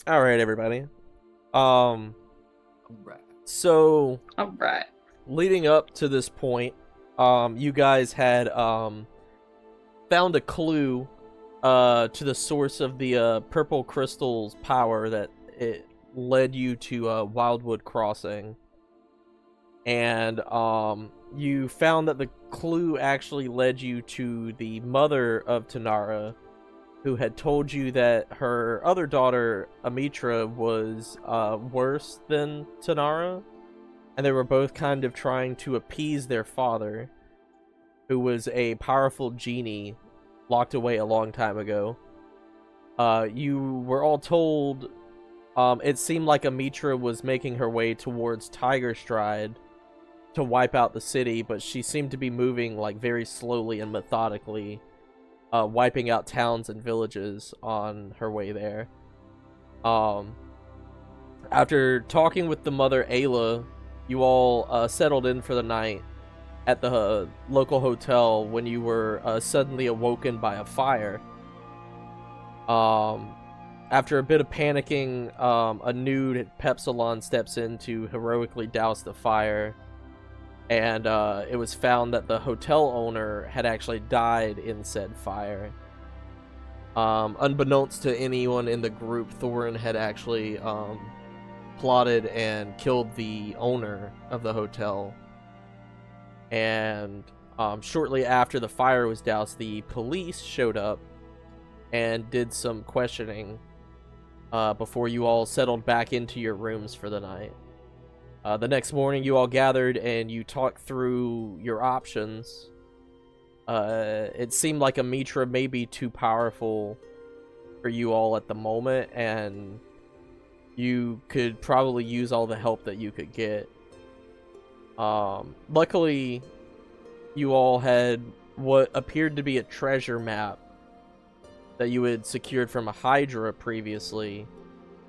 All right, everybody. Um, Right. so All right. leading up to this point, you guys had found a clue to the source of the purple crystal's power that it led you to Wildwood Crossing, and you found that the clue actually led you to the mother of Tanara, who had told you that her other daughter, Amitra, was worse than Tanara, and they were both kind of trying to appease their father, who was a powerful genie locked away a long time ago. You were all told it seemed like Amitra was making her way towards Tiger Stride to wipe out the city, but she seemed to be moving like very slowly and methodically, wiping out towns and villages on her way there. Um, After talking with the mother Ayla, you all settled in for the night at the local hotel when you were suddenly awoken by a fire. Um, After a bit of panicking, a nude Pepsilon steps in to heroically douse the fire, and it was found that the hotel owner had actually died in said fire. Unbeknownst to anyone in the group, Thorin had actually plotted and killed the owner of the hotel. And shortly after the fire was doused, the police showed up and did some questioning before you all settled back into your rooms for the night. The next morning, you all gathered and you talked through your options. It seemed like Amitra may be too powerful for you all at the moment, and you could probably use all the help that you could get. Luckily, you all had what appeared to be a treasure map that you had secured from a Hydra previously,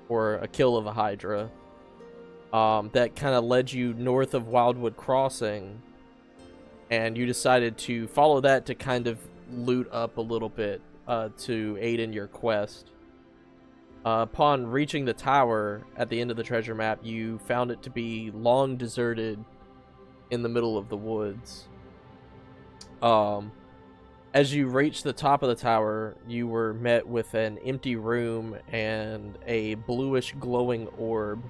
or a kill of a Hydra, that kind of led you north of Wildwood Crossing, and you decided to follow that to kind of loot up a little bit to aid in your quest. Upon reaching the tower at the end of the treasure map, you found it to be long deserted in the middle of the woods. As you reached the top of the tower, you were met with an empty room and a bluish glowing orb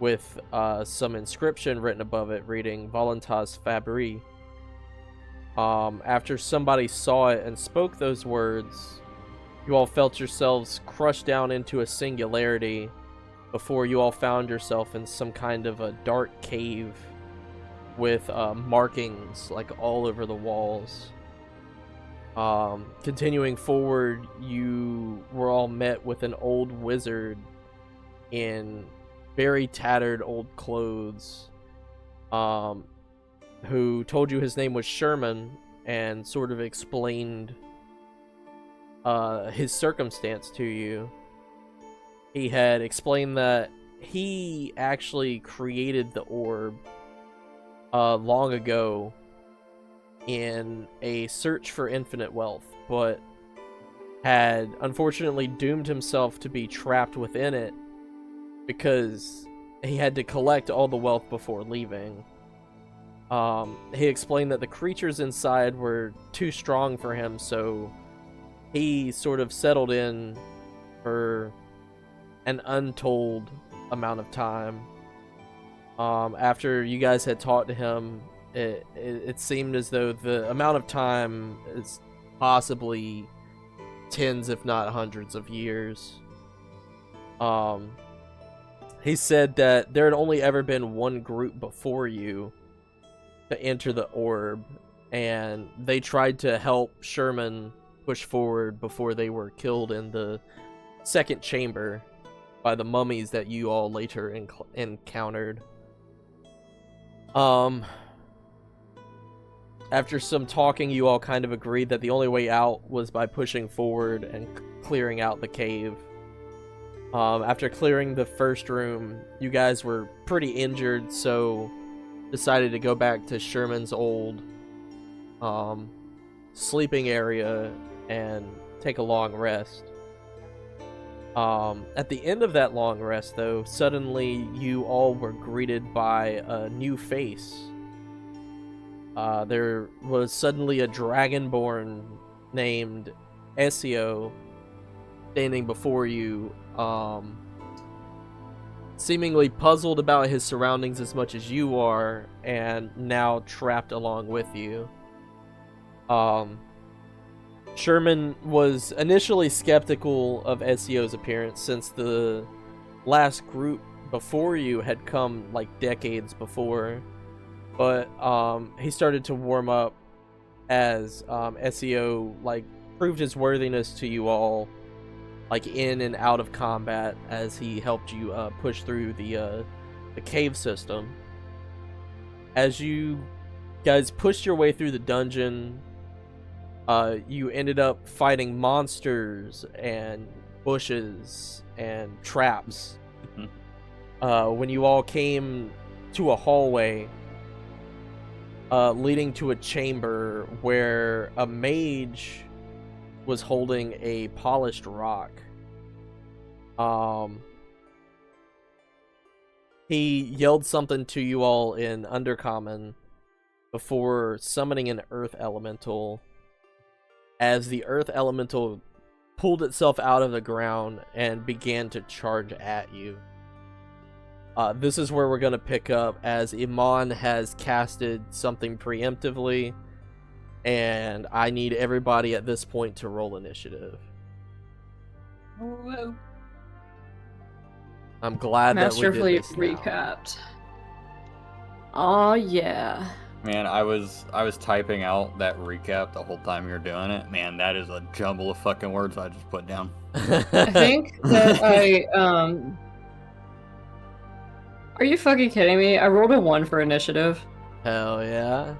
with some inscription written above it reading Voluntas Fabri. After somebody saw it and spoke those words, you all felt yourselves crushed down into a singularity before you all found yourself in some kind of a dark cave with markings like all over the walls. Continuing forward, you were all met with an old wizard in very tattered old clothes, who told you his name was Sherman and sort of explained his circumstance to you. He had explained that he actually created the orb long ago in a search for infinite wealth, but had unfortunately doomed himself to be trapped within it because he had to collect all the wealth before leaving. He explained that the creatures inside were too strong for him, so he sort of settled in for an untold amount of time. After you guys had talked to him, it seemed as though the amount of time is possibly tens, if not hundreds of years. He said that there had only ever been one group before you to enter the orb, and they tried to help Sherman push forward before they were killed in the second chamber by the mummies that you all later encountered. After some talking, you all kind of agreed that the only way out was by pushing forward and clearing out the cave. After clearing the first room, you guys were pretty injured, so decided to go back to Sherman's old sleeping area and take a long rest. At the end of that long rest, though, suddenly you all were greeted by a new face. There was suddenly a dragonborn named Ezio standing before you, seemingly puzzled about his surroundings as much as you are, and now trapped along with you. Sherman was initially skeptical of Ezio's appearance, since the last group before you had come like decades before, but he started to warm up as Ezio like proved his worthiness to you all, like in and out of combat, as he helped you push through the cave system. As you guys pushed your way through the dungeon, you ended up fighting monsters and bushes and traps. When you all came to a hallway leading to a chamber where a mage was holding a polished rock. He yelled something to you all in Undercommon before summoning an earth elemental, as the earth elemental pulled itself out of the ground and began to charge at you. This is where we're going to pick up, as Iman has casted something preemptively, and I need everybody at this point to roll initiative. Whoa. I'm glad that we did this now. Recapped. Oh yeah. Man, I was typing out that recap the whole time you're doing it. Man, that is a jumble of fucking words I just put down. I think that Are you fucking kidding me? I rolled a 1 for initiative. Hell yeah.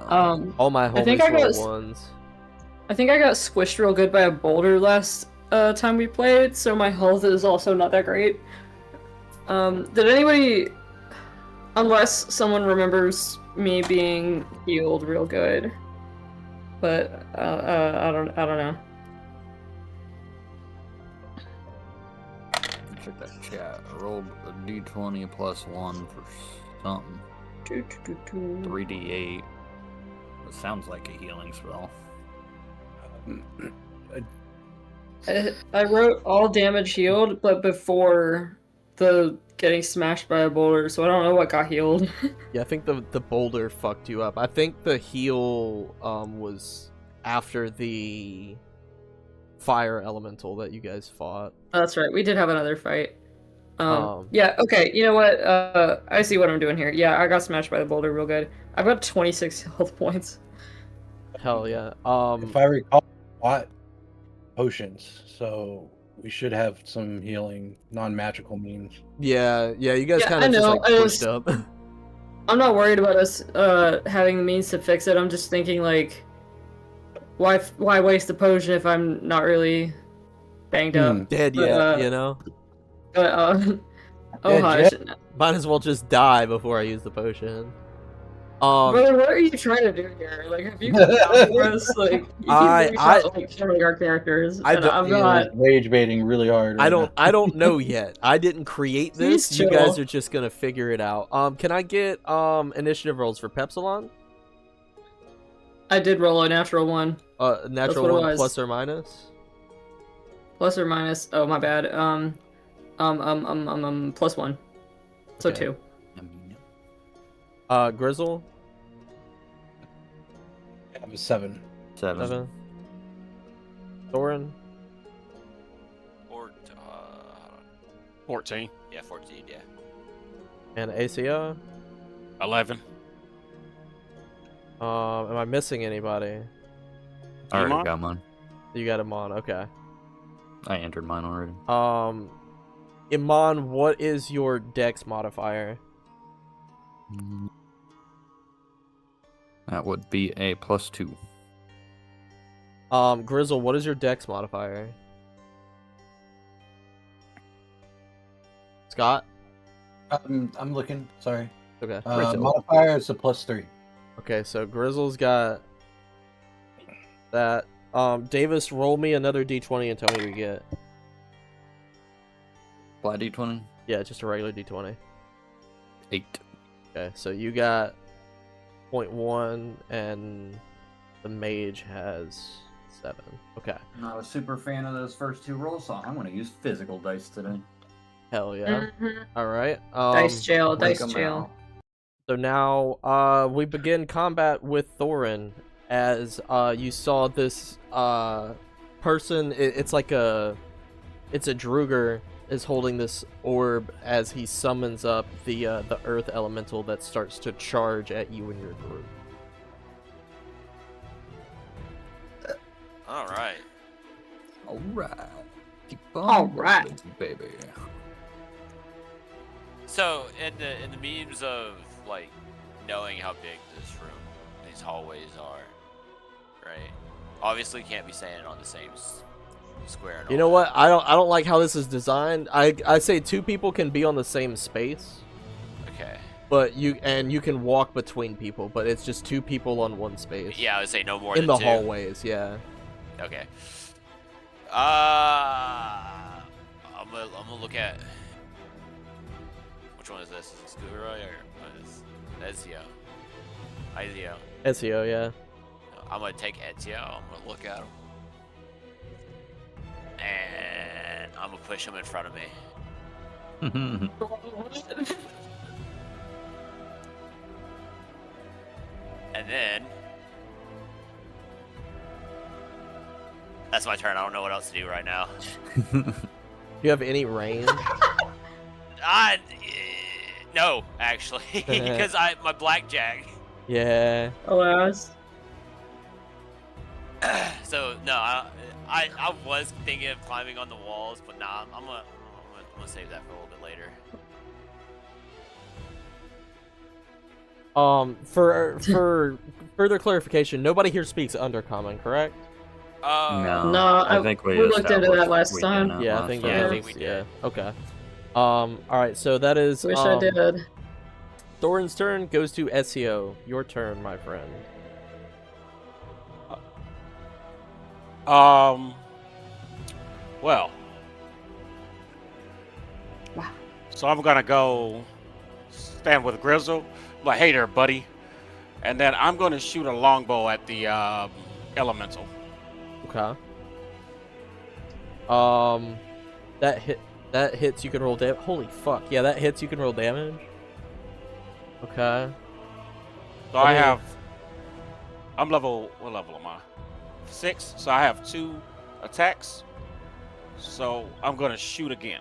All my homies roll ones. I think I got squished real good by a boulder last time we played, so my health is also not that great. Did anybody, unless someone remembers me being healed real good, but I don't know. Check that chat. I rolled a d20 plus 1 for something. 3d8. It sounds like a healing spell. I wrote all damage healed, but before the getting smashed by a boulder, so I don't know what got healed. Yeah, I think the boulder fucked you up. I think the heal was after the fire elemental that you guys fought. That's right, we did have another fight. Yeah, okay, you know what? I see what I'm doing here. Yeah, I got smashed by the boulder real good. I've got 26 health points. Hell yeah. If I recall, what potions, so we should have some healing, non-magical means. Yeah, you guys kind of just like pushed up. I'm not worried about us having the means to fix it. I'm just thinking like, why waste the potion if I'm not really banged up? Dead yet, you know? Oh gosh. Might as well just die before I use the potion. Brother, what are you trying to do here? Like, have you come down for us? Like, you keep like our characters, and I'm not rage baiting really hard. Right I don't know yet. I didn't create this. You guys are just gonna figure it out. Can I get initiative rolls for Pepsilon? I did roll a natural 1. Natural 1 plus or minus? Plus or minus. Oh, my bad. Plus 1. So okay. 2. Grizzle? I have a 7. 7. Thorin? 14. Yeah, 14, yeah. And ACO? 11. Am I missing anybody? I already got mine. You got him on, okay. I entered mine already. Iman, what is your dex modifier? That would be a +2. Grizzle, what is your dex modifier? Scott? I'm looking, sorry. Okay. Modifier is a +3. Okay, so Grizzle's got that. Davis, roll me another d20 and tell me what you get. Flat D20. Yeah, just a regular D20. 8. Okay, so you got 0.1, and the mage has 7. Okay. Not a super fan of those first 2 rolls, so I'm going to use physical dice today. Hell yeah. Mhm. All right. Dice jail, Break dice 'em jail. out. So now we begin combat with Thorin as you saw this person. It's like it's a Druger is holding this orb as he summons up the earth elemental that starts to charge at you and your group. All right. Alright. Keep on Alright. rolling, baby. So in the memes of like knowing how big this room, these hallways are, right? Obviously, can't be saying it on the same square. And You all know that. what? I don't like how this is designed. I say 2 people can be on the same space, Okay. but you can walk between people, but it's just 2 people on one space. Yeah, I would say no more In than the 2. hallways, yeah. Okay. I'm gonna look at which one is this? Is it Skuroy or what is Ezio? Ezio. SEO, yeah. I'm gonna take Ezio. I'm gonna look at him, and I'm gonna push him in front of me. And then that's my turn. I don't know what else to do right now. Do you have any range? No, actually, because my blackjack. Yeah. Alas. So no, I was thinking of climbing on the walls, but nah, I'm gonna save that for a little bit later. For further clarification, nobody here speaks Undercommon, correct? No. No, I think we looked into that established last we time. did Yeah, I last think time. Yeah, I that think is, we yeah. did. Okay. All right. So that is Wish I did. Thorin's turn goes to SEO. Your turn, my friend. Well. Wow. So I'm gonna go stand with Grizzle. I'm like, hey there, buddy. And then I'm gonna shoot a longbow at the elemental. Okay. That hits. You can roll damage. Holy fuck! Yeah, that hits. You can roll damage. Okay. So I I mean- have. I'm level. What level am I? 6. So I have 2 attacks. So I'm gonna shoot again.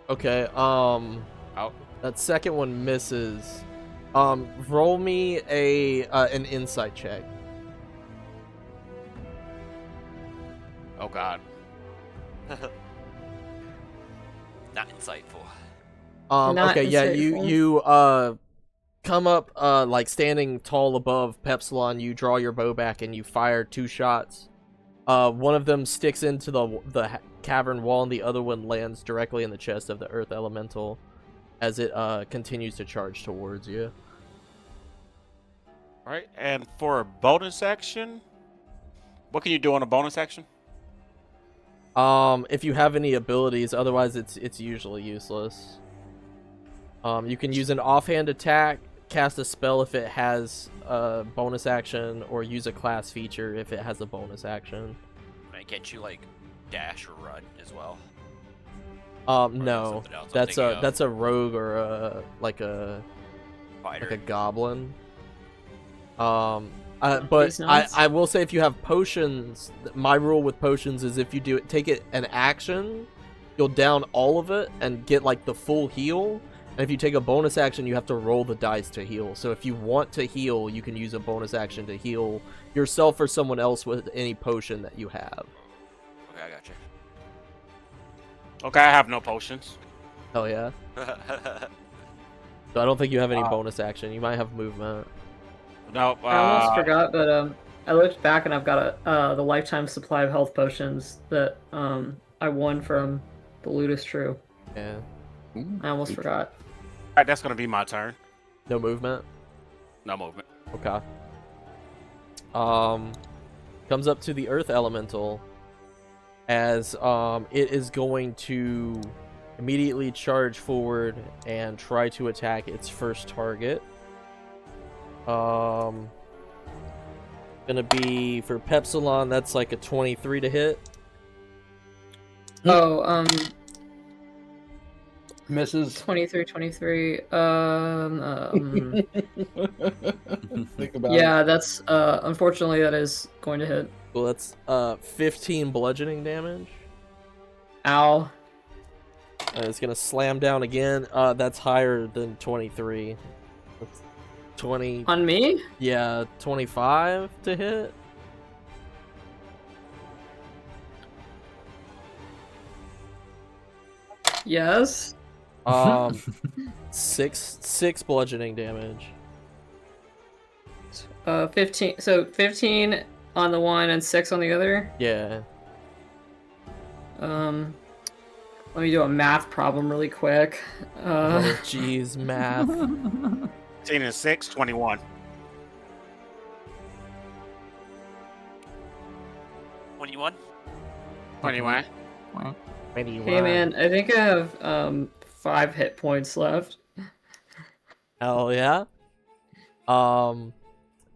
Okay. Out. That second one misses. Roll me an insight check. Oh God. Not insightful. Not Okay, yeah, insightful. you come up like standing tall above Pepsilon. You draw your bow back and you fire 2 shots. One of them sticks into the cavern wall, and the other one lands directly in the chest of the earth elemental as it continues to charge towards you. All right. And for a bonus action, what can you do on a bonus action? If you have any abilities, otherwise it's usually useless. You can use an offhand attack, cast a spell if it has a bonus action, or use a class feature if it has a bonus action. Can't you like dash or run as well? No, something else I'm that's thinking of. that's a rogue or a Fighter. goblin. But These nuts. I will say, if you have potions, my rule with potions is if you take it an action, you'll down all of it and get like the full heal. And if you take a bonus action, you have to roll the dice to heal. So if you want to heal, you can use a bonus action to heal yourself or someone else with any potion that you have. Okay, I got Okay, I have no potions. Hell yeah. you. So I don't think you have any bonus action. You might have movement. No. I almost forgot, but I looked back and I've got the lifetime supply of health potions that I won from the loot is true. Yeah. I almost forgot. All right, that's gonna be my turn. No movement. No movement. Okay. Comes up to the earth elemental as it is going to immediately charge forward and try to attack its first target. Gonna be for Pepsilon, that's like a 23 to hit. Oh, Misses. 23, 23. Think about it. Yeah, that's unfortunately that is going to hit. Well, that's 15 bludgeoning damage. Ow. It's gonna slam down again. That's higher than 23. That's 20. On me? Yeah, 25 to hit. Yes. 6 bludgeoning damage. 15. So 15 on the one and 6 on the other. Yeah. Let me do a math problem really quick. Oh, jeez, math. 10 and 6, 21. 21. 21. Hey man, I think I have 5 hit points left. Hell yeah.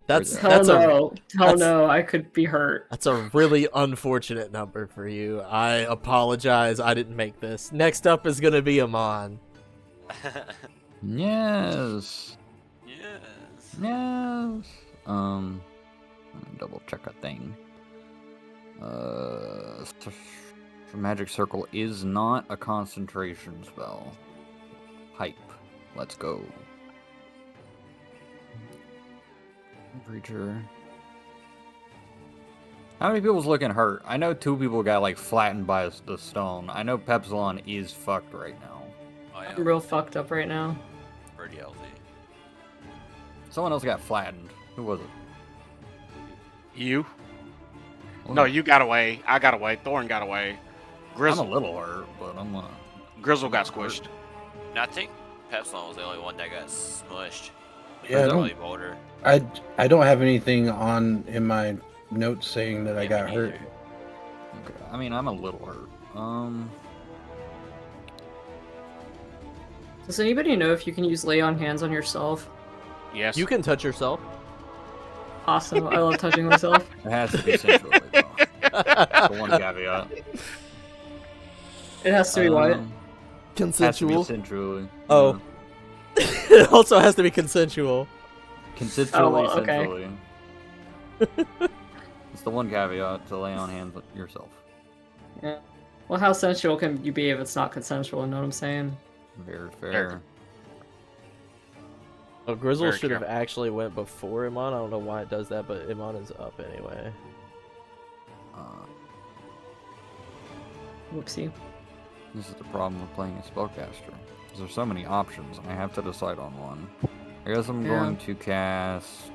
That's Hell a no. Hell that's- no, I could be hurt. that's a really unfortunate number for you. I apologize. I didn't make this. Next up is gonna be Amon. Yes. Yes. Yes. Let me double check a thing. Magic Circle is not a concentration spell. Hype. Let's go. Creature. How many people's looking hurt? I know 2 people got like flattened by the stone. I know Pepsilon is fucked right now. Oh, yeah. I'm real fucked up right now. Pretty healthy. Someone else got flattened. Who was it? You? No, you got away. I got away. Thorn got away. I'm Grizzle, a little hurt, but I'm gonna. Grizzle got squished. And I think Pepsilon was the only one that got smushed. Yeah, I It was don't, really Boulder. I don't have anything in my notes saying that I Yeah, got me hurt. neither. Okay. I mean, I'm a little hurt. Does anybody know if you can use lay on hands on yourself? Yes. You can touch yourself. Awesome. I love touching myself. It has to be sensually, though. The one caveat. It has to be what? Has to be Consensual. sensually. Oh. It also has to be consensual. Consensually, Oh, well, okay. sensually. It's the one caveat to lay on hands with yourself. Yeah. Well, how sensual can you be if it's not consensual? You know what I'm saying? Very fair. Oh, Grizzle Very should have true. actually went before Iman. I don't know why it does that, but Iman is up anyway. Whoopsie. This is the problem with playing a spellcaster. There's so many options, and I have to decide on one. I guess I'm Yeah. going to cast.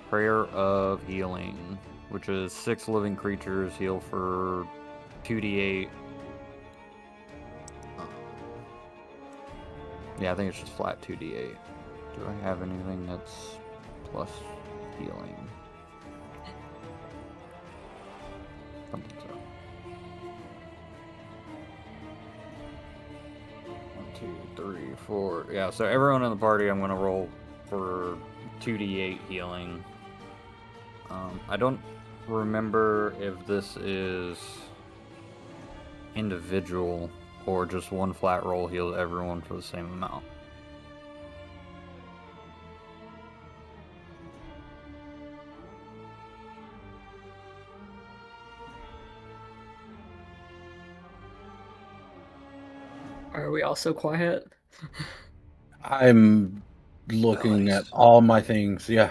Prayer of Healing, which is 6 living creatures heal for 2d8. Yeah, I think it's just flat 2d8. Do I have anything that's plus healing? I don't think so. 1, 2, 3, 4. Yeah, so everyone in the party, I'm going to roll for 2d8 healing. I don't remember if this is individual or just one flat roll heals everyone for the same amount. Are we all so quiet? I'm looking at all my things. Yeah.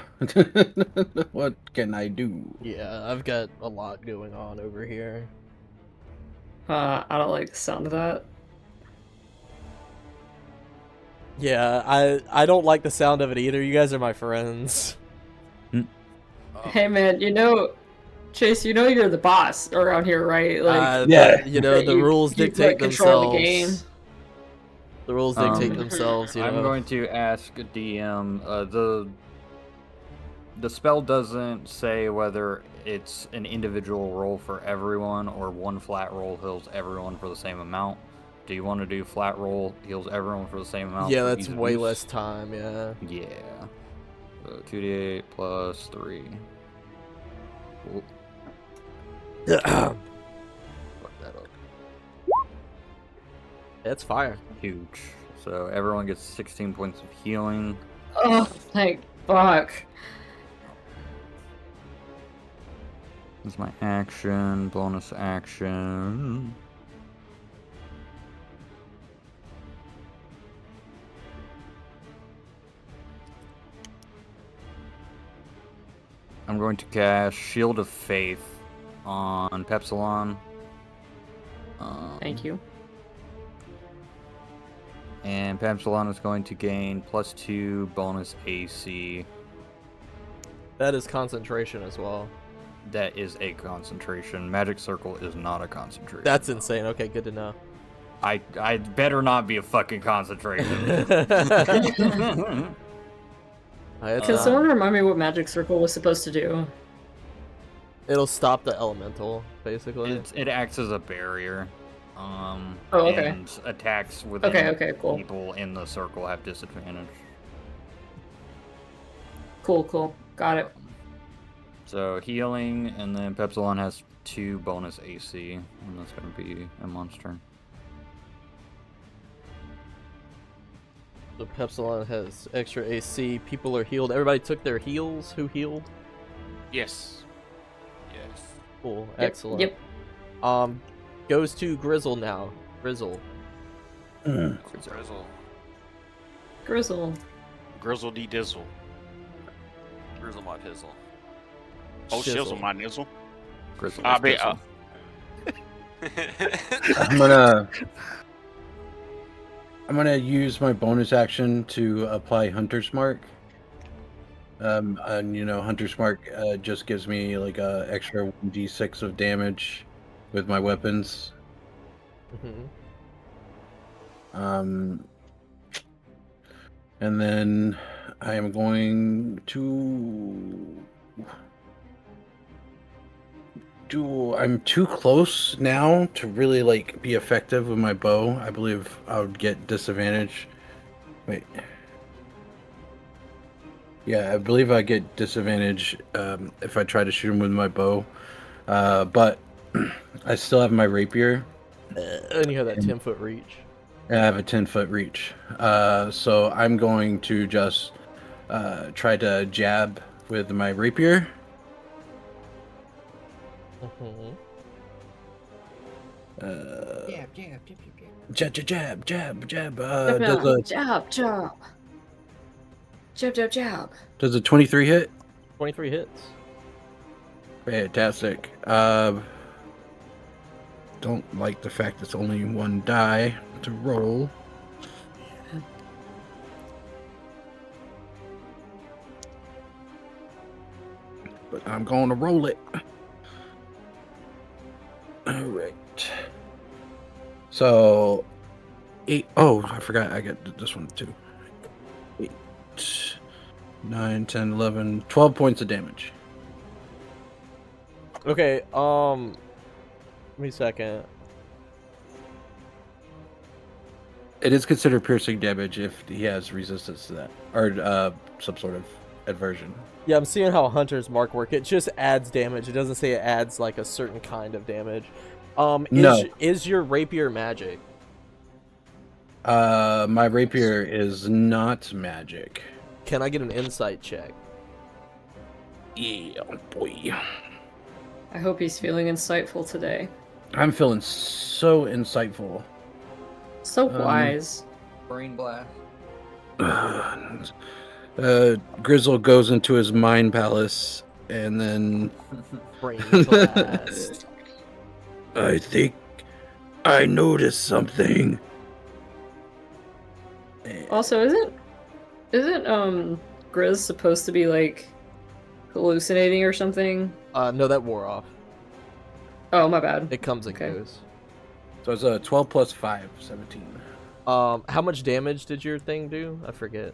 What can I do? Yeah, I've got a lot going on over here. I don't like the sound of that. Yeah, I don't like the sound of it either. You guys are my friends. Oh, Hey man, Chase, you're the boss around here, right? Like, Yeah. You know, the you- rules you, dictate like, control themselves. the game. The rules dictate Um, themselves, you know. I'm going to ask DM the spell doesn't say whether it's an individual roll for everyone or one flat roll heals everyone for the same amount. Do you want to do flat roll heals everyone for the same amount? Yeah, for that's ease of way use? less time. Yeah. Yeah. So 2d8 plus 3. Cool. Fuck that up. It's fire. Huge. So everyone gets 16 points of healing. Oh, thank fuck. That's my action, bonus action. I'm going to cast Shield of Faith on Pepsilon. Thank you. And Pepsilon is going to gain +2 bonus AC. That is concentration as well. That is a concentration. Magic Circle is not a concentration. That's insane. Okay, good to know. I better not be a fucking concentration. Can someone remind me what Magic Circle was supposed to do? It'll stop the elemental, basically. It acts as a barrier. Oh, okay. And attacks within Okay, cool. people in the circle have disadvantage. Cool. Got it. So healing, and then Pepsilon has 2 bonus AC, and that's going to be a monster. So Pepsilon has extra AC. People are healed. Everybody took their heals. Who healed? Yes. Yes. Cool. Yep, Excellent. Yep. Goes to Grizzle now. Grizzle. Grizzle. Grizzle. Grizzle D Dizzle. Grizzle my pizzle. Oh, Shizzle. shizzle my nizzle. Grizzle. I be I'm gonna use my bonus action to apply Hunter's Mark. And Hunter's Mark just gives me like a extra 1d6 of damage with my weapons. Mm-hmm. And then I am going to I'm too close now to really like be effective with my bow. I believe I would get disadvantage. Wait. Yeah, I believe I get disadvantage if I try to shoot him with my bow. But I still have my rapier. And you have that 10-foot reach. I have a 10-foot reach. So I'm going to just try to jab with my rapier. Mm-hmm. Jab. Jab. Does a 23 hit? 23 hits. Fantastic. Don't like the fact it's only one die to roll. But I'm going to roll it. All right. So, 8. Oh, I forgot. I got this one too. 8, 9, 10, 11, 12 points of damage. Okay, give me a second. It is considered piercing damage if he has resistance to that, or some sort of aversion. Yeah, I'm seeing how Hunter's Mark work. It just adds damage. It doesn't say it adds like a certain kind of damage. No. Is your rapier magic? My rapier is not magic. Can I get an insight check? Yeah, boy. I hope he's feeling insightful today. I'm feeling so insightful. So wise. Brain blast. Grizzle goes into his mind palace, and then Brain blast. I think I noticed something. Also, isn't Grizz supposed to be like hallucinating or something? No, that wore off. Oh, my bad. It comes and Okay. goes. So it's a 12 plus 5, 17. How much damage did your thing do? I forget.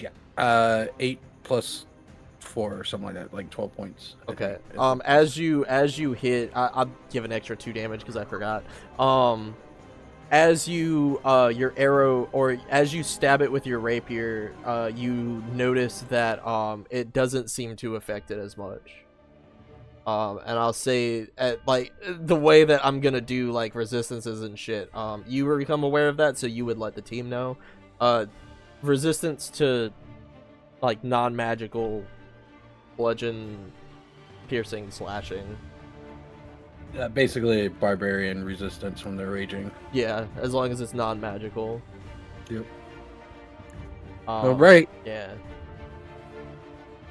Yeah. 8 plus 4 or something like that, like 12 points. I Okay. think. As you hit, I'll give an extra 2 damage because I forgot. As you your arrow, or as you stab it with your rapier, you notice that it doesn't seem to affect it as much. And I'll say, like, the way that I'm gonna do like resistances and shit, you become aware of that, so you would let the team know. Resistance to like non-magical bludgeon, piercing, slashing. Basically, barbarian resistance when they're raging. Yeah, as long as it's non-magical. Yep. All right. Yeah.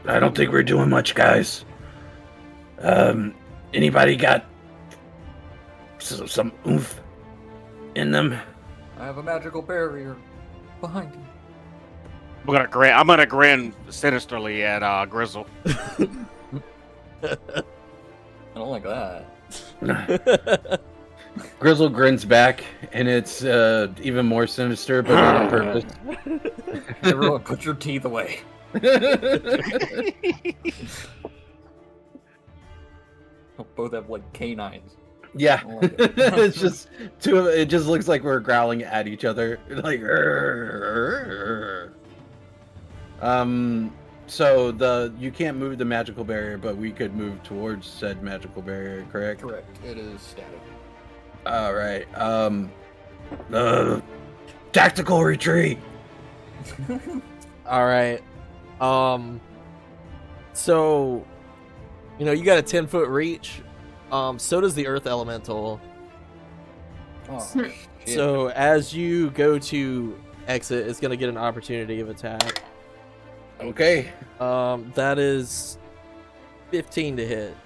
I don't think we're doing much, guys. Anybody got some oomph in them? I have a magical barrier behind you. I'm gonna grin sinisterly at Grizzle. I don't like that. Grizzle grins back, and it's even more sinister, but not on purpose. Everyone, put your teeth away. Both have like canines. Yeah, I like it. it's just two of it. Just looks like we're growling at each other, like. So you can't move the magical barrier, but we could move towards said magical barrier, correct? Correct. It is static. All right. Tactical retreat. All right. So, you got a 10-foot reach. So does the earth elemental. Oh, shit. So as you go to exit, it's gonna get an opportunity of attack. Okay. That is 15 to hit.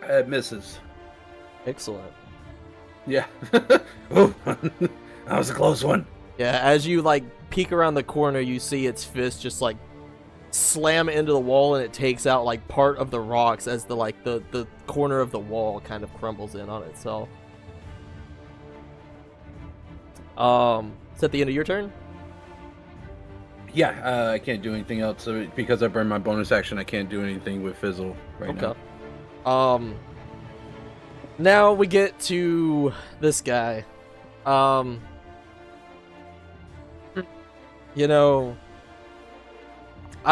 It misses. Excellent. Yeah. Oh, that was a close one. Yeah, as you like peek around the corner, you see its fist just like slam into the wall, and it takes out like part of the rocks as the corner of the wall kind of crumbles in on itself. Is that the end of your turn? Yeah, I can't do anything else because I burned my bonus action. I can't do anything with Fizzle right now. Now we get to this guy. I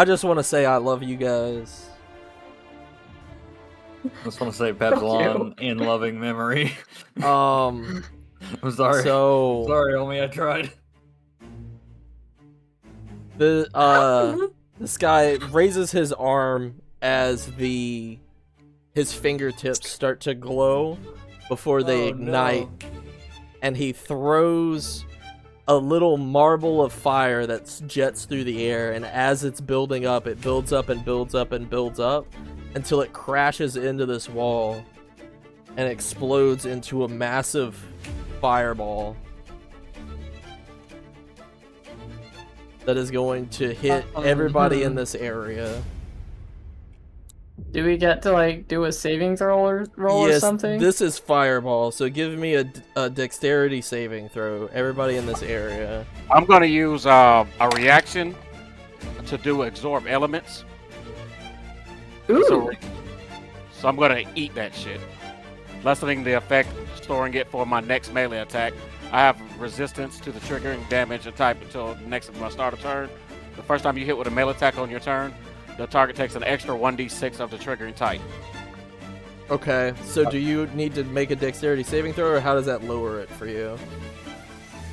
just want to say I love you guys. I just want to say Pepsilon in loving memory. I'm sorry. So Sorry, homie, I tried. this guy raises his arm as his fingertips start to glow before they ignite, and he throws a little marble of fire that jets through the air, and as it's building up, it builds up and builds up and builds up until it crashes into this wall and explodes into a massive fireball that is going to hit everybody in this area. Do we get to like do a saving throw or roll or something? This is fireball, so give me a dexterity saving throw, everybody in this area. I'm gonna use a reaction to do absorb elements. Ooh. So I'm gonna eat that shit, lessening the effect, storing it for my next melee attack. I have resistance to the triggering damage and type until next of my start of turn. The first time you hit with a melee attack on your turn, the target takes an extra 1d6 of the triggering type. Okay, so do you need to make a dexterity saving throw, or how does that lower it for you?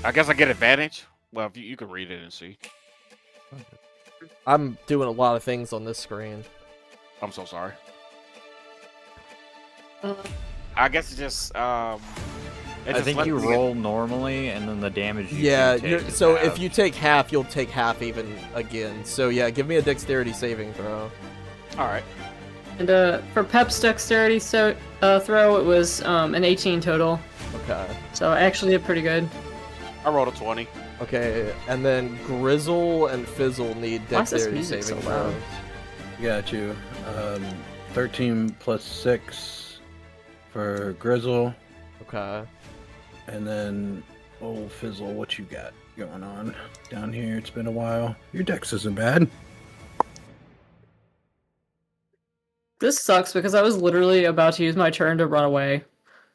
I guess I get advantage. Well, if you can read it and see. I'm doing a lot of things on this screen. I'm so sorry. I guess it's just I think you roll normally, and then the damage you Yeah, take is so half. if you take half, you'll take half even again. So yeah, give me a dexterity saving throw. All right. And for Pep's dexterity throw, it was an 18 total. Okay. So I actually did pretty good. I rolled a 20. Okay, and then Grizzle and Fizzle need Why is this dexterity music saving so loud? throws. Got you. 13 plus 6 for Grizzle. Okay. And then, old Fizzle, what you got going on down here? It's been a while. Your dex isn't bad. This sucks because I was literally about to use my turn to run away.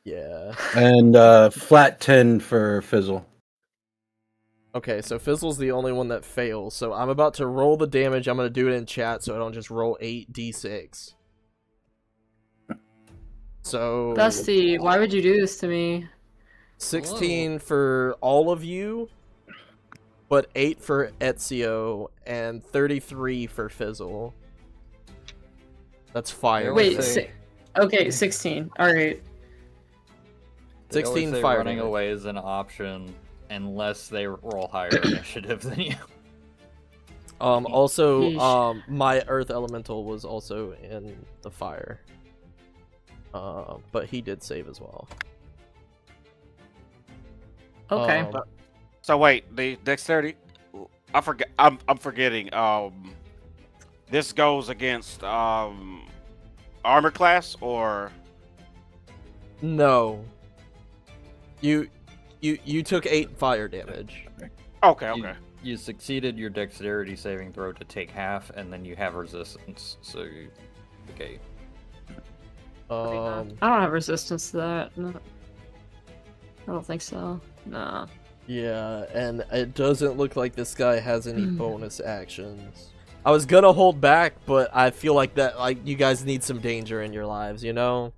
Yeah. And flat 10 for Fizzle. Okay, so Fizzle's the only one that fails. So I'm about to roll the damage. I'm going to do it in chat so I don't just roll 8d6. So Dusty, why would you do this to me? 16 for all of you, but 8 for Ezio and 33 for Fizzle. That's fire. Wait, say- okay, 16. Alright. They always 16 say fire running damage. away is an option unless they roll higher initiative than you. Also, Yeesh. my Earth Elemental was also in the fire. But he did save as well. Okay. So wait, the dexterity. I forget. I'm forgetting. This goes against armor class or No. You took 8 fire damage. okay. You succeeded your dexterity saving throw to take half, and then you have resistance. So, okay. I don't have resistance to that. No. I don't think so. Nah. Yeah, and it doesn't look like this guy has any bonus actions. I was gonna hold back, but I feel like that, like, you guys need some danger in your lives, you know?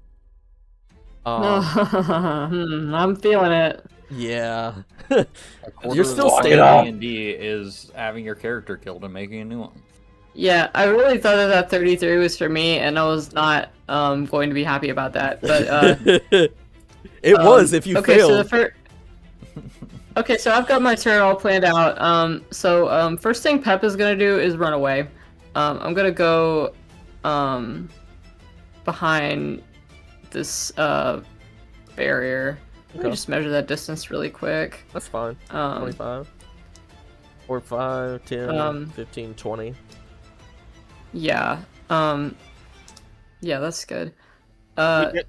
No. I'm feeling it. Yeah. You're You're still standing. standing. D&D is having your character killed and making a new one. Yeah, I really thought that 33 was for me, and I was not going to be happy about that. But It was if you okay, failed. Okay, so I've got my turn all planned out. First thing Pep is gonna do is run away. I'm gonna go behind this barrier. Let me Okay. just measure that distance really quick. That's fine. 25. Or 5, 10, 15, 20. Yeah. Yeah, that's good. Go ahead.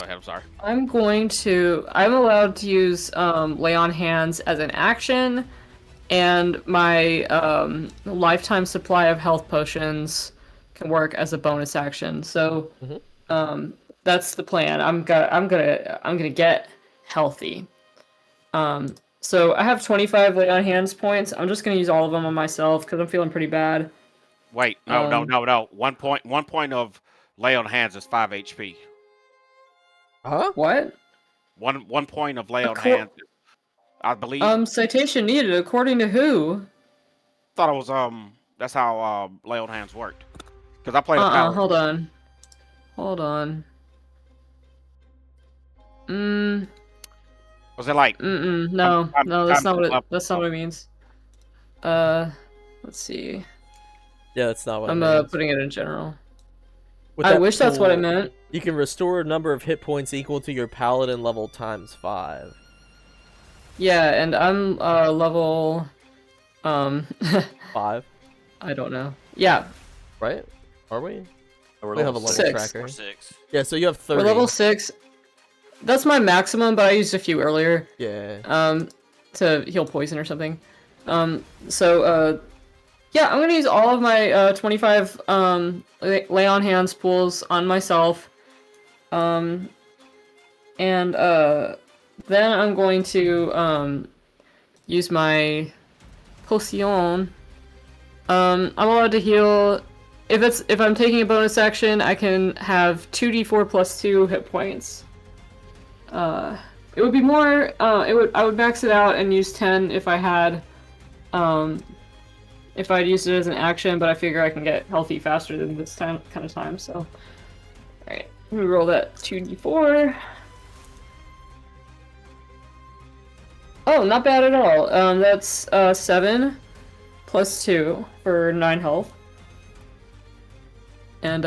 I'm sorry. I'm allowed to use lay on hands as an action, and my lifetime supply of health potions can work as a bonus action. So that's the plan. I'm gonna get healthy. So I have 25 lay on hands points. I'm just gonna use all of them on myself because I'm feeling pretty bad. Wait, no. 1 point of lay on hands is 5 HP. Huh? What? 1 point of lay on Acco- hands, I believe. Citation needed. According to who? Thought it was that's how lay on hands worked. Because I played a paladin. Hold on. Was it like No, time- that's time not to what up- that's not what it means. Let's see. Yeah, that's not what I'm it means. putting it in general. With I that wish that's what it tool, meant. You can restore a number of hit points equal to your paladin level times 5. Yeah, and I'm level 5, I don't know. Yeah, right? Are we? We're We have a level level 6. tracker. Or 6. Yeah, so you have 30. we're level 6. That's my maximum, but I used a few earlier. Yeah. To heal poison or something. Yeah, I'm gonna use all of my 25 lay on hands pools on myself. Then I'm going to use my potion. I'm allowed to heal. If I'm taking a bonus action, I can have 2d4 plus 2 hit points. It would be more. I would max it out and use 10 if I had. If I'd used it as an action, but I figure I can get healthy faster than this kind of time. So, alright, let me roll that 2d4. Oh, not bad at all. That's 7 plus 2 for 9 health. And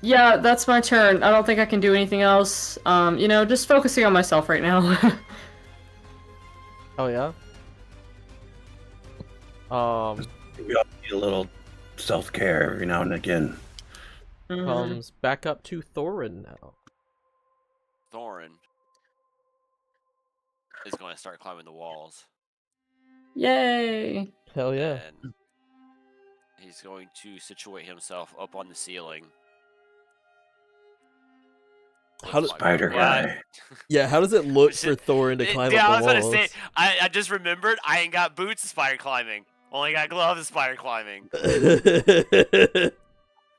yeah, that's my turn. I don't think I can do anything else. Just focusing on myself right now. Oh, yeah? We all need a little self-care every now and again. Comes back up to Thorin now. Thorin is going to start climbing the walls. Yay! Hell yeah. And he's going to situate himself up on the ceiling. How does Spider guy. Yeah, how does it look Which for is- Thorin to climb yeah, I up was the gonna walls? say. I just remembered I ain't got boots of spider climbing. Only got gloves of spider climbing. I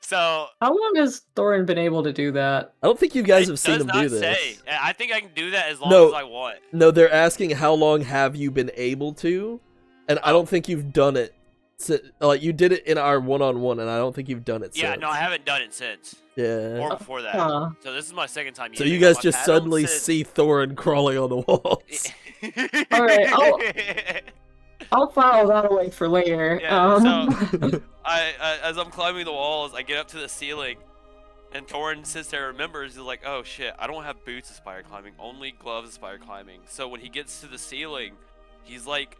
So How long has Thorin been able to do that? don't think you guys it have seen does him not do this. say. I think I can do that as long No. as I want. No, they're asking how long have you been able to, and I don't think you've done it. Like you did it in our one-on-one, and I don't think you've done it Yeah, since. no, I haven't done it since. Yeah. Or before that. Huh. So this is my second time So using you guys them. I've just had 'em suddenly since- see Thorin crawling on the walls. Alright, I'll file that away for later. Yeah, so I as I'm climbing the walls, I get up to the ceiling, and Thorin sits there and remembers. He's like, "Oh shit, I don't have boots of spider climbing, only gloves of spider climbing." So when he gets to the ceiling, he's like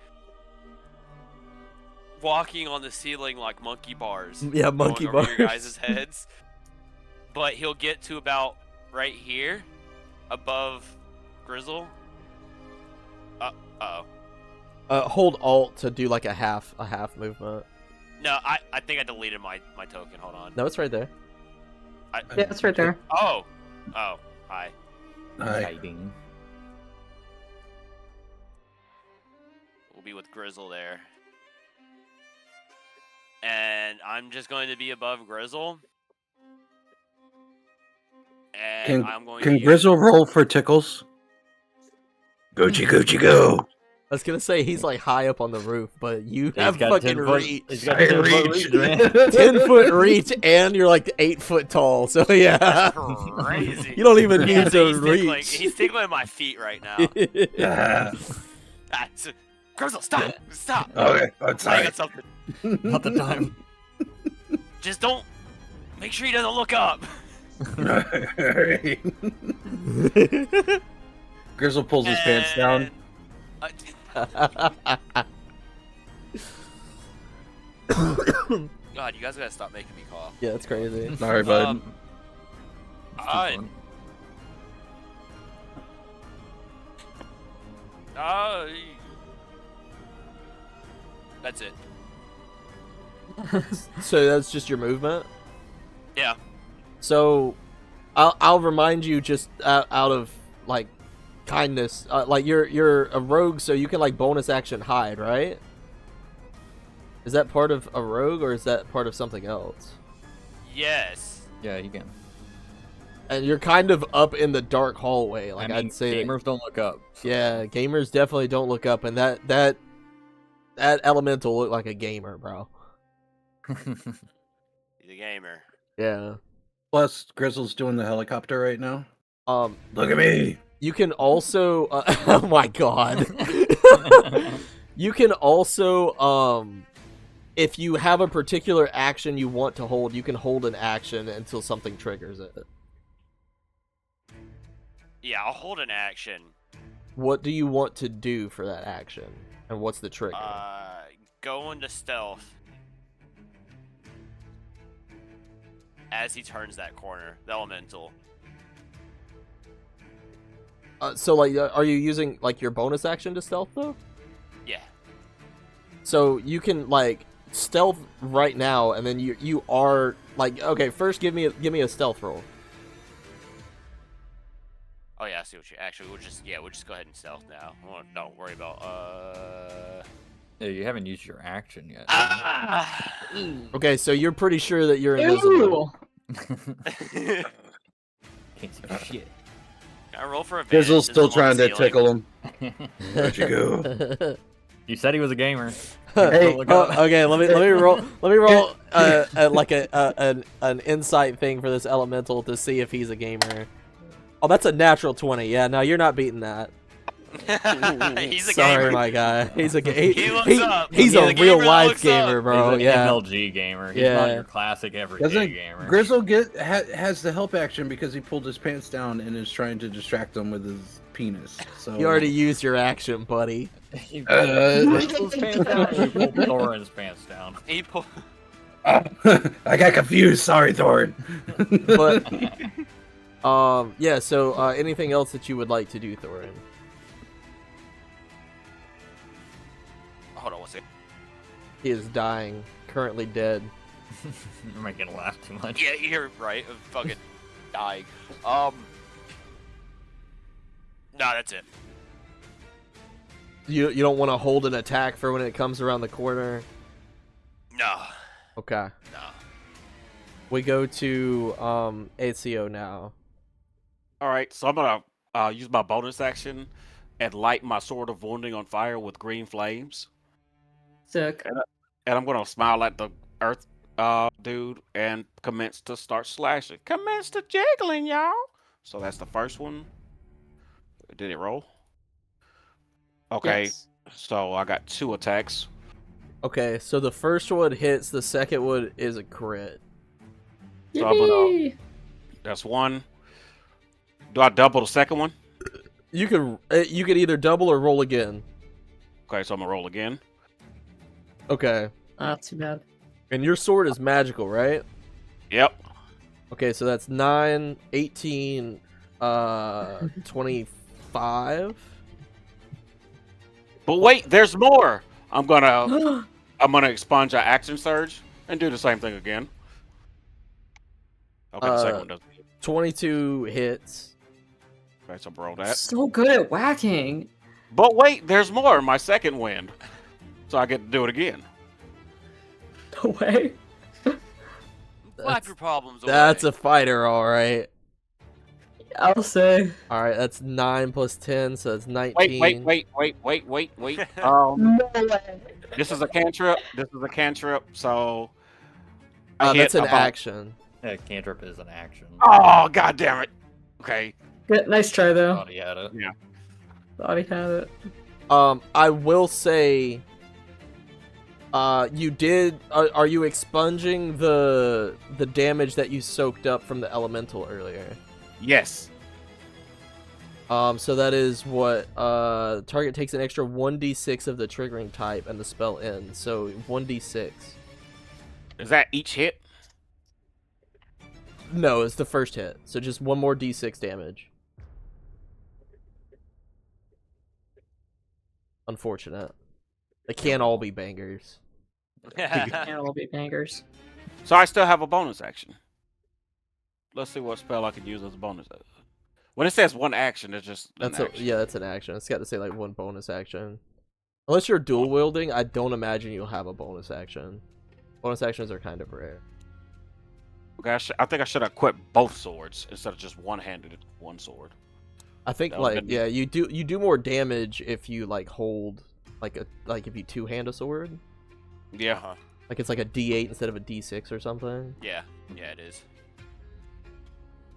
walking on the ceiling like monkey bars. Yeah, monkey going over your bars. guys' heads. But he'll get to about right here, above Grizzle. Uh-oh. Hold Alt to do like a half movement. No, I think I deleted my token. Hold on. No, it's right there. Yeah, it's right there. Oh, hi. Hi. Hiding. We'll be with Grizzle there. And I'm just going to be above Grizzle. And I'm going Can to Grizzle roll for tickles? Gucci, Gucci, go. I was gonna say he's like high up on the roof, but you He's have got fucking 10 foot- reach. He's got I 10 foot reach. reach, man. 10-foot reach, and you're like 8 foot tall. So yeah, That's crazy. you don't even Yeah, need so to reach. he's tickling my feet right now. Ah, Grizzle, stop! Stop! Okay, I'm I sorry. got something. Not the time. Just don't. Make sure he doesn't look up. Grizzle pulls his pants down. God, you guys gotta stop making me cough. Yeah, that's crazy. Sorry, bud. Um, I- That's it. So that's just your movement. Yeah. So, I'll remind you just out of like kindness, like you're a rogue, so you can like bonus action hide, right? Is that part of a rogue or is that part of something else? Yes. Yeah, you can. And you're kind of up in the dark hallway, like I mean, I'd say. gamers don't look up. So. Yeah, gamers definitely don't look up, and that elemental looked like a gamer, bro. He's a gamer. Yeah. Plus, Grizzle's doing the helicopter right now. Look at me. You can also, oh my god. You can also, if you have a particular action you want to hold, you can hold an action until something triggers it. Yeah, I'll hold an action. What do you want to do for that action? And what's the trigger? Go into stealth. As he turns that corner, the elemental. So, like, are you using, like, your bonus action to stealth, though? Yeah. So, you can, like, stealth right now, and then you are, like, okay, first give me a stealth roll. Oh yeah, I see what you. Actually, we'll just go ahead and stealth now. Don't worry about. Yeah, you haven't used your action yet. Okay, so you're pretty sure that you're invisible. Ew. Can't see shit. Can I roll for advantage? Grizzle's This still is on trying the to ceiling. tickle him. Where'd you go? You said he was a gamer. Hey, Don't look up. okay, let me roll like an insight thing for this elemental to see if he's a gamer. Oh, that's a natural 20. Yeah, no, you're not beating that. He's a Sorry, gamer. my guy. He's a He looks up. he's He's a a gamer real that life looks gamer, up. bro. He's an Yeah. MLG gamer. He's Yeah. not your classic everyday Doesn't gamer. Grizzle has the help action because he pulled his pants down and is trying to distract him with his penis. So You already used your action, buddy. He pulled his pants down. He pulled Thorin's pants down. He pulled. I got confused. Sorry, Thorin. But yeah. So anything else that you would like to do, Thorin? Hold on one second. He is dying, currently dead. You're making it laugh too much. Yeah, you're right. I'm fucking dying. Nah, that's it. You don't want to hold an attack for when it comes around the corner. No. Okay. No. We go to ACO now. All right, so I'm gonna use my bonus action and light my sword of wounding on fire with green flames, Sick. and I'm gonna smile at the earth dude and commence to start slashing. Commence to jiggling, y'all. So that's the first one. Did it roll? Okay, Yes. so I got 2 attacks. Okay, so the first one hits. The second one is a crit. So I'm gonna- Yippee! That's 1. Do I double the second one? You can either double or roll again. Okay, so I'm gonna roll again. Okay, Not too bad. and your sword is magical, right? Yep. Okay, so that's 9, 18, 25. But wait, there's more. I'm gonna expunge an action surge and do the same thing again. Okay, the second one doesn't. 22 hits. Okay, so roll that. So good at whacking. But wait, there's more. My second wind, so I get to do it again. No way. Flap your problems away. That's a fighter, all right. I'll say. All right, that's 9 plus 10, so that's 19. Wait. No way. This is a cantrip. So That's an about- action. Yeah, cantrip is an action. Oh, god damn it. Okay. Good. Nice try though. Thought he had it. Thought he had it. I will say, you did. Are you expunging the damage that you soaked up from the elemental earlier? Yes. So that is what target takes an extra 1d6 of the triggering type, and the spell ends. So 1d6. Is that each hit? No, it's the first hit. So just one more d6 damage. Unfortunate. They can't all be bangers. And all be bangers. So I still have a bonus action. Let's see what spell I could use as a bonus. When it says one action, it's just an action. Yeah, that's an action. It's got to say like one bonus action. Unless you're dual wielding, I don't imagine you'll have a bonus action. Bonus actions are kind of rare. Okay, I think I should have equipped both swords instead of just one-handed one sword. I think That would've like been- yeah, you do more damage if you like hold like if you two-hand a sword. Yeah. Uh-huh. Like it's like a D8 instead of a D6 or something. Yeah, it is.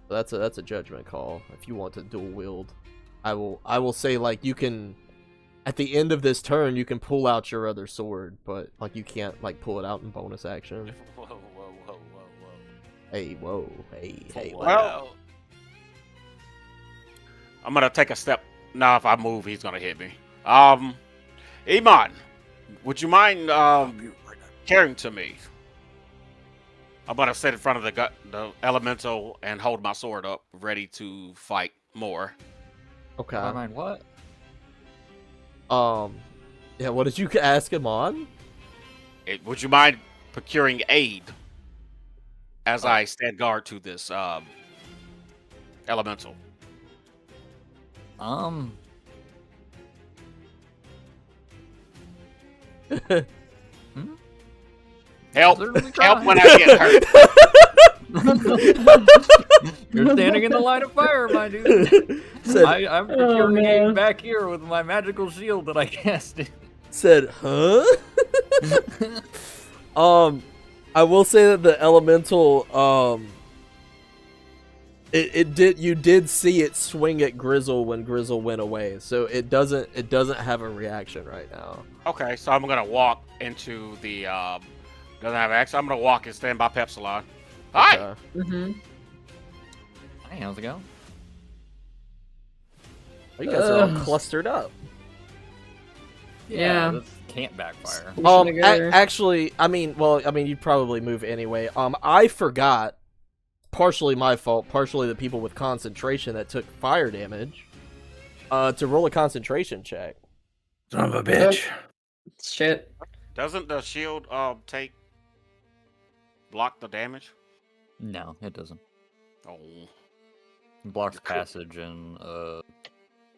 That's a judgment call. If you want to dual wield, I will say like you can at the end of this turn you can pull out your other sword, but like you can't like pull it out in bonus action. Whoa. Hey, whoa, hey. Well, I'm gonna take a step. Now, if I move, he's gonna hit me. Iman, would you mind carrying to me? I'm gonna sit in front of the elemental and hold my sword up, ready to fight more. Okay. I mind what? Yeah. What did you ask him on? Would you mind procuring aid as I stand guard to this elemental? Help! Certainly Help try. when I get hurt. You're standing in the line of fire, my dude. Said, I'm procuring man. aid back here with my magical shield that I casted. said, huh? I will say that the elemental, you did see it swing at Grizzle when Grizzle went away, so it doesn't have a reaction right now. Okay, so I'm gonna walk into the doesn't have action. I'm gonna walk and stand by Pepsilon. Hi. Okay. Mm-hmm. Hey, how's it going? You guys are all clustered up. Yeah. This can't backfire. Actually, I mean, you'd probably move anyway. I forgot. Partially my fault, partially the people with concentration that took fire damage. To roll a concentration check. Son of a bitch. Shit. Doesn't the shield take block the damage? No, it doesn't. Oh. It blocks passage and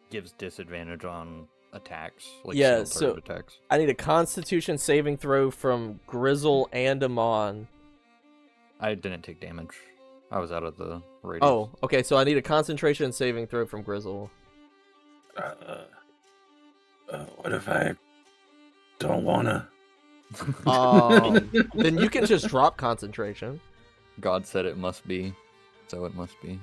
gives disadvantage on attacks, like Yeah, shield turret so- attacks. I need a Constitution saving throw from Grizzle and Amon. I didn't take damage. I was out of the radius. Oh, okay, so I need a concentration saving throw from Grizzle. What if I don't wanna? Then you can just drop concentration. God said it must be, so it must be.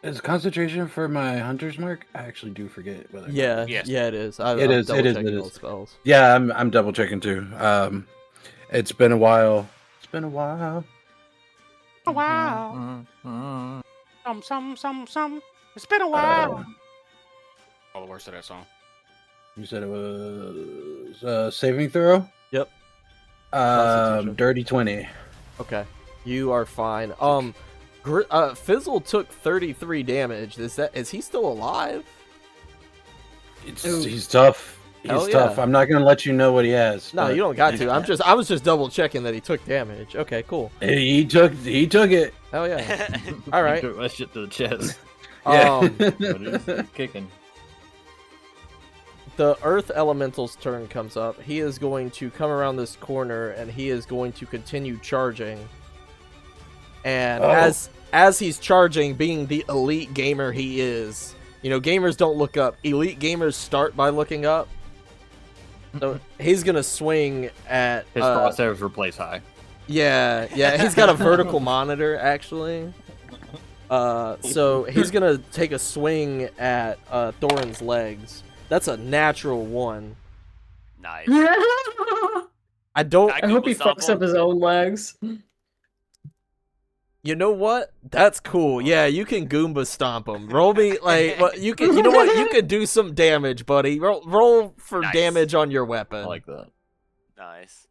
Is concentration for my hunter's mark? I actually do forget whether. Yeah, Yes. yeah, it is. It I'm is, it is, double-checking it all is. spells. Yeah, I'm double checking too. It's been a while. It's been a while. A while. Some. It's been a while. All the words to that song. You said it was saving throw. Yep. Constitution. Dirty 20. Okay, you are fine. Fizzle took 33 damage. Is he still alive? He's tough. Hell He's tough. yeah. I'm not gonna let you know what he has. No, but you don't got to. I was just double checking that he took damage. Okay, cool. He took it. Hell yeah. All right. Took that shit to the chest. Yeah. But it's kicking. The Earth Elemental's turn comes up. He is going to come around this corner and he is going to continue charging. And as he's charging, being the elite gamer he is, you know, gamers don't look up. Elite gamers start by looking up. So he's gonna swing at His crosshairs were placed high. Yeah, he's got a vertical monitor actually. So he's gonna take a swing at Thorin's legs. That's a natural 1. Nice. I don't. I hope he fucks up his own legs. You know what? That's cool. Yeah, you can Goomba stomp him. Roll me like well, you can. You know what? You can do some damage, buddy. Roll for Nice. damage on your weapon. I like that. Nice.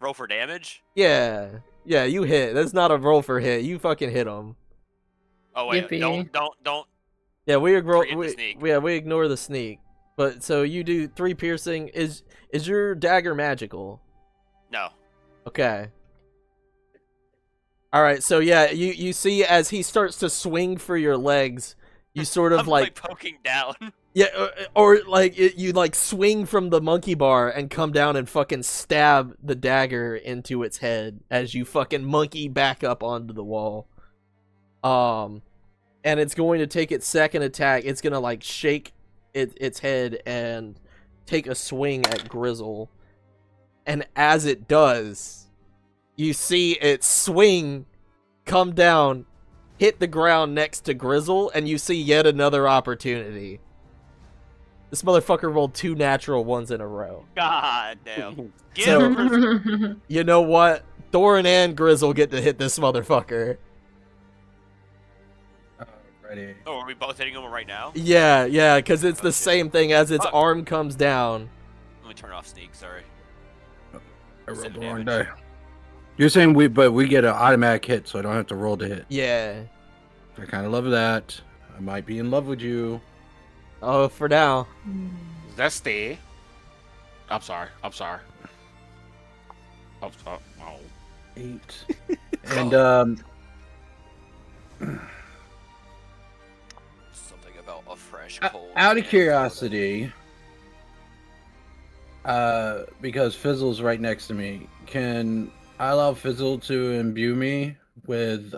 Roll for damage? Yeah, you hit. That's not a roll for hit. You fucking hit him. Oh wait, Yippee. don't. Yeah, we ignore. Forget the sneak. We ignore the sneak. But so you do 3 piercing. Is your dagger magical? No. Okay. All right. So yeah, you see as he starts to swing for your legs, you sort of I'm like poking down. yeah, or like you like swing from the monkey bar and come down and fucking stab the dagger into its head as you fucking monkey back up onto the wall. And it's going to take its second attack. It's gonna like shake its head and take a swing at Grizzle. And as it does, you see it swing, come down, hit the ground next to Grizzle, and you see yet another opportunity. This motherfucker rolled 2 natural 1s in a row. God damn. Get So- him. You know what? Thorin and Grizzle get to hit this motherfucker. Alrighty. Oh, are we both hitting him right now? Yeah, because it's the Okay. same thing as its Fuck. arm comes down. Let me turn off sneak. Sorry. I rolled the Seven wrong damage. die. You're saying we get an automatic hit, so I don't have to roll to hit. Yeah. I kind of love that. I might be in love with you. Oh, for now. That's the. I'm sorry. Oh. Oh. 8. And Something about a fresh out cold. of can curiosity, because Fizzle's right next to me, can I allow Fizzle to imbue me with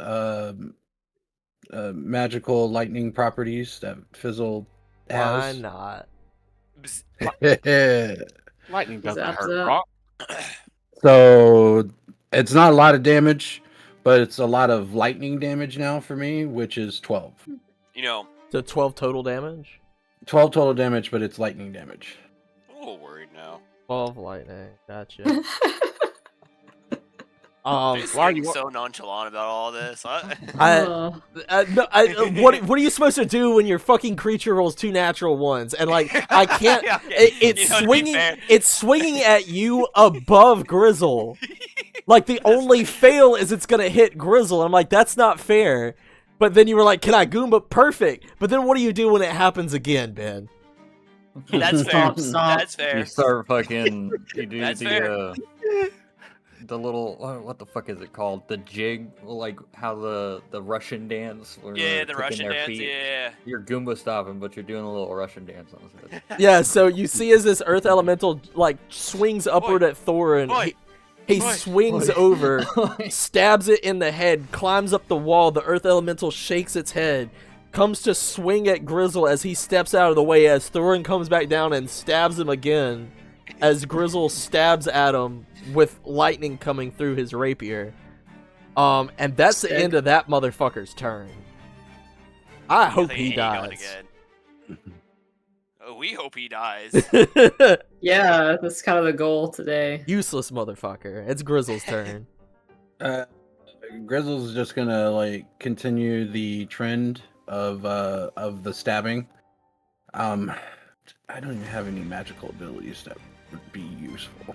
magical lightning properties that Fizzle Why has? not? Bzz. Lightning doesn't Zap, hurt zap. rock. So it's not a lot of damage, but it's a lot of lightning damage now for me, which is 12. You know, So 12 total damage? 12 total damage, but it's lightning damage. I'm a little worried now. 12 lightning. Gotcha. Dude, why are you Snake's so nonchalant about all this? no, what are you supposed to do when your fucking creature rolls 2 natural 1s and like I can't? Yeah, It's you know, to be swinging. fair. It's swinging at you above Grizzle. Like the only fail is it's gonna hit Grizzle. I'm like, that's not fair. But then you were like, can I Goomba? Perfect. But then what do you do when it happens again, Ben? That's fair. Stop. That's fair. You start fucking. You do That's the fair. the little what the fuck is it called? The jig, like how the Russian dance. Where Yeah, they're the kicking Russian their dance. feet. Yeah. You're Goomba stopping, but you're doing a little Russian dance on his head. Yeah, so you see as this earth elemental like swings upward at Thorin, Oi! he Oi! swings over, stabs it in the head, climbs up the wall, the earth elemental shakes its head, comes to swing at Grizzle as he steps out of the way as Thorin comes back down and stabs him again as Grizzle stabs at him with lightning coming through his rapier. And that's the end of that motherfucker's turn. I hope he dies. Oh, we hope he dies. Yeah, that's kind of the goal today. Useless motherfucker. It's Grizzle's turn. Grizzle's just gonna like continue the trend of the stabbing. I don't even have any magical abilities that would be useful.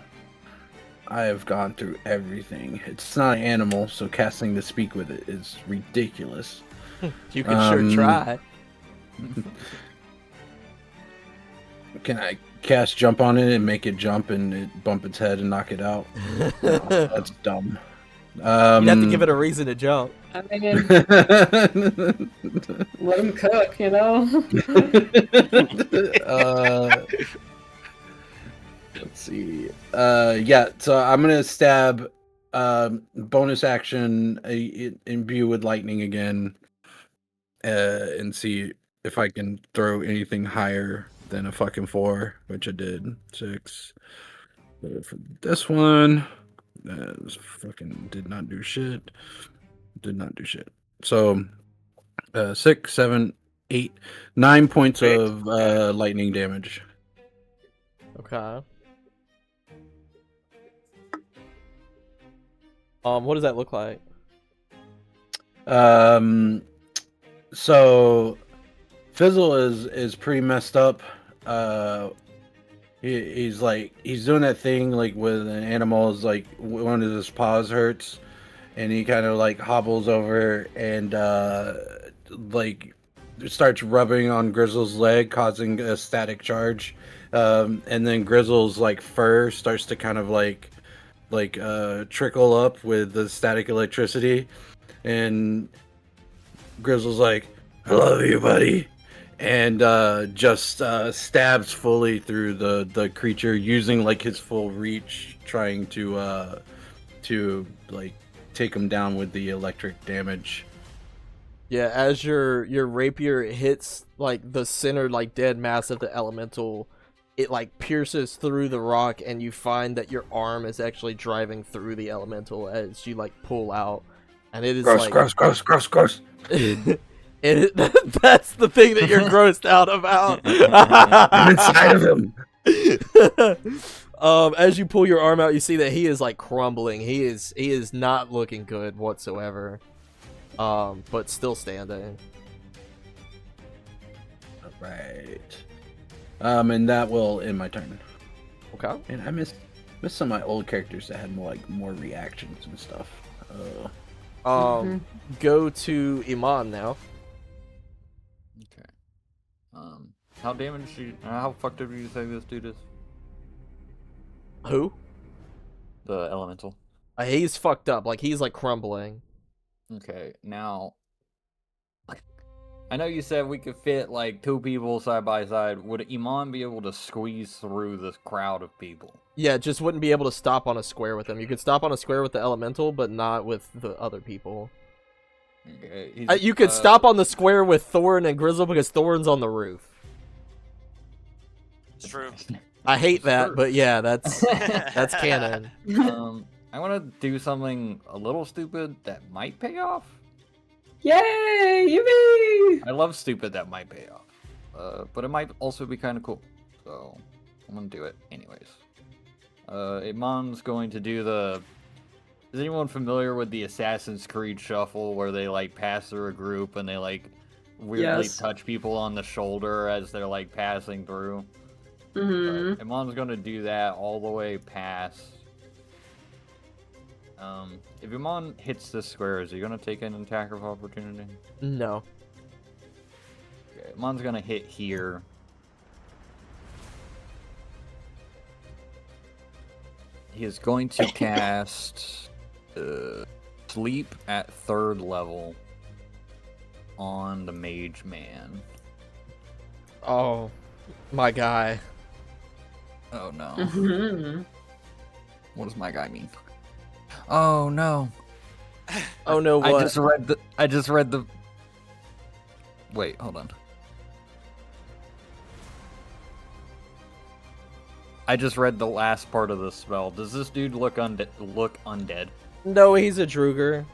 I have gone through everything. It's not an animal, so casting to speak with it is ridiculous. You can sure try. Can I cast jump on it and make it jump and it bump its head and knock it out? No, that's dumb. You have to give it a reason to jump. I mean, let him cook, you know? Let's see. Yeah, so I'm gonna stab. Bonus action, imbue with lightning again, and see if I can throw anything higher than a fucking 4, which I did. 6. For this one, this fucking did not do shit. Did not do shit. So, 6, 7, 8, 9 points of lightning damage. Okay. What does that look like? So Fizzle is pretty messed up. He's doing that thing like with an animal is like one of his paws hurts, and he kind of like hobbles over and like starts rubbing on Grizzle's leg, causing a static charge. And then Grizzle's like fur starts to kind of like trickle up with the static electricity, and Grizzle's like, "I love you, buddy," and just stabs fully through the creature using like his full reach, trying to like take him down with the electric damage. Yeah, as your rapier hits like the center like dead mass of the elemental, it like pierces through the rock, and you find that your arm is actually driving through the elemental as you like pull out, and it is Gross, like gross. that's the thing that you're grossed out about. I'm inside of him. As you pull your arm out, you see that he is like crumbling. He is not looking good whatsoever. But still standing. Right. And that will end my turn. Okay. And I missed some of my old characters that had more reactions and stuff. Go to Iman now. Okay. How damaged how fucked up do you say this dude is? Who? The elemental. He's fucked up. Like he's like crumbling. Okay, now I know you said we could fit like 2 people side by side. Would Iman be able to squeeze through this crowd of people? Yeah, just wouldn't be able to stop on a square with him. You could stop on a square with the elemental, but not with the other people. Okay, You could stop on the square with Thorin and Grizzle because Thorin's on the roof. It's true. I hate that, Sure. but yeah, that's canon. I want to do something a little stupid that might pay off. Yay! Yippee! I love stupid that might pay off. But it might also be kind of cool. So I'm gonna do it anyways. Iman's going to do the... Is anyone familiar with the Assassin's Creed shuffle where they like pass through a group and they like weirdly Yes. touch people on the shoulder as they're like passing through? Mm-hmm. Iman's gonna do that all the way past. If Iman hits this square, is he gonna take an attack of opportunity? No. Okay, Iman's gonna hit here. He is going to cast Sleep at 3rd level on the mage man. Oh, my guy. Oh no. Mhm. What does my guy mean? Oh no. Oh no, what? I just read the Wait, hold on. I just read the last part of the spell. Does this dude look undead? No, he's a Druger.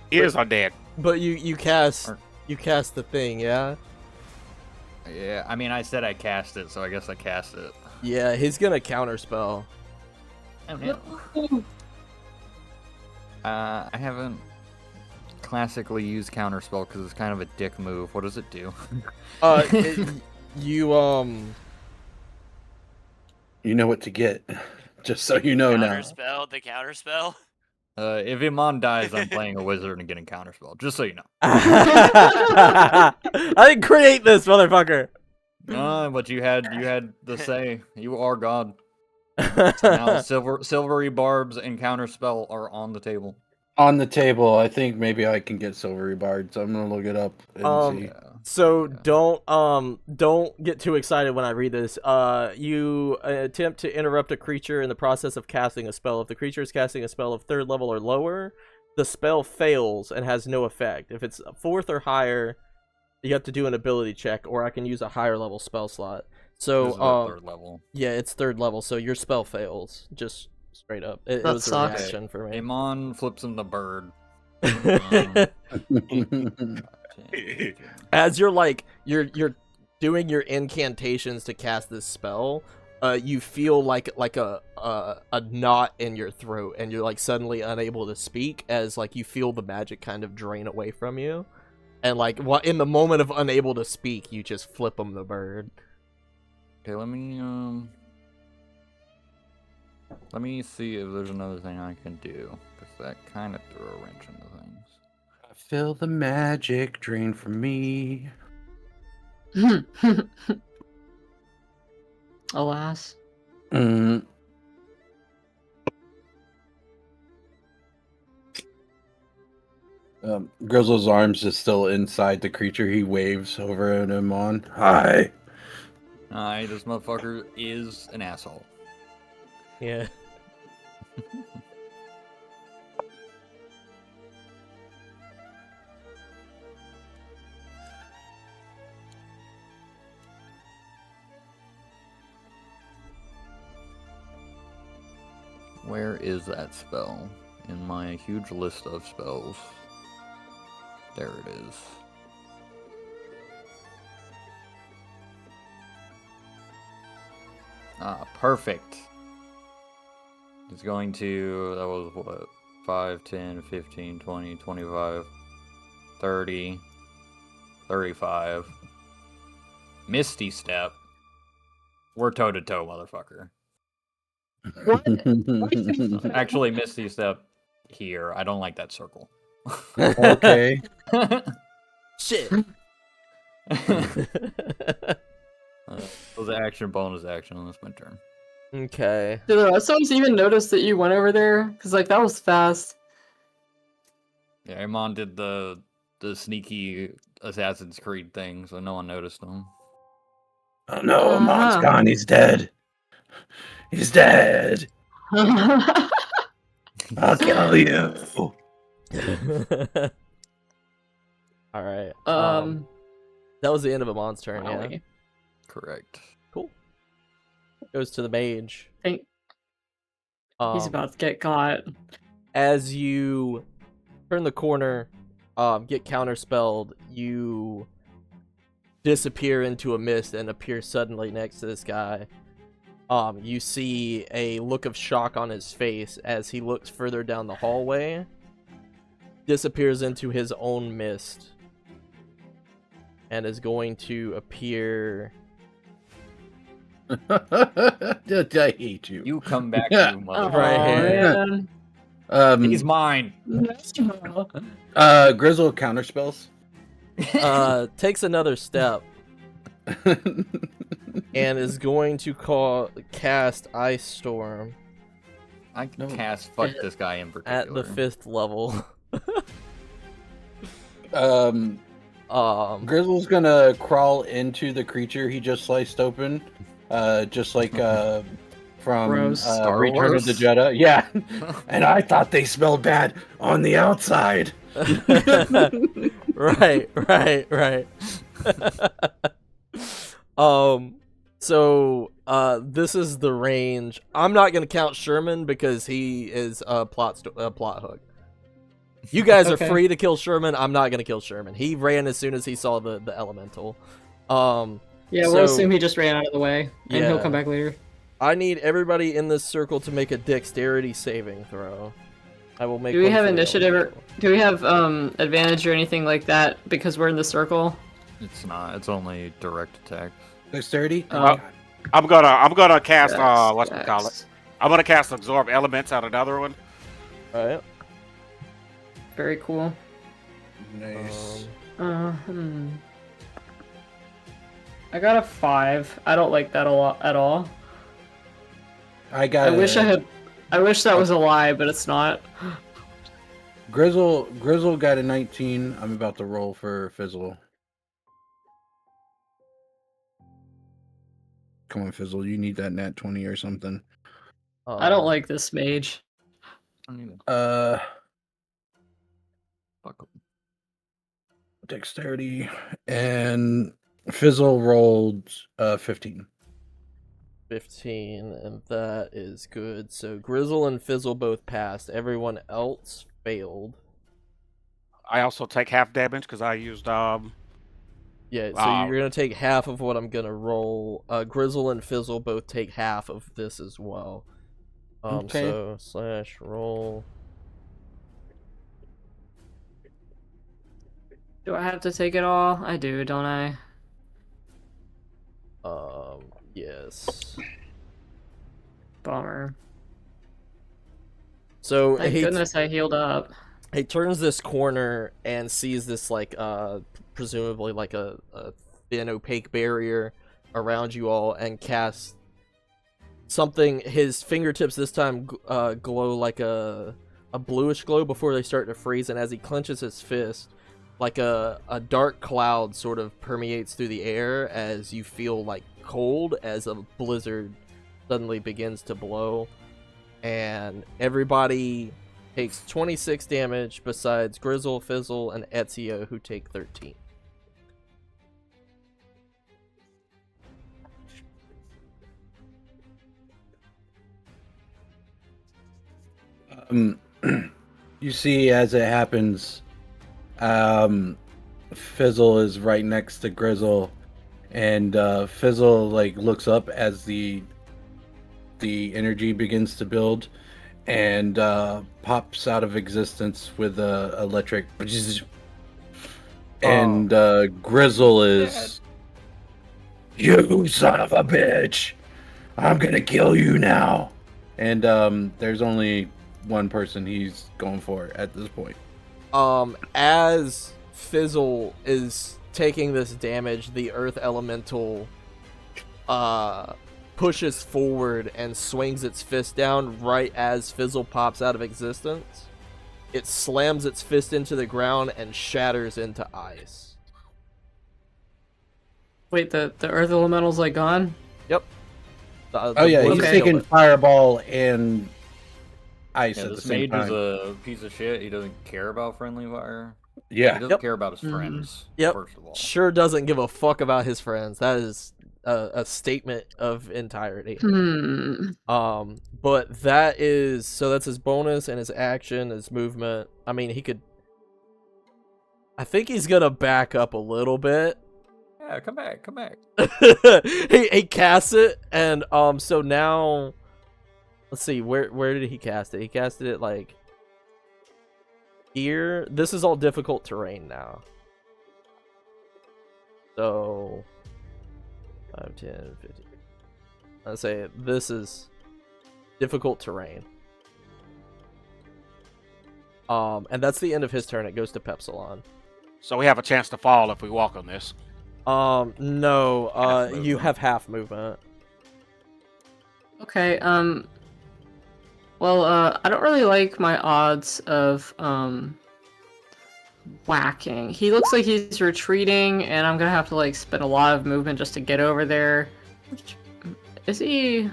He is undead. But you cast the thing, yeah? Yeah, I mean I said I cast it, so I guess I cast it. Yeah, he's gonna counterspell. Oh no. I haven't classically used counterspell because it's kind of a dick move. What does it do? You You know what to get. Just so you know now. Counterspell, the counterspell. If Iman dies, I'm playing a wizard and getting counterspell. Just so you know. I didn't create this, motherfucker. But you had the say. You are God. Now silvery barbs and counterspell are on the table. On the table, I think maybe I can get silvery bards. I'm gonna look it up and see. Yeah. So don't get too excited when I read this. You attempt to interrupt a creature in the process of casting a spell. If the creature is casting a spell of 3rd level or lower, the spell fails and has no effect. If it's 4th or higher, you have to do an ability check, or I can use a higher level spell slot. So This is at 3rd level. yeah, it's 3rd level, so your spell fails. Just straight up. It That was a sucks. reaction for me. Iman flips him the bird. As you're doing your incantations to cast this spell, you feel like a knot in your throat, and you're like suddenly unable to speak as like you feel the magic kind of drain away from you, and like what in the moment of unable to speak, you just flip him the bird. Okay, let me see if there's another thing I can do, because that kind of threw a wrench into things. Feel the magic drain from me. Alas. Mm. Grizzle's arms is still inside the creature. He waves over at him on. Hi. This motherfucker is an asshole. Yeah. Where is that spell in my huge list of spells? There it is. Perfect. It's going to, that was what, 5, 10, 15, 20, 25, 30, 35. Misty Step. We're toe-to-toe, motherfucker. Actually, Misty Step here. I don't like that circle. Okay. Shit. Was action, bonus action. That's my turn. Okay. Did the rest of us even notice that you went over there? Because, like, that was fast. Yeah, Amon did the sneaky Assassin's Creed thing, so no one noticed him. Oh no, Amon's gone. He's dead. He's dead. I'll kill you. All right. That was the end of Amon's turn. Yeah. Wowie. Correct. Cool. Goes to the mage. He's Um, about to get caught. As you turn the corner, get counterspelled, you disappear into a mist and appear suddenly next to this guy. You see a look of shock on his face as he looks further down the hallway, disappears into his own mist, and is going to appear. I hate you. You come back, you Oh, motherfucker. Right here. man. He's mine. Grizzle counterspells. Takes another step and is going to cast Ice Storm I can cast fuck this guy in particular. at the 5th level. Grizzle's gonna crawl into the creature he just sliced open, just like from Gross. Star Return of Wars? the Jedi. Yeah, and I thought they smelled bad on the outside. right. So this is the range. I'm not gonna count Sherman because he is a plot hook. You guys are Okay. free to kill Sherman. I'm not gonna kill Sherman. He ran as soon as he saw the elemental. Yeah, So- we'll assume he just ran out of the way, and he'll Yeah. come back later. I need everybody in this circle to make a dexterity saving throw. I will make. Do we one have for the initiative, or elemental. do we have advantage or anything like that because we're in the circle? It's not. It's only direct attack. Dexterity. I'm gonna cast Dex, whatchamacallit. Dex. I'm gonna cast Absorb Elements on another one. Alright. Very cool. Nice. I got a 5. I don't like that a lot at all. I got. I wish that was a lie, but it's not. Grizzle got a 19. I'm about to roll for Fizzle. Come on, Fizzle. You need that nat 20 or something. I don't like this mage. I don't even fuck 'em. Dexterity and Fizzle rolled 15. 15, and that is good. So Grizzle and Fizzle both passed. Everyone else failed. I also take half damage because I used Yeah, so you're gonna take half of what I'm gonna roll. Grizzle and Fizzle both take half of this as well. Okay. So slash roll. Do I have to take it all? I do, don't I? Yes. Bummer. So Thank goodness I healed up. he turns this corner and sees this like presumably like a thin opaque barrier around you all and casts something. His fingertips this time glow like a bluish glow before they start to freeze, and as he clenches his fist, like a dark cloud sort of permeates through the air as you feel like cold as a blizzard suddenly begins to blow, and everybody takes 26 damage besides Grizzle, Fizzle, and Ezio, who take 13. You see, as it happens, Fizzle is right next to Grizzle, and Fizzle like looks up as the energy begins to build, and pops out of existence with electric. And Grizzle is, you son of a bitch! I'm gonna kill you now. And there's only one person he's going for at this point. As Fizzle is taking this damage, the Earth Elemental pushes forward and swings its fist down right as Fizzle pops out of existence. It slams its fist into the ground and shatters into ice. Wait, the earth elemental's like gone? Yep. Oh yeah, he's Okay. taking fireball and ice Yeah, at the this same mage time. is a piece of shit. He doesn't care about friendly fire. He Yeah. doesn't Yep. care about his Mhm. friends. Yep. First of all. Sure doesn't give a fuck about his friends. That is a statement of entirety. But that is, so that's his bonus and his action, his movement. I mean, I think he's gonna back up a little bit. Yeah, come back, come back. he casts it, and so now, let's see, where did he cast it? He casted it like here. This is all difficult terrain now. So 5, 10, 15. I'd say this is difficult terrain. And that's the end of his turn. It goes to Pepsilon. So we have a chance to fall if we walk on this. No. Half You movement. have half movement. Okay, well, I don't really like my odds of, whacking. He looks like he's retreating, and I'm gonna have to, like, spend a lot of movement just to get over there. Is he...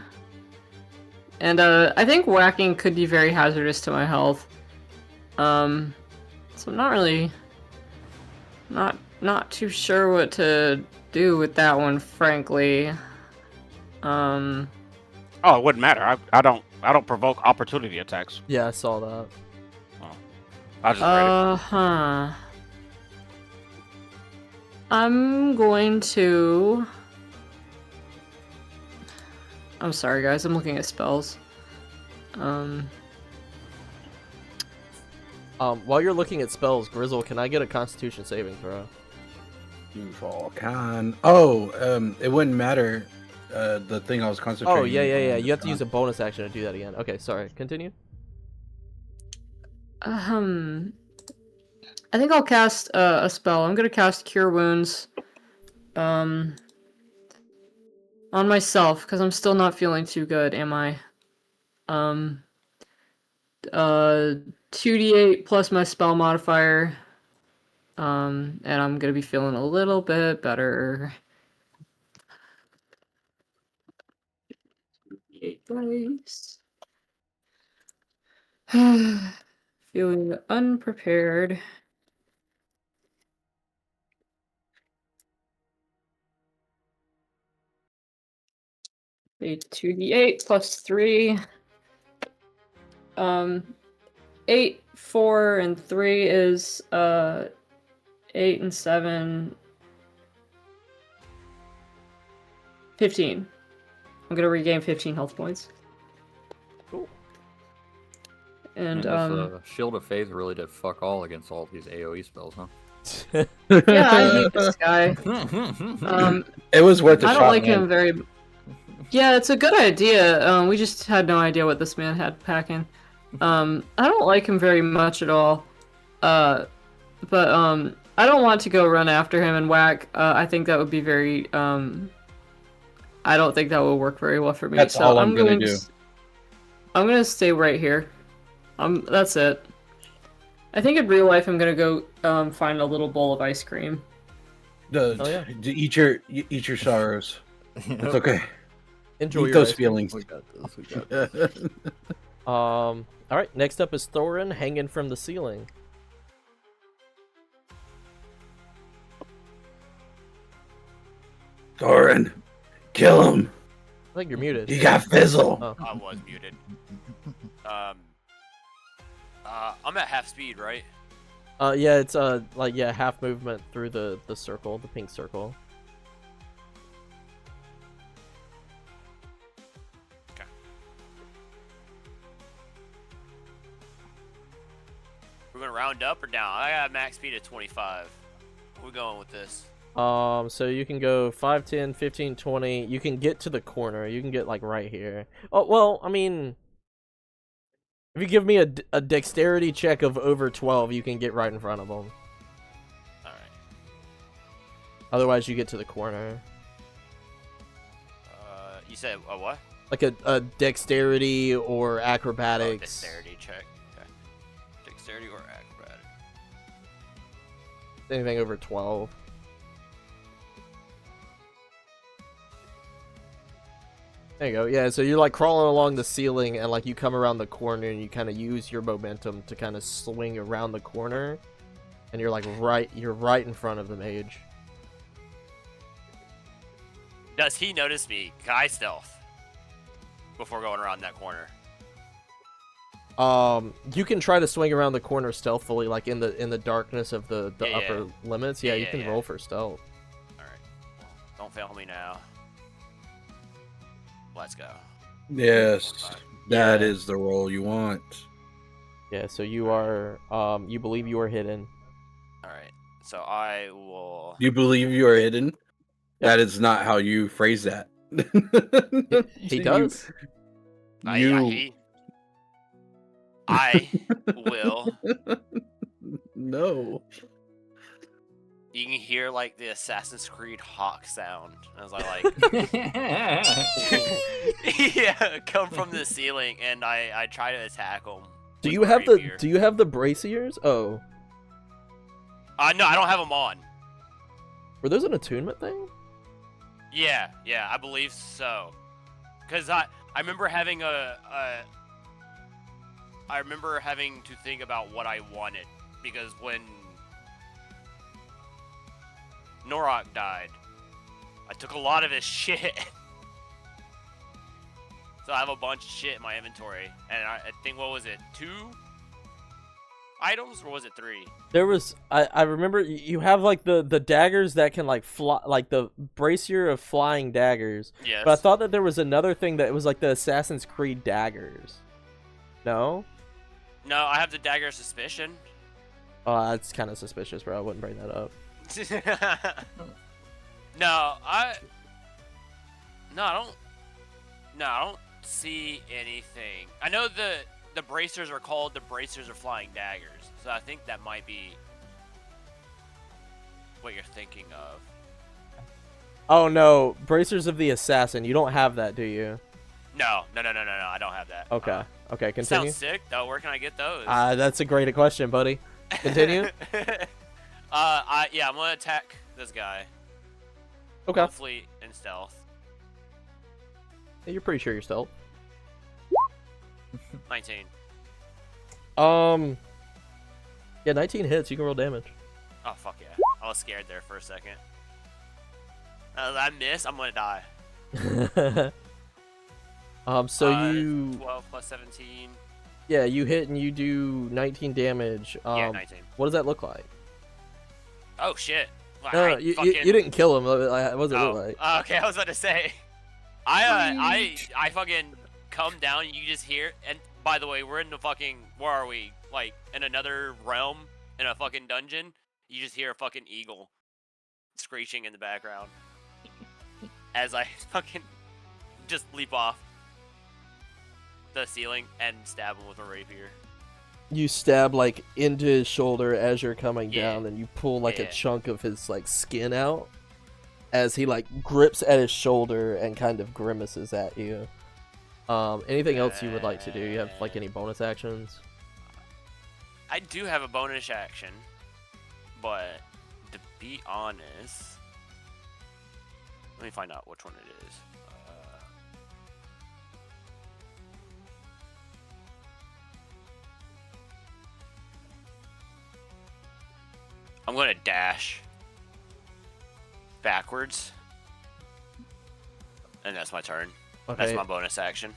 And, I think whacking could be very hazardous to my health. So I'm not really... Not too sure what to do with that one, frankly. Oh, it wouldn't matter. I don't provoke opportunity attacks. Yeah, I saw that. I just read it. Uh-huh. I'm going to... I'm sorry, guys. I'm looking at spells. While you're looking at spells, Grizzle, can I get a Constitution saving throw? You fall con. Oh, it wouldn't matter. The thing I was concentrating. Oh, yeah. on You have to was use a bonus action to do that again. Okay, sorry. Continue. I think I'll cast a spell. I'm gonna cast Cure Wounds, on myself because I'm still not feeling too good. Am I? 2d8 plus my spell modifier. And I'm gonna be feeling a little bit better. 8 dice. Feeling unprepared. A 2d8 plus 3. 8, 4, and 3 is 8 and 7. 15. I'm gonna regain 15 health points. Cool. And this, Shield of Faith really did fuck all against all these AoE spells, huh? yeah, I hate this guy. It was worth a I shot. don't like man. him very. Yeah, it's a good idea. We just had no idea what this man had packing. I don't like him very much at all. But I don't want to go run after him and whack. I think that would be very. I don't think that will work very well for me. That's so all I'm gonna going do. I'm gonna stay right here. That's it. I think in real life I'm gonna go find a little bowl of ice cream. Oh, yeah. Eat your sorrows. It's okay. Enjoy Eat your those ice cream. feelings. We got this. We got this. All right. Next up is Thorin hanging from the ceiling. Thorin, kill him. I think you're muted. You got fizzle. Oh. I was muted. I'm at half speed, right? Yeah, it's half movement through the circle, the pink circle. Okay. We're gonna round up or down? I got max speed at 25. Where we going with this? So you can go 5, 10, 15, 20. You can get to the corner. You can get like right here. Oh, well, I mean, if you give me a dexterity check of over 12, you can get right in front of them. Alright. Otherwise, you get to the corner. You said a what? Like a dexterity or Oh, acrobatics. dexterity check. Okay. Dexterity or acrobatic. Anything over 12. There you go. Yeah, so you're like crawling along the ceiling and like you come around the corner and you kind of use your momentum to kind of swing around the corner. And you're like you're right in front of the mage. Does he notice me? Can I stealth before going around that corner? You can try to swing around the corner stealthily, like in the darkness of the Yeah, upper limits. Yeah, you can yeah. roll for stealth. Alright. Don't fail me now. Let's go. Yes, that Yeah. is the role you want. Yeah, so you are you believe you are hidden. Alright. So I will. You believe you are hidden? Yep. That is not how you phrase that. He does. I will. No. you can hear like the Assassin's Creed hawk sound. I was like, yeah, come from the ceiling, and I try to attack him. Do you have the braziers? Oh. No, I don't have them on. Were those an attunement thing? Yeah, I believe so. Cause I remember having I remember having to think about what I wanted, because when Norok died, I took a lot of his shit. So I have a bunch of shit in my inventory, and I think, what was it, 2 items, or was it 3? There was, I remember you have like the daggers that can like fly, like the brazier of flying daggers. Yes. But I thought that there was another thing that was like the Assassin's Creed daggers. No? No, I have the dagger of suspicion. Oh, that's kind of suspicious, bro. I wouldn't bring that up. I don't see anything. I know the bracers are called the bracers of flying daggers, so I think that might be what you're thinking of. Oh no, bracers of the assassin. You don't have that, do you? No, I don't have that. Okay. Okay, continue. Sounds sick though. Where can I get those? That's a great question, buddy. Continue. Yeah, I'm gonna attack this guy. Okay. Hopefully in stealth. Yeah, you're pretty sure you're stealth. 19. Yeah, 19 hits. You can roll damage. Oh fuck yeah! I was scared there for a second. I miss. I'm gonna die. So you 12 plus 17. Yeah, you hit and you do 19 damage. Yeah, 19. What does that look like? Oh shit! Well, No, you didn't kill him. What does it look like? Okay, I was about to say. I fucking come down and you just hear. And by the way, we're in the fucking. Where are we? Like in another realm, in a fucking dungeon. You just hear a fucking eagle screeching in the background as I fucking just leap off the ceiling and stab him with a rapier. You stab like into his shoulder as you're coming down, and you pull like a Yeah. chunk of his like skin out as he like grips at his shoulder and kind of grimaces at you. Anything else you would like to do? You have like any bonus actions? I do have a bonus action, but to be honest, let me find out which one it is. I'm gonna dash backwards, and that's my turn. Okay. That's my bonus action.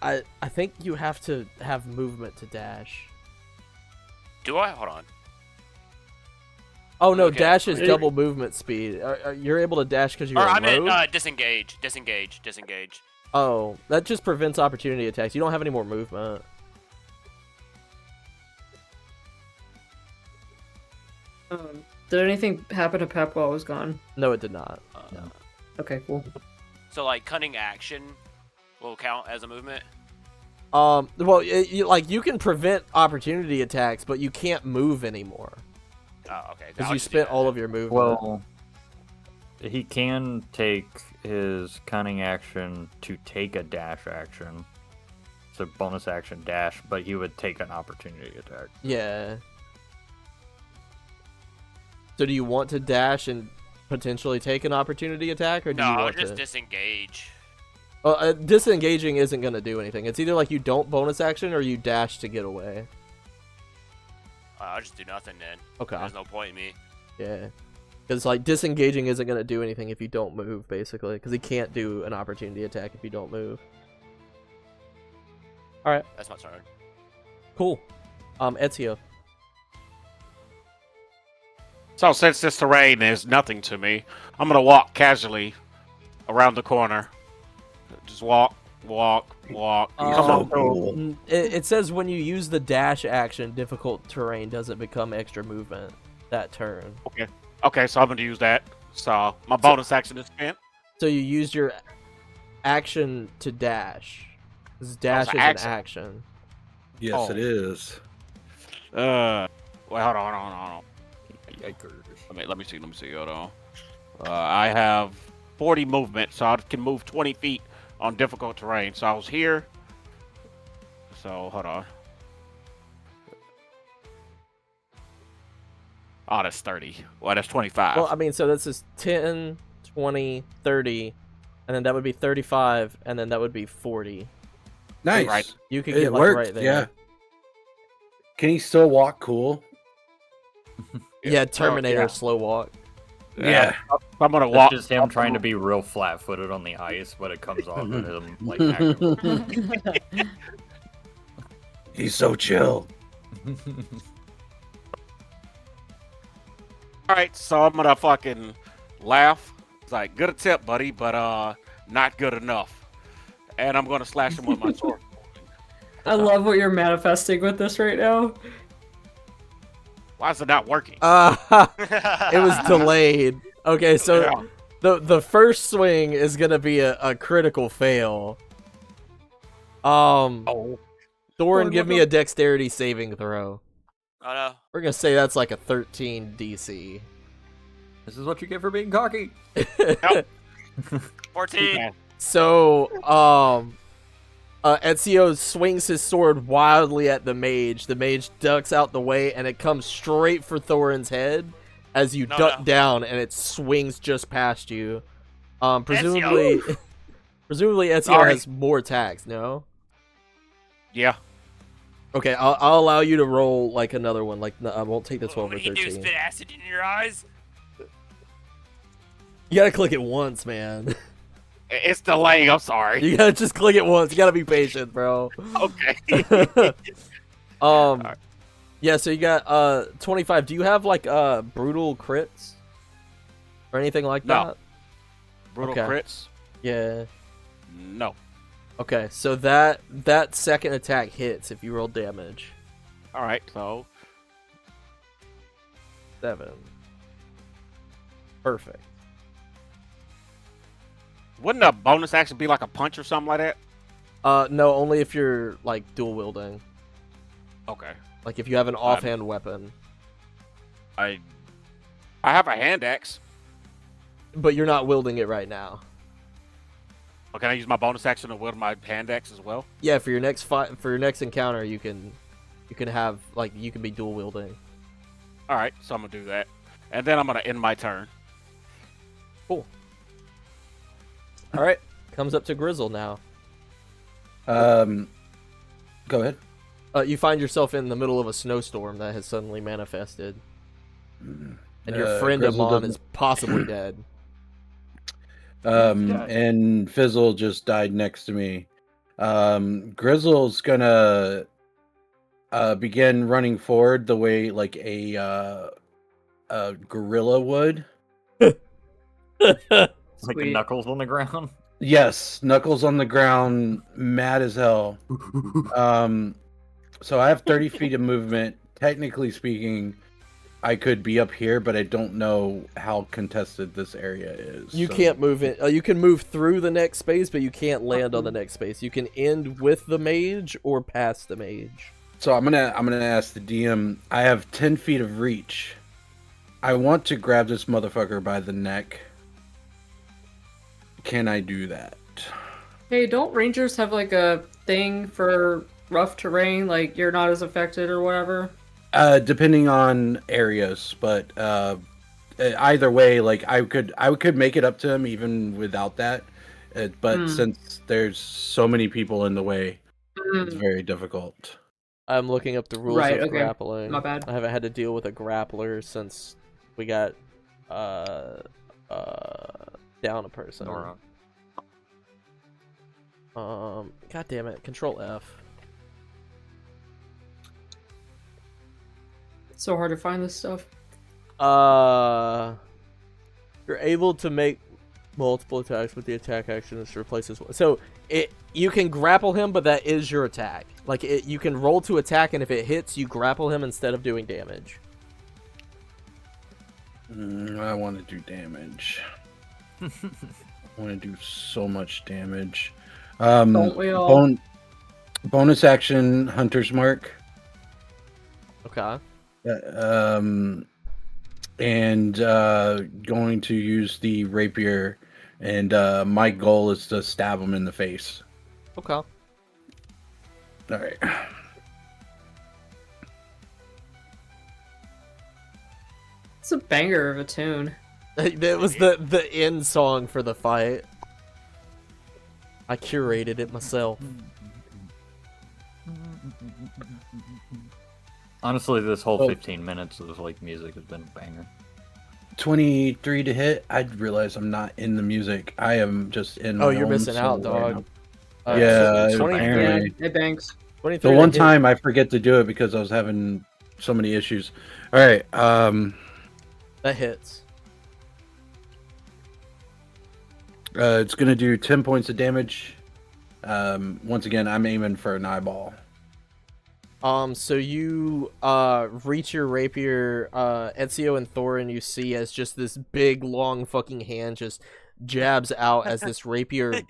I think you have to have movement to dash. Do I? Hold on. Oh no, Okay. dash is double movement speed. You're able to dash because you're Or a I meant rogue? disengage. Oh, that just prevents opportunity attacks. You don't have any more movement. Did anything happen to Pep while I was gone? No, it did not. Okay, cool. So like cunning action will count as a movement. Well, you can prevent opportunity attacks, but you can't move anymore Oh, okay. because you spent all of your movement. Well, he can take his cunning action to take a dash action. So bonus action dash, but he would take an opportunity attack. Yeah. So do you want to dash and potentially take an opportunity attack, or do No, you I'll want just to? disengage. Disengaging isn't going to do anything. It's either like you don't bonus action or you dash to get away. I'll just do nothing then. Okay. There's no point in me. Yeah. Because like disengaging isn't going to do anything if you don't move, basically. Because he can't do an opportunity attack if you don't move. All right. That's my turn. Cool. Ezio. So since this terrain is nothing to me, I'm gonna walk casually around the corner. Just walk. Come on. It says when you use the dash action, difficult terrain doesn't become extra movement that turn. Okay, so I'm gonna use that. So my bonus action is spent. So you used your action to dash. 'Cause dash is an an action. Yikers. Let me see. Hold on. I have 40 movement, so I can move 20 feet on difficult terrain. So I was here. So hold on. Oh, that's 30. Well, that's 25. Well, I mean, so this is 10, 20, 30, and then that would be 35, and then that would be 40. Nice. Right. You could It get like worked, right there. yeah. Can he still walk cool? Yeah, Terminator yeah. slow walk. Yeah. I'm gonna That's walk. just him trying to be real flat-footed on the ice, but it comes off of him like actively. He's so chill. All right, so I'm gonna fucking laugh. It's like good attempt, buddy, but not good enough. And I'm gonna slash him with my sword. I love what you're manifesting with this right now. Why is it not working? It was delayed. Okay, so Yeah. the first swing is gonna be a critical fail. Oh, Thorin, give me a dexterity saving throw. I know. We're gonna say that's like a 13 DC. This is what you get for being cocky. 14. So, Ezio swings his sword wildly at the mage. The mage ducks out the way, and it comes straight for Thorin's head as you duck down, and it swings just past you. Presumably, presumably Ezio has more attacks. No. yeah. Okay, I'll allow you to roll like another one. Like I won't take the 12 What or do you do? 13. Spit acid in your eyes? You gotta click it once, man. It's delaying. I'm sorry. You gotta just click it once. You gotta be patient, bro. Okay. Yeah. So you got 25. Do you have like brutal crits or anything like No. that? Brutal Okay. crits? Yeah. No. Okay. So that second attack hits if you roll damage. All right. So 7. Perfect. wouldn't a bonus action be like a punch or something like that? No, only if you're like dual wielding. Okay. Like if you have an offhand weapon, I have a hand axe. but you're not wielding it right now. Oh, can I use my bonus action to wield my hand axe as well? Yeah, for your next encounter, you can have like you can be dual wielding. All right, so I'm gonna do that, and then I'm gonna end my turn. Cool. All right, comes up to Grizzle now. Go ahead. You find yourself in the middle of a snowstorm that has suddenly manifested, and your friend Grizzle Amon doesn't- is possibly dead. And Fizzle just died next to me. Grizzle's gonna begin running forward the way like a gorilla would. Like Sweet. knuckles on the ground. Yes, knuckles on the ground, mad as hell. So I have 30 feet of movement. Technically speaking, I could be up here, but I don't know how contested this area is. You so- can't move it. You can move through the next space, but you can't land on the next space. You can end with the mage or past the mage. So I'm gonna ask the DM. I have 10 feet of reach. I want to grab this motherfucker by the neck. Can I do that? Hey, don't rangers have like a thing for rough terrain, like you're not as affected or whatever? Depending on areas, but either way, like I could make it up to him even without that. But since there's so many people in the way, it's very difficult. I'm looking up the rules Right, of okay. grappling. My bad. I haven't had to deal with a grappler since we got down a person. Nora. God damn it! Control F. It's so hard to find this stuff. You're able to make multiple attacks with the attack action to replace this one. So you can grapple him, but that is your attack. Like you can roll to attack, and if it hits, you grapple him instead of doing damage. I want to do damage. I want to do so much damage. Don't we all? Bonus action, Hunter's Mark. Okay. and going to use the rapier. And my goal is to stab him in the face. Okay. All right. It's a banger of a tune. That was the end song for the fight. I curated it myself. Honestly, this whole Oh. 15 minutes of like music has been a banger. 23 to hit. I realize I'm not in the music. I am just in. Oh, my you're own missing out, soul right dog. now. Yeah, 23 apparently. Yeah, it bangs. 23 The to one hit. time I forget to do it because I was having so many issues. All right. That hits. It's gonna do 10 points of damage. Once again, I'm aiming for an eyeball. So you reach your rapier, Ezio and Thorin you see as just this big long fucking hand just jabs out as this rapier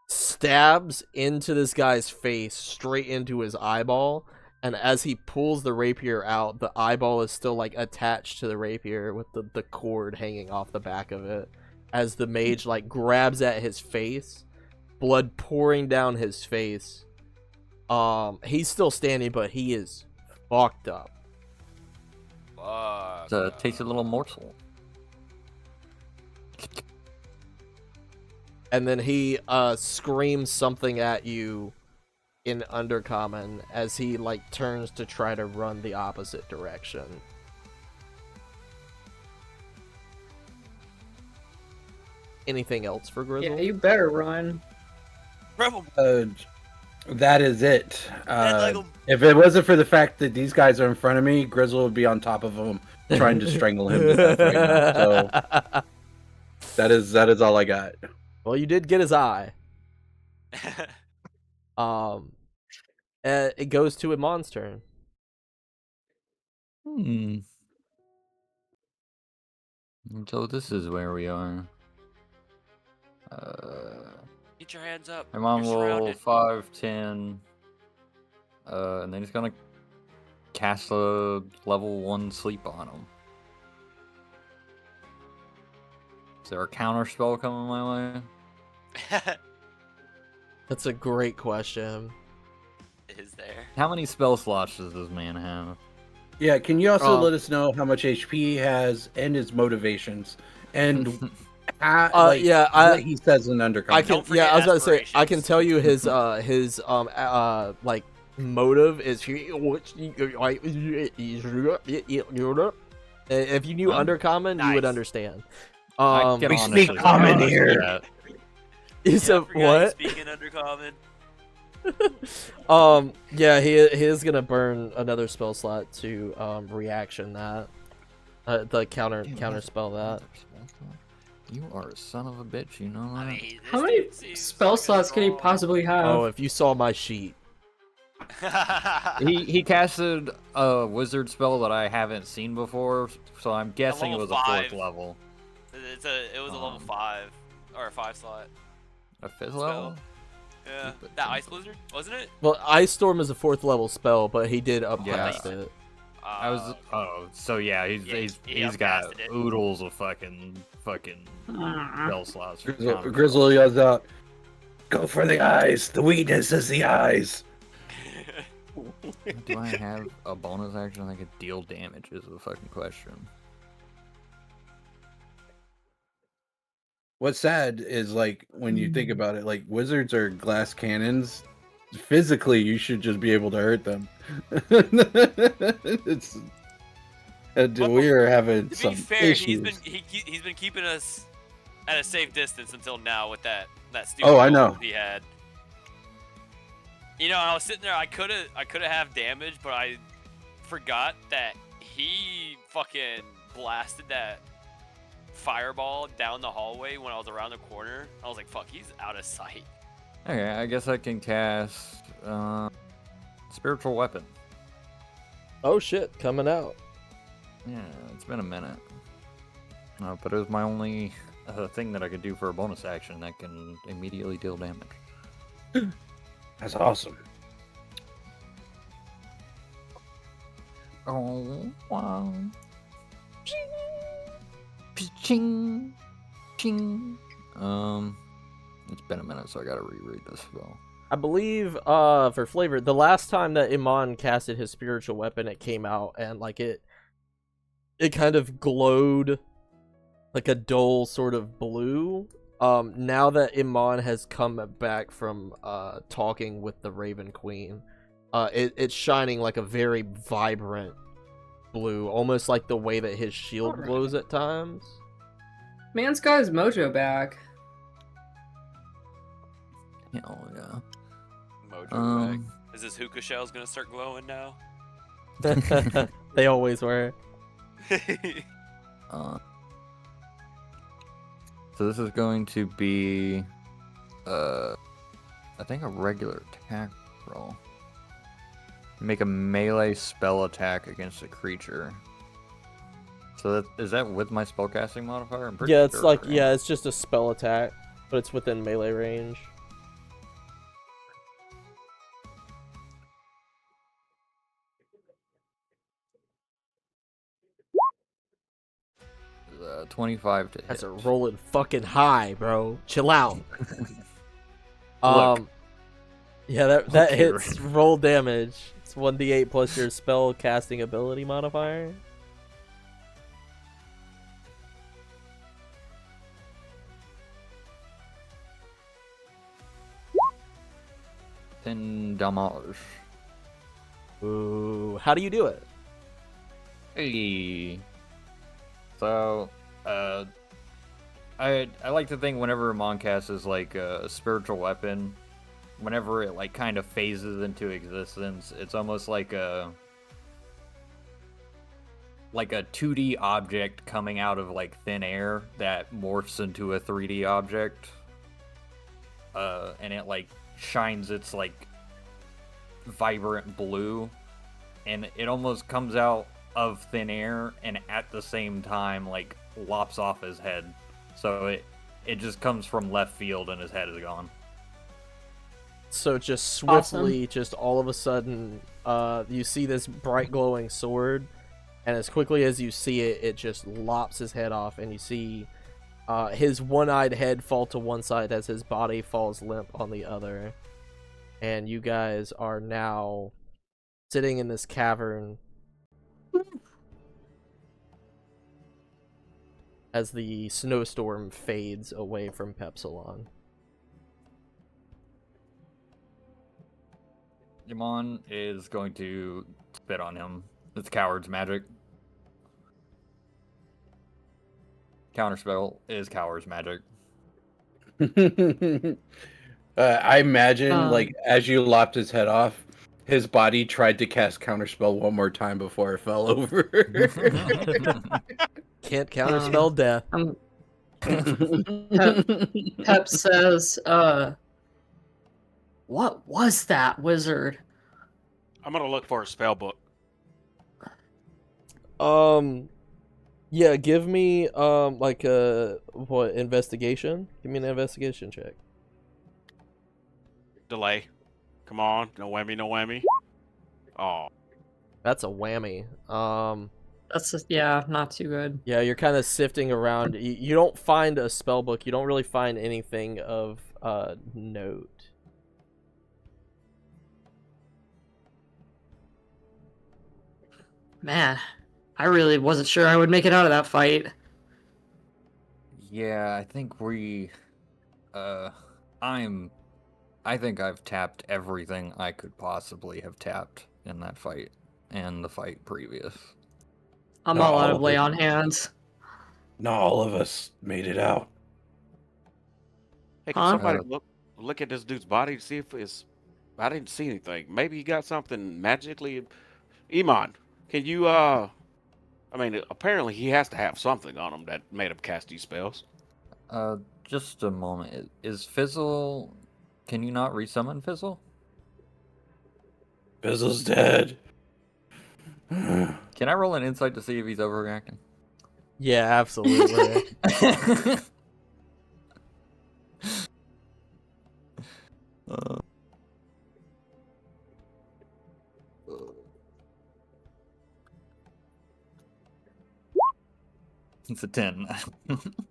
stabs into this guy's face, straight into his eyeball, and as he pulls the rapier out, the eyeball is still like attached to the rapier with the cord hanging off the back of it. As the mage like grabs at his face, blood pouring down his face. He's still standing, but he is fucked up. Fuck. It's a tasty little morsel. And then he screams something at you in Undercommon as he like turns to try to run the opposite direction. Anything else for Grizzle? Yeah, you better run. Rebel. That is it. Like 'em. If it wasn't for the fact that these guys are in front of me, Grizzle would be on top of him, trying to strangle him to death right now. So that is all I got. Well, you did get his eye. It goes to Iman's turn. So this is where we are. Get your hands up. I'm on You're roll surrounded. 5, 10. And then he's gonna cast a level 1 sleep on him. Is there a counter spell coming my way? That's a great question. Is there? How many spell slots does this man have? Yeah, can you also let us know how much HP he has and his motivations and what he says in Undercommon? I can, Don't forget I was about to say, I can aspirations. tell you his like motive is if you knew Undercommon, you would Nice. understand. I can we honestly speak say common honestly here. that. He's Yeah, I a forgot what? he's speaking Undercommon. Yeah, he is gonna burn another spell slot to reaction that the counter spell that. You are a son of a bitch, you know that? I mean, How this many dude seems spell fucking slots can he strong. possibly have? Oh, if you saw my sheet. He casted a wizard spell that I haven't seen before, so I'm guessing it level was a 5. 4th level. It was a level 5 or a 5 slot. A 5th Spell. level? Yeah, Stupid that ice thing. blizzard wasn't it? Well, Ice Storm is a 4th level spell, but he did upcast it. I was. Oh, so yeah, he he's got upcasted it. oodles of fucking spell slots. for counter Grizzle spells. yells out, "Go for the eyes! The weakness is the eyes!" Do I have a bonus action that could deal damage? Is the fucking question. What's sad is like when you think about it, like wizards are glass cannons. Physically, you should just be able to hurt them. It's and Well, we are having To some be fair, issues. he's been keeping us at a safe distance until now with that stupid Oh, I goal know. he had. You know, I was sitting there. I could have damage, but I forgot that he fucking blasted that fireball down the hallway when I was around the corner. I was like, "Fuck, he's out of sight." Okay, I guess I can cast spiritual weapon. Oh shit, coming out. Yeah, it's been a minute. But it was my only thing that I could do for a bonus action that can immediately deal damage. That's awesome. Oh, wow. Ching, ching. It's been a minute, so I gotta reread this spell. I believe, for flavor, the last time that Iman casted his spiritual weapon, it came out and like it kind of glowed like a dull sort of blue. Now that Iman has come back from talking with the Raven Queen, it's shining like a very vibrant blue, almost like the way that his shield glows at times. Man's got his mojo back. Hell yeah. Mojo back. Is this hookah shells gonna start glowing now? They always were. So this is going to be, I think a regular attack roll. Make a melee spell attack against a creature. So is that with my spellcasting modifier? I'm pretty Yeah, it's sure, like, right? yeah, it's just a spell attack, but it's within melee range. It's, 25 to hit. That's a rolling fucking high, bro. Chill out. Look. Yeah, that Okay, hits right. roll damage. It's 1d8 plus your spell casting ability modifier. $10. Ooh, how do you do it? Hey. So, I like to think whenever Moncast is like a spiritual weapon, whenever it like kind of phases into existence, it's almost like a 2D object coming out of like thin air that morphs into a 3D object. And it like shines its like vibrant blue, and it almost comes out of thin air and at the same time like lops off his head. So it just comes from left field and his head is gone. So just swiftly, just all of a sudden, you see this bright glowing sword, and as quickly as you see it, it just lops his head off, and you see his one-eyed head fall to one side as his body falls limp on the other. And you guys are now sitting in this cavern as the snowstorm fades away from Pepsilon. Yamon is going to spit on him. It's coward's magic. Counterspell is coward's magic. I imagine, like, as you lopped his head off, his body tried to cast Counterspell one more time before it fell over. Can't counterspell death. Pep says, what was that, wizard? I'm gonna look for a spell book. Yeah, give me, like a, investigation? Give me an investigation check. Delay. Come on. No whammy, no whammy. Oh. That's a whammy. That's just, yeah, not too good. Yeah, you're kind of sifting around. You don't find a spell book. You don't really find anything of note. Man, I really wasn't sure I would make it out of that fight. Yeah, I think I think I've tapped everything I could possibly have tapped in that fight and the fight previous. I'm Not all out all of of lay it. on hands. Not all of us made it out. Hey, can Huh? somebody look at this dude's body to see if it's... I didn't see anything. Maybe he got something magically... Iman, can you, I mean, apparently he has to have something on him that made him cast these spells. Just a moment. Is Fizzle... Can you not resummon Fizzle? Bizzle's dead. Can I roll an insight to see if he's overreacting? Yeah, absolutely. It's a 10.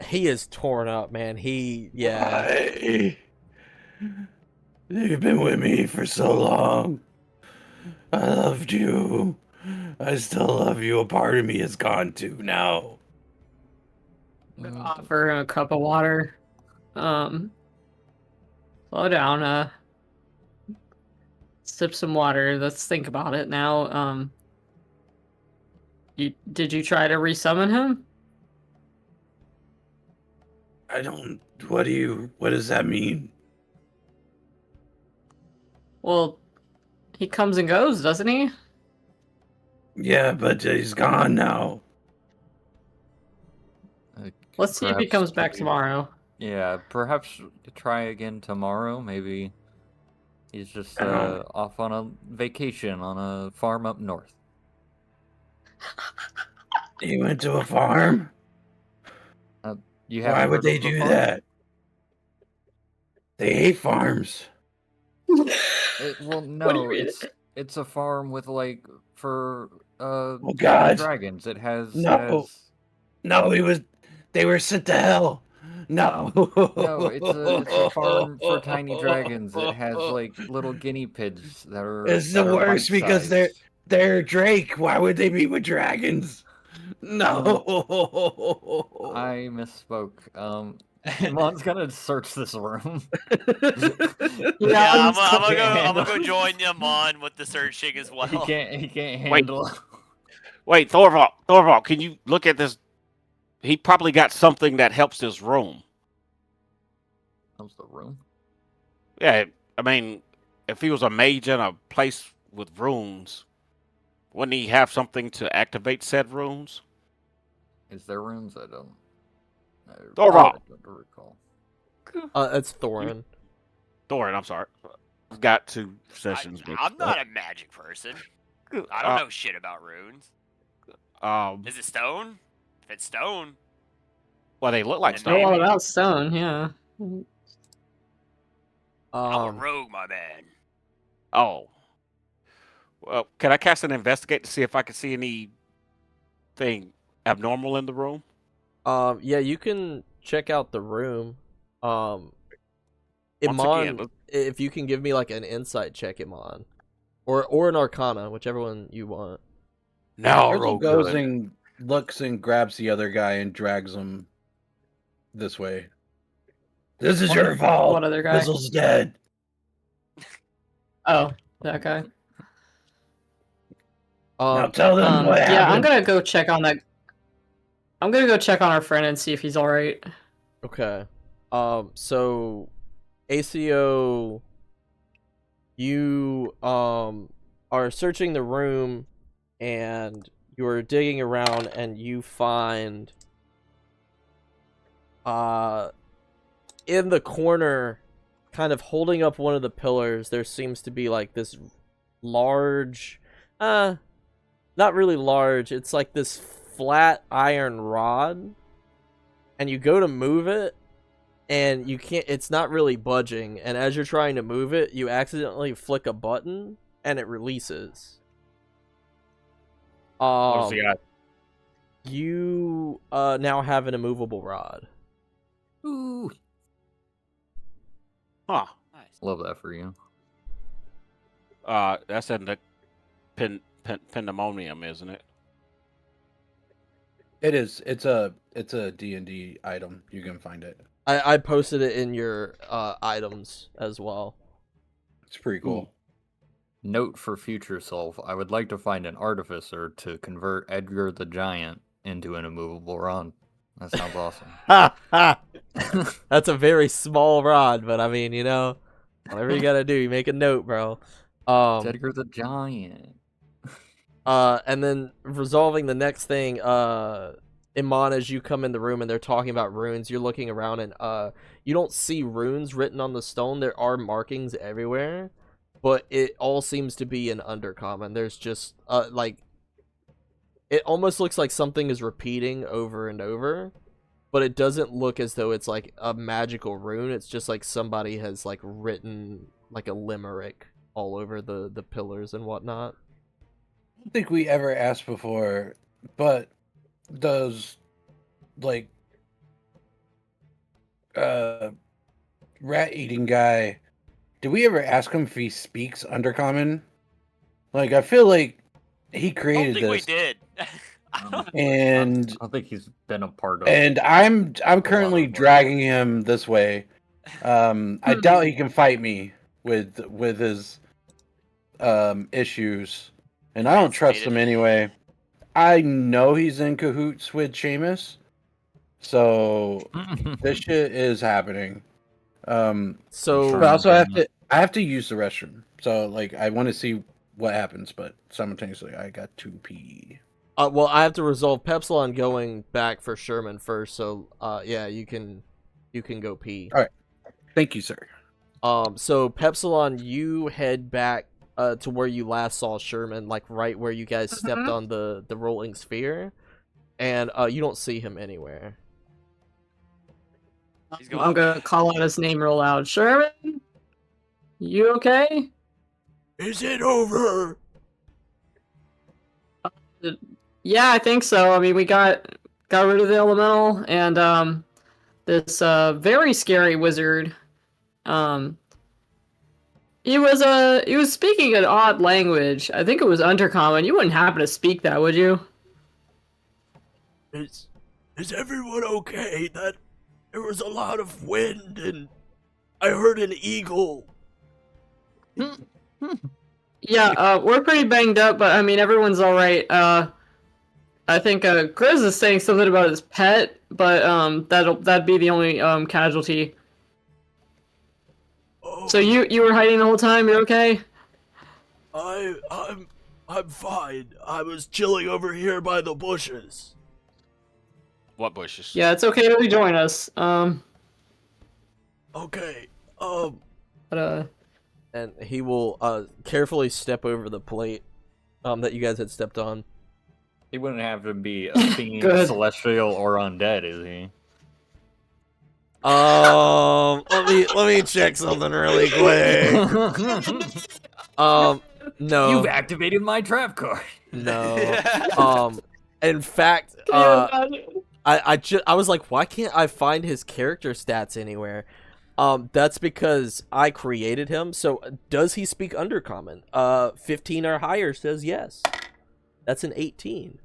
He is torn up, man. Yeah. Why? You've been with me for so long. I loved you. I still love you. A part of me is gone too now. Offer him a cup of water. Slow down. Sip some water. Let's think about it now. Did you try to resummon him? I don't. What does that mean? Well, he comes and goes, doesn't he? Yeah, but he's gone now. Let's see if he comes back tomorrow. Yeah, perhaps try again tomorrow. Maybe he's just off on a vacation on a farm up north. He went to a farm? Why would they do that? They hate farms. Well, no, it's a farm with like for God. dragons. It has No, they were sent to hell. No, no, it's a farm for tiny dragons. It has like little guinea pigs that are. It's the worst because they're Drake. Why would they be with dragons? No. I misspoke. Mon's gonna search this room. Yeah, I'm gonna go join Yamon with the searching as well. He can't handle. Wait, Thorvald, can you look at this? He probably got something that helps his room. Helps the room? Yeah, I mean, if he was a mage in a place with runes, wouldn't he have something to activate said runes? Is there runes? I don't recall. It's Thorin. Thorin, I'm sorry. I've got 2 sessions. I'm not a magic person. I don't know shit about runes. Is it stone? If it's stone. Well, they look like Know stone. all about stone, yeah. I'm a rogue, my man. Oh. Well, can I cast an investigate to see if I can see anything abnormal in the room? Yeah, you can check out the room. Iman, again, if you can give me like an insight check, Iman, or an Arcana, whichever one you want. No, Urkel goes and looks and grabs the other guy and drags him this way. This is your fault. What other guy? Whistle's dead. Oh, that guy. Now tell them what happened. Yeah, I'm gonna go check on that. I'm gonna go check on our friend and see if he's all right. Okay. So ACO, you are searching the room and you're digging around and you find in the corner, kind of holding up one of the pillars, there seems to be like this large, not really large, it's like this flat iron rod, and you go to move it and you can't, it's not really budging, and as you're trying to move it, you accidentally flick a button and it releases. What is the guy? You now have an immovable rod. Ooh. Huh. Nice. Love that for you. That's in the pandemonium, isn't it? It is. It's a D&D item. You can find it. I posted it in your items as well. It's pretty cool. Note for future self, I would like to find an artificer to convert Edgar the Giant into an immovable rod. That sounds awesome. Ha ha! That's a very small rod, but I mean, you know, whatever you gotta do, you make a note, bro. It's Edgar the Giant. And then resolving the next thing, Iman, as you come in the room and they're talking about runes, you're looking around and you don't see runes written on the stone. There are markings everywhere, but it all seems to be an undercommon. There's just like, it almost looks like something is repeating over and over, but it doesn't look as though it's like a magical rune. It's just like somebody has like written like a limerick all over the pillars and whatnot. I don't think we ever asked before, but does like rat eating guy, did we ever ask him if he speaks Undercommon? Like, I feel like he I don't created think we this, did. and I don't think he's been a part of. I'm currently of what- dragging him this way. I doubt he can fight me with his issues, and I don't trust him anyway. I know he's in cahoots with Seamus, so this shit is happening. So But also I have to use the restroom. So like I want to see what happens, but simultaneously I got to pee. well, I have to resolve Pepsilon going back for Sherman first. So yeah, you can go pee. All right. Thank you, sir. So Pepsilon, you head back to where you last saw Sherman, like right where you guys stepped on the rolling sphere, and you don't see him anywhere. He's I'm gone. gonna call out his name real loud. Sherman, you okay? Is it over? Yeah, I think so. I mean, we got rid of the elemental and this very scary wizard. He was speaking an odd language. I think it was Undercommon. You wouldn't happen to speak that, would you? Is everyone okay? That there was a lot of wind and I heard an eagle. Yeah, we're pretty banged up, but I mean everyone's all right. I think Grizz is saying something about his pet, but that'd be the only casualty. Oh, So you were hiding the whole time. You're okay? I'm fine. I was chilling over here by the bushes. What bushes? Yeah, it's okay to rejoin us. Okay. But And he will carefully step over the plate that you guys had stepped on. He wouldn't have to be a fiend, Good. celestial, or undead, is he? Let me check something really quick. No. You've activated my trap card. No. In fact, can you imagine? I was like, why can't I find his character stats anywhere? That's because I created him. So does he speak Undercommon? 15 or higher says yes. That's an 18.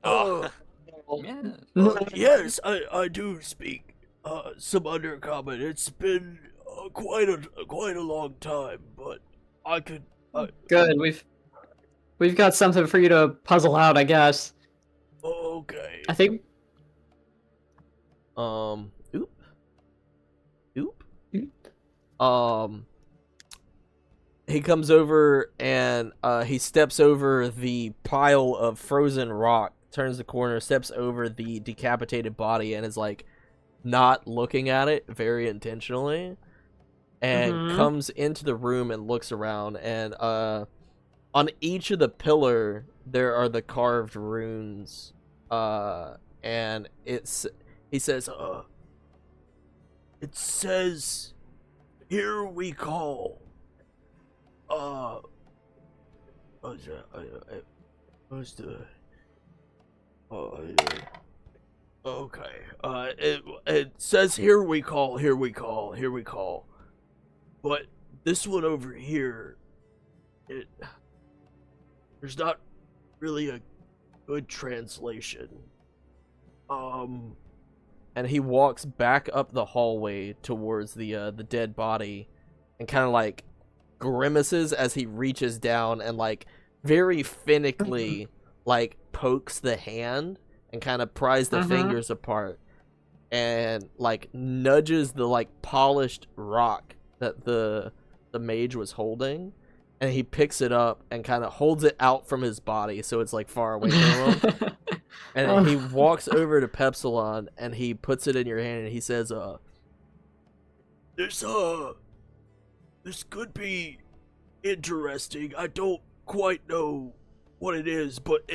Oh. Yeah. Yes, I do speak some Undercommon. It's been quite a long time, but I could. Good. We've got something for you to puzzle out, I guess. Okay. I think. Oop. He comes over and he steps over the pile of frozen rock, turns the corner, steps over the decapitated body, and is like not looking at it very intentionally, and comes into the room and looks around, and on each of the pillar there are the carved runes, and he says, it says, "Here we call." What's the? Okay. It says, "Here we call, here we call, here we call." But this one over here, there's not really a good translation. And he walks back up the hallway towards the dead body, and kind of like grimaces as he reaches down and like very finically like pokes the hand and kind of pries the fingers apart, and like nudges the like polished rock that the mage was holding, and he picks it up and kind of holds it out from his body so it's like far away from him. And he walks over to Pepsilon and he puts it in your hand and he says, This could be interesting. I don't quite know what it is, but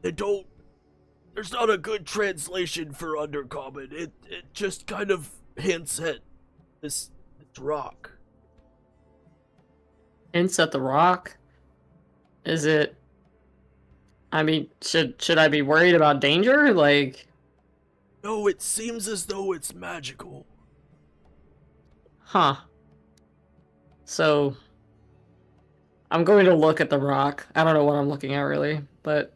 there's not a good translation for Undercommon. It just kind of hints at this rock. Hints at the rock? Is it? I mean, should I be worried about danger? Like, No, it seems as though it's magical. Huh. So, I'm going to look at the rock. I don't know what I'm looking at really, but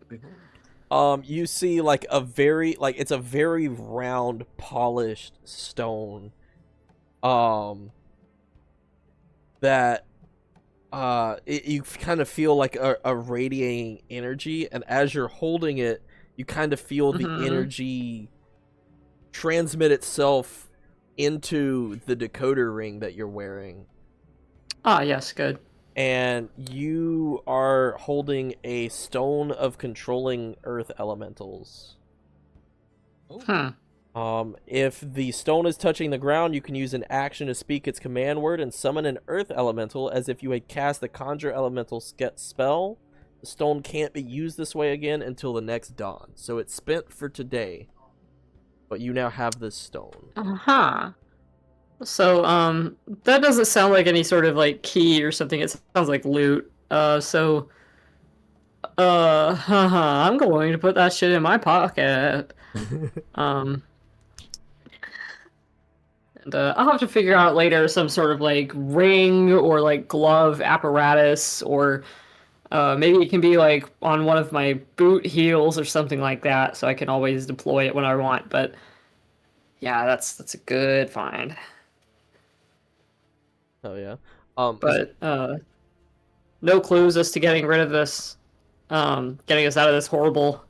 You see like it's a very round, polished stone. That you kind of feel like a radiating energy, and as you're holding it, you kind of feel the energy transmit itself into the decoder ring that you're wearing. Ah, yes, good. And you are holding a stone of controlling earth elementals. If the stone is touching the ground, you can use an action to speak its command word and summon an earth elemental as if you had cast the conjure elemental spell. The stone can't be used this way again until the next dawn. So it's spent for today. But you now have this stone. Uh-huh. So, that doesn't sound like any sort of, like, key or something. It sounds like loot. I'm going to put that shit in my pocket. And I'll have to figure out later some sort of, like, ring or, like, glove apparatus, or maybe it can be, like, on one of my boot heels or something like that, so I can always deploy it when I want. But yeah, that's a good find. Oh yeah. But no clues as to getting rid of this, getting us out of this horrible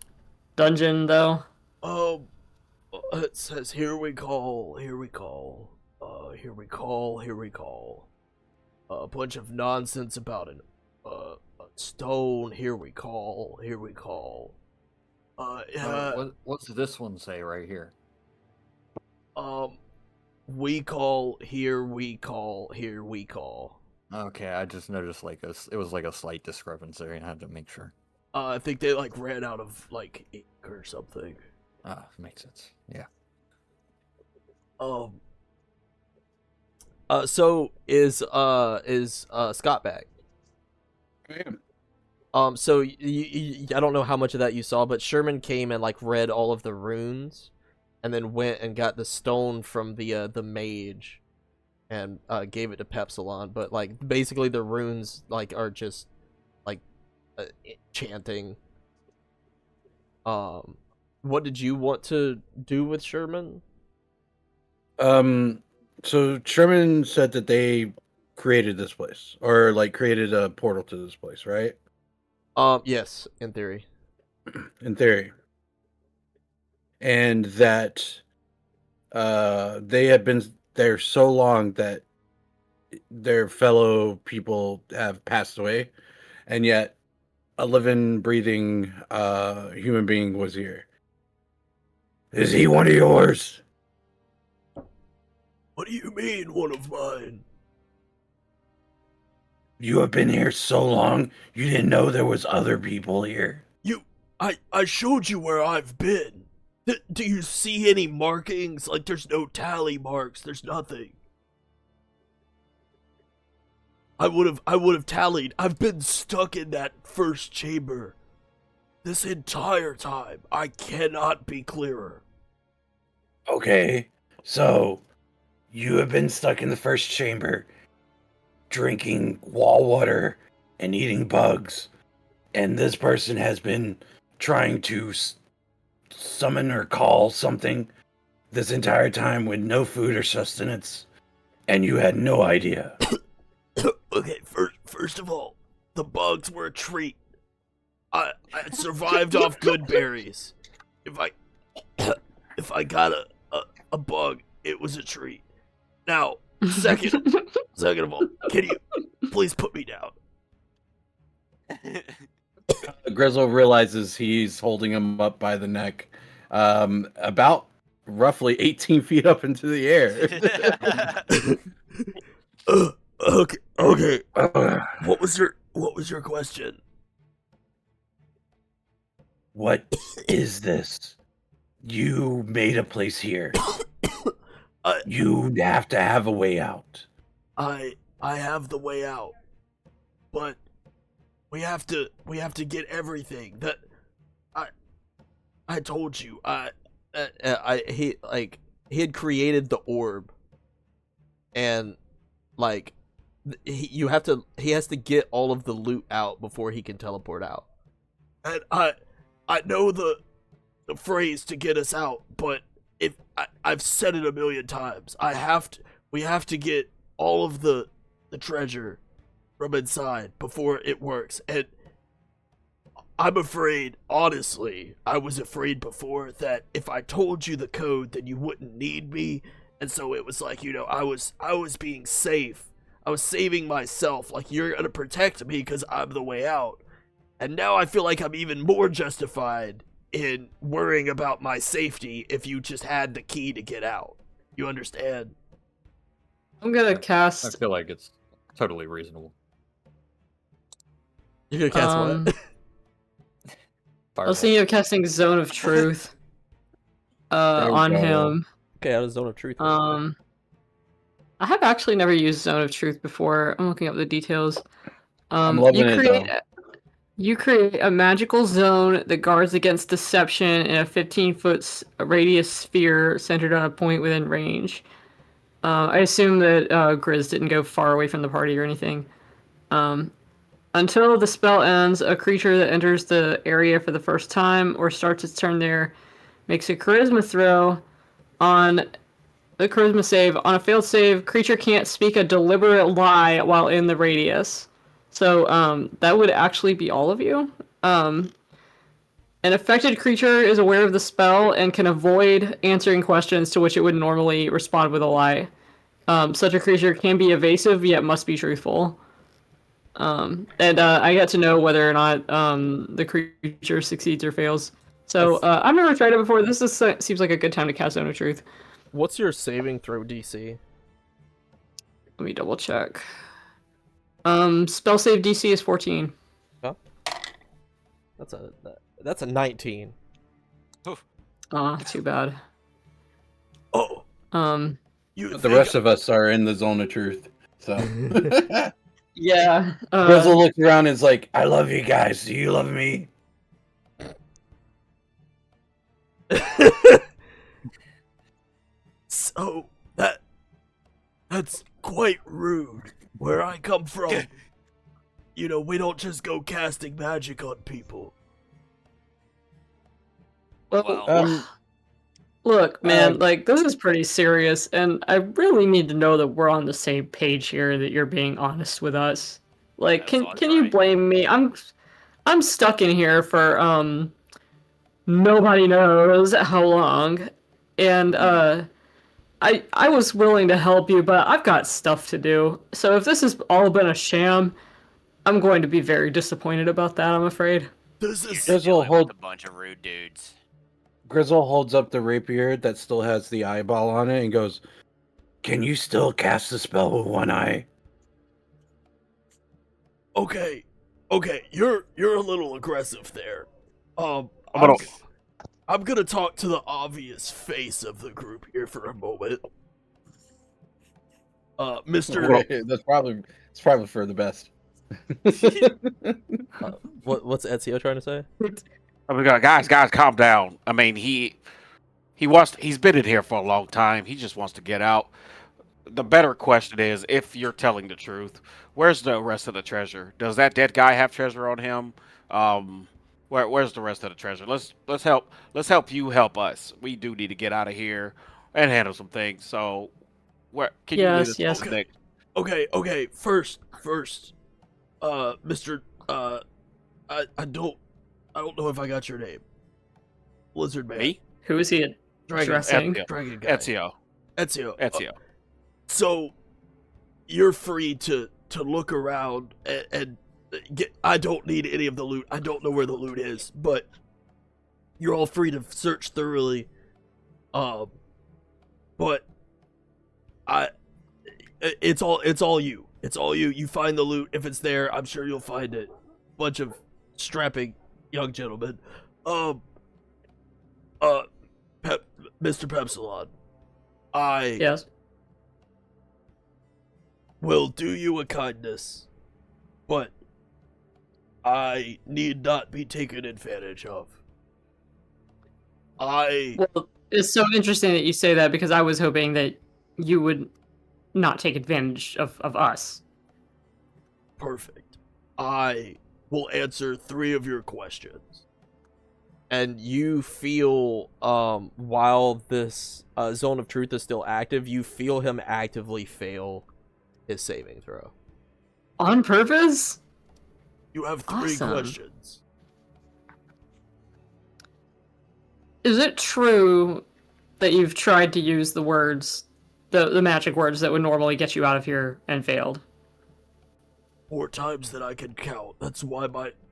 dungeon, though. It says here we call. Here we call. A bunch of nonsense about a stone. Here we call. What's this one say right here? We call. Here we call. Okay, I just noticed it was like a slight discrepancy. I had to make sure. I think they like ran out of like ink or something. Ah, makes sense. Yeah. So is Scott back? I am. So I don't know how much of that you saw, but Sherman came and like read all of the runes, and then went and got the stone from the mage, and gave it to Pepsilon. But like basically the runes like are just like chanting. What did you want to do with Sherman? So Sherman said that they created this place, or like created a portal to this place, right? Yes, in theory. In theory. And that they had been there so long that their fellow people have passed away, and yet a living, breathing human being was here. Is he one of yours? What do you mean, one of mine? You have been here so long, you didn't know there was other people here. I showed you where I've been. Do you see any markings? Like, there's no tally marks, there's nothing. I would have tallied. I've been stuck in that first chamber this entire time. I cannot be clearer. Okay, so you have been stuck in the first chamber, drinking wall water and eating bugs, and this person has been trying to summon or call something this entire time with no food or sustenance, and you had no idea. Okay, first of all, the bugs were a treat. I survived off good berries. If I got a bug, it was a treat. Now, second of all, can you please put me down? Grizzle realizes he's holding him up by the neck, about roughly 18 feet up into the air. Okay. What was your question? What is this? You made a place here. You have to have a way out. I have the way out, but we have to get everything. That I told you. he had created the orb, and like he has to get all of the loot out before he can teleport out. And I know the phrase to get us out, but if I've said it a million times, we have to get all of the treasure from inside before it works. And I'm afraid, honestly, I was afraid before that if I told you the code, then you wouldn't need me. And so it was like, I was being safe. I was saving myself. Like, you're gonna protect me because I'm the way out. And now I feel like I'm even more justified in worrying about my safety if you just had the key to get out. You understand? I'm gonna I cast. feel like it's totally reasonable. You're gonna cast what? I was thinking of casting Zone of Truth on go. him. Okay, out of Zone of Truth. I have actually never used Zone of Truth before. I'm looking up the details. I'm loving it, though. You create a magical zone that guards against deception in a 15-foot radius sphere centered on a point within range. I assume that Grizz didn't go far away from the party or anything. Until the spell ends, a creature that enters the area for the first time or starts its turn there makes a charisma throw on the charisma save. On a failed save, creature can't speak a deliberate lie while in the radius. So that would actually be all of you. An affected creature is aware of the spell and can avoid answering questions to which it would normally respond with a lie. Such a creature can be evasive, yet must be truthful. And I get to know whether or not the creature succeeds or fails. So I've never tried it before. This seems like a good time to cast Zone of Truth. What's your saving throw DC? Let me double check. Spell save DC is 14. Oh. That's a 19. Too bad. Oh. The rest of us are in the Zone of Truth. So Yeah. Grizzle looks around and is like, I love you guys. Do you love me? So that's quite rude. Where I come from, we don't just go casting magic on people. Well, look, man, this is pretty serious, and I really need to know that we're on the same page here, that you're being honest with us. Can you blame me? I'm stuck in here for nobody knows how long, and I was willing to help you, but I've got stuff to do. So if this has all been a sham, I'm going to be very disappointed about that, I'm afraid. Grizzle holds a bunch of rude dudes. Grizzle holds up the rapier that still has the eyeball on it and goes, "Can you still cast the spell with one eye?" Okay, you're a little aggressive there. I'm gonna talk to the obvious face of the group here for a moment. Mr. It's probably for the best. What's Ezio trying to say? Oh my God, guys, calm down. I mean, he's been in here for a long time. He just wants to get out. The better question is, if you're telling the truth, where's the rest of the treasure? Does that dead guy have treasure on him? Where's the rest of the treasure? Let's help you help us. We do need to get out of here and handle some things. So, where can you lead us yes. next? Okay. First, Mr. I don't know if I got your name. Lizard Man. Me? Who is he addressing? Dragon guy. Ezio. So, you're free to look around and I don't need any of the loot. I don't know where the loot is, but you're all free to search thoroughly. But it's all you. It's all you. You find the loot. If it's there, I'm sure you'll find it. Bunch of strapping young gentlemen. Mr. Pepsilon, Yes. will do you a kindness, but I need not be taken advantage of. Well, it's so interesting that you say that because I was hoping that you would not take advantage of us. Perfect. I will answer 3 of your questions. And you feel, while this zone of truth is still active, you feel him actively fail his saving throw. On purpose? You have 3 Awesome. questions. Is it true that you've tried to use the words, the magic words that would normally get you out of here and failed? 4 times that I can count. That's why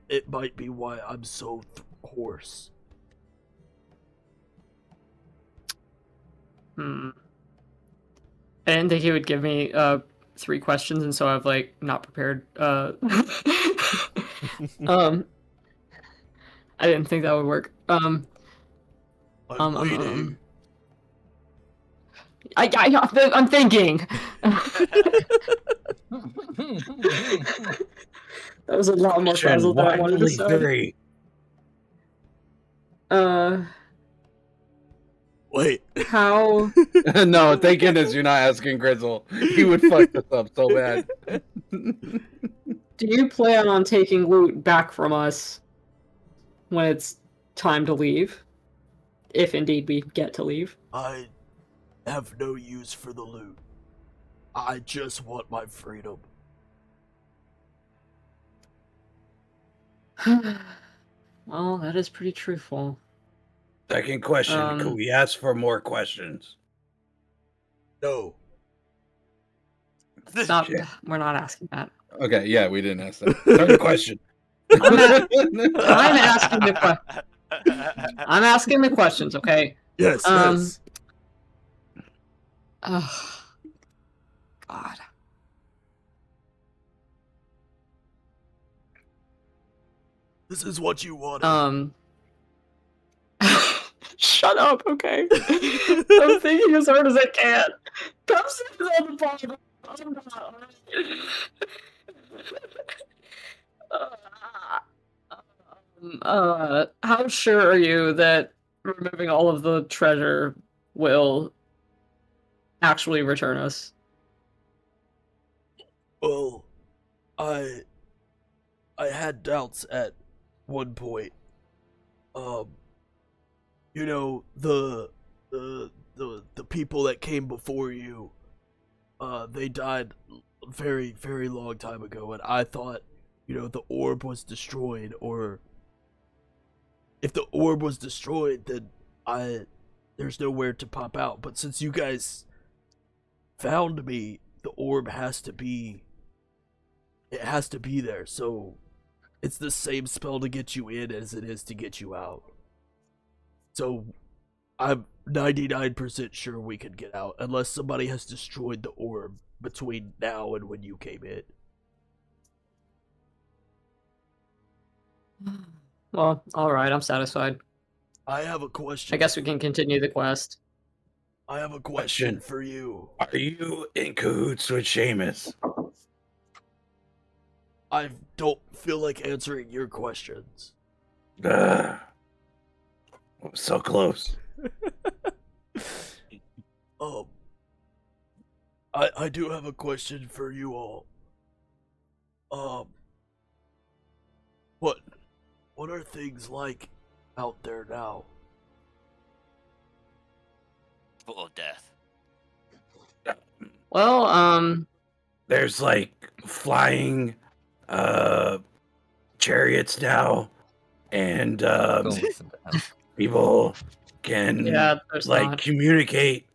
it might be why I'm so hoarse. I didn't think he would give me 3 questions, and so I've like not prepared. I didn't think that would work. I'm waiting. I'm thinking. That was a lot more frazzled than I wanted to say. Wait. How? No, thank goodness you're not asking Grizzle. He would fuck this up so bad. Do you plan on taking loot back from us when it's time to leave? If indeed we get to leave. I have no use for the loot. I just want my freedom. Well, that is pretty truthful. Second question, can we ask for more questions? No. Stop. We're not asking that. Okay, yeah, we didn't ask that. Third question. I'm asking the I'm asking the questions, okay? Yes, yes. Oh, God. This is what you wanted. Shut up, okay? I'm thinking as hard as I can. Come sit on the bottom. I'm not. How sure are you that removing all of the treasure will actually return us? Well, I had doubts at one point. You know, the people that came before you, they died very, very long time ago, and I thought, you know, the orb was destroyed, or if the orb was destroyed, then there's nowhere to pop out. But since you guys found me, the orb has to be there, so it's the same spell to get you in as it is to get you out. So I'm 99% sure we can get out, unless somebody has destroyed the orb between now and when you came in. Well, alright, I'm satisfied. I have a question. I guess we can continue the quest. I have a question for you. Are you in cahoots with Seamus? I don't feel like answering your questions. So close. I do have a question for you all. What are things like out there now? Full of death. Well, There's like flying chariots now, and people can there's like not. communicate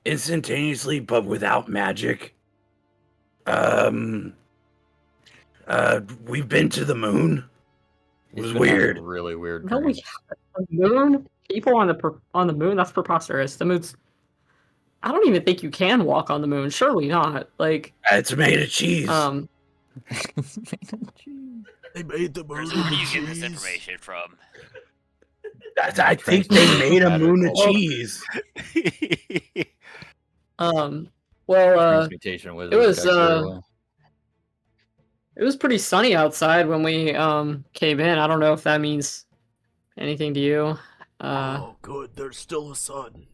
instantaneously but without magic. We've been to the moon. It was weird. Really weird. No, we the moon. People on the moon. That's preposterous. The moon's. I don't even think you can walk on the moon. Surely not. Like It's made of cheese. They made the moon. Where are you getting this information from? I think they made a moon of cheese. Transmutation it was pretty sunny outside when we came in. I don't know if that means anything to you. Oh, good. There's still a sun.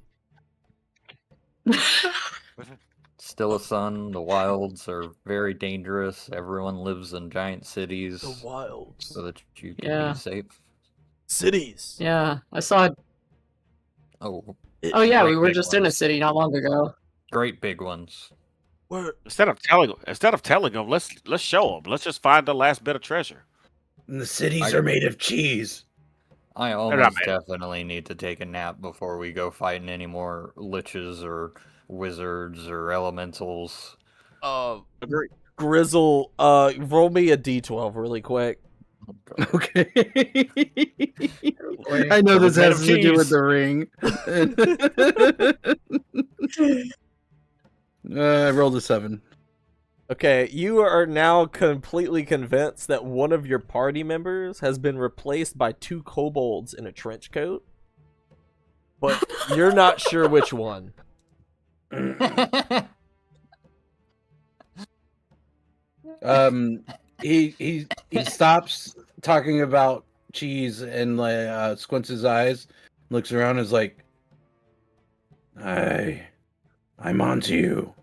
Still a sun. The wilds are very dangerous. Everyone lives in giant cities The wilds. so that you can Yeah. be safe. Cities. Yeah, I saw. Oh, Oh yeah, great we were big just in a ones. city not long ago. Great big ones. Where? Instead of telling them, let's show them. Let's just find the last bit of treasure. And the cities I- are made of cheese. I not almost mad. definitely need to take a nap before we go fighting any more liches or wizards or elementals. Agree. Grizzle, roll me a d12 really quick. Oh, God. Okay. I know So this it's made has of to do with cheese. the ring. I rolled a 7. Okay, you are now completely convinced that one of your party members has been replaced by 2 kobolds in a trench coat, but you're not sure which one. He stops talking about cheese and squints his eyes, looks around, and is like, I'm onto you.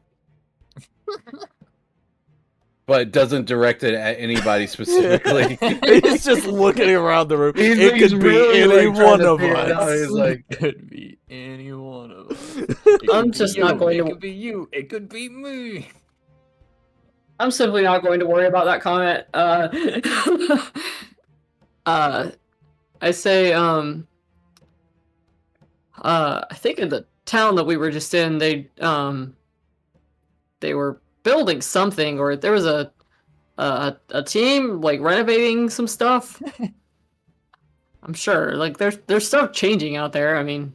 But doesn't direct it at anybody specifically. He's just looking around the room. It He's could be really, any like, trying one to of figure it out. us. He's like, Could be any one of us. It I'm could be just not you, going it to- could be you. It could be me. I'm simply not going to worry about that comment. I say, I think in the town that we were just in, they were building something, or there was a team like renovating some stuff. I'm sure, like there's stuff changing out there. I mean,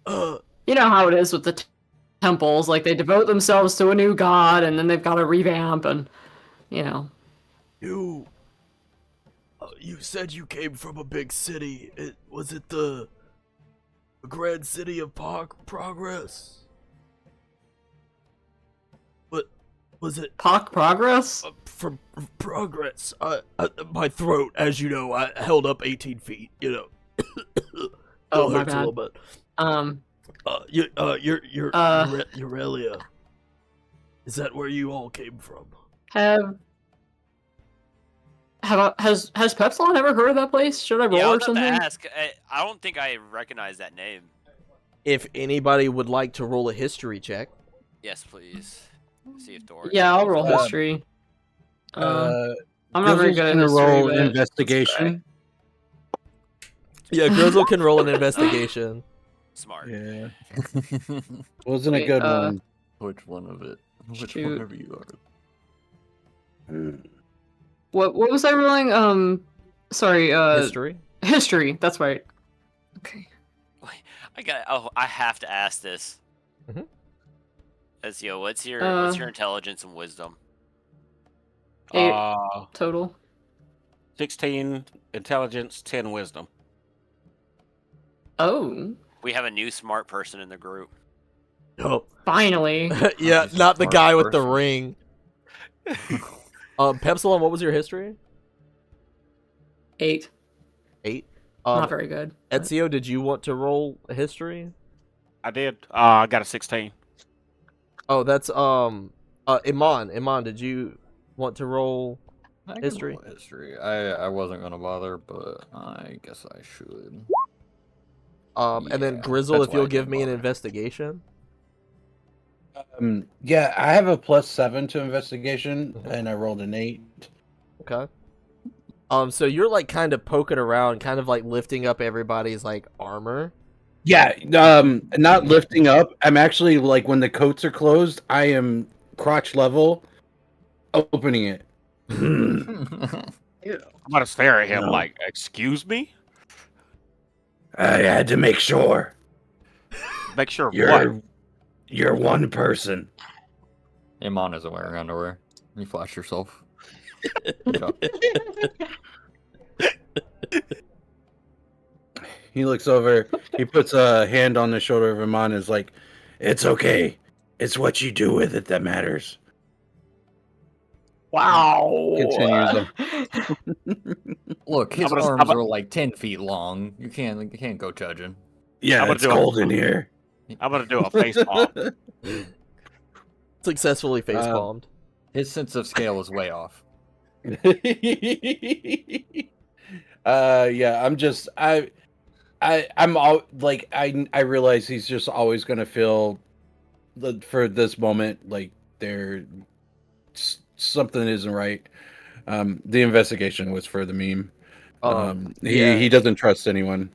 you know how it is with the temples, like they devote themselves to a new god and then they've got to revamp, and you know. You said you came from a big city. Was it the Grand City of Progress? What was it? Progress? From Progress. My throat, as you know, I held up 18 feet. You know. Oh, It my hurts a bad. little bit. You're Uh, Aurelia. Is that where you all came from? Has Pepsilon ever heard of that place? Should I roll Yeah, I or was about to something? ask. I don't think I recognize that name. If anybody would like to roll a history check. Yes, please. See if Doran. Yeah, I'll roll Uh, history. I'm not very Grizzle's good at gonna history. roll but- investigation. Yeah, Grizzle can roll an investigation. Smart. Yeah, wasn't Wait, a good one. Which one of it? Which Shoot. one of you are? What was I rolling? Sorry. History. History. That's right. Okay. Wait, I have to ask this. Mhm. Ezio, what's your intelligence and wisdom? 8 Uh, total. 16 intelligence, 10 wisdom. Oh, We have a new smart person in the group. Oh. finally. Yeah, He's a not the smart guy with the person. ring. Pepsilon, what was your history? 8. 8. Not very good. Ezio, did you want to roll a history? I did. I got a 16. Oh, that's Iman. Iman, did you want to roll I can history? roll history. I wasn't gonna bother, but I guess I should. And then Yeah, Grizzle, that's if why you'll I give didn't me an bother. investigation. Yeah, I have a +7 to investigation, and I rolled an 8. Okay. So you're like kind of poking around, kind of like lifting up everybody's like armor. Yeah, not lifting up. I'm actually like when the coats are closed, I am crotch level, opening it. I'm gonna stare at him No. like, excuse me? I had to make sure Make sure of what? you're one person. Iman isn't wearing underwear. You flash yourself. Good job. He looks over. He puts a hand on the shoulder of Iman and is like, "It's okay. It's what you do with it that matters." Wow. Continues Look, his I'm gonna- arms I'm are like 10 feet long. You can't go judging. Yeah, I'm gonna it's do it. cold in here. I'm gonna do a face palm. Successfully face Um, palmed. His sense of scale is way off. Yeah, I'm all like I realize he's just always gonna feel for this moment like something isn't right. The investigation was for the meme. Yeah. He doesn't trust anyone.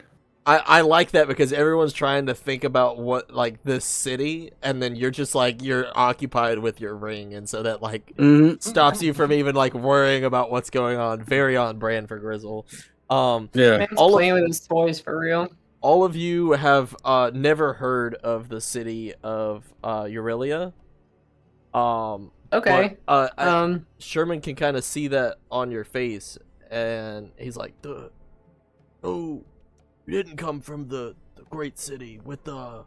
I like that because everyone's trying to think about what like this city, and then you're just like you're occupied with your ring, and so that like stops you from even like worrying about what's going on. Very on brand for Grizzle. Yeah. Man's all of- playing with his toys for real. All of you have never heard of the city of Aurelia. Okay. But, Sherman can kind of see that on your face, and he's like, "Oh, you didn't come from the great city with the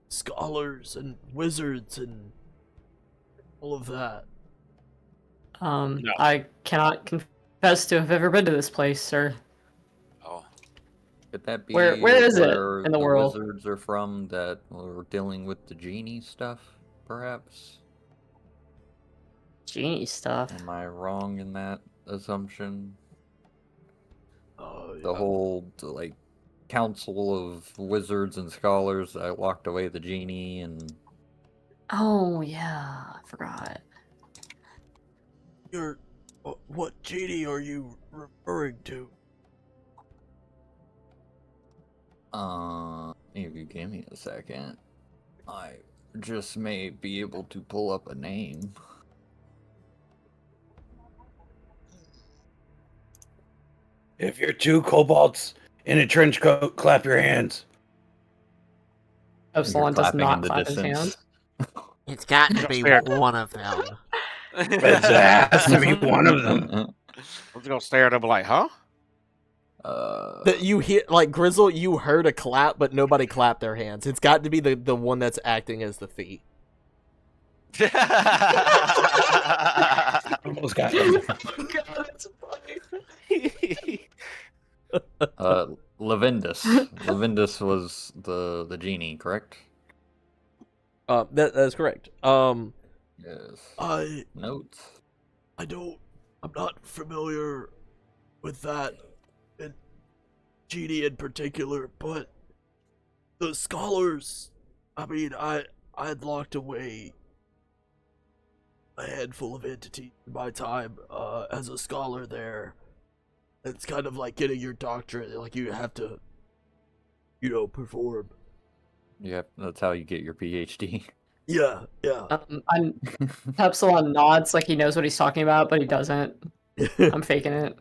scholars and wizards and all of that." No. I cannot confess to have ever been to this place, sir. Oh. Could that be Where is it where in the world? wizards are from that were dealing with the genie stuff, perhaps? Genie stuff. Am I wrong in that assumption? Oh, The whole like council of wizards and scholars that locked away the genie and Oh yeah, I forgot. What genie are you referring to? if you give me a second, I just may be able to pull up a name. If you're two kobolds in a trench coat, clap your hands. Epsilon You're does clapping in not the clap his distance. hands. It's got to be Fair. one of them. It has to be one of them. I'm just gonna stare at him like, huh? That you hear, like Grizzle, you heard a clap, but nobody clapped their hands. It's got to be the one that's acting as the feet. Almost got him. God, it's funny. Lavendus. Lavendus was the genie, correct? That is correct. Yes. Notes. I'm not familiar with that genie in particular, but the scholars, I mean, I had locked away a handful of entities in my time as a scholar there. It's kind of like getting your doctorate, like you have to, perform. Yep, that's how you get your PhD. Yeah. Epsilon nods like he knows what he's talking about, but he doesn't. I'm faking it.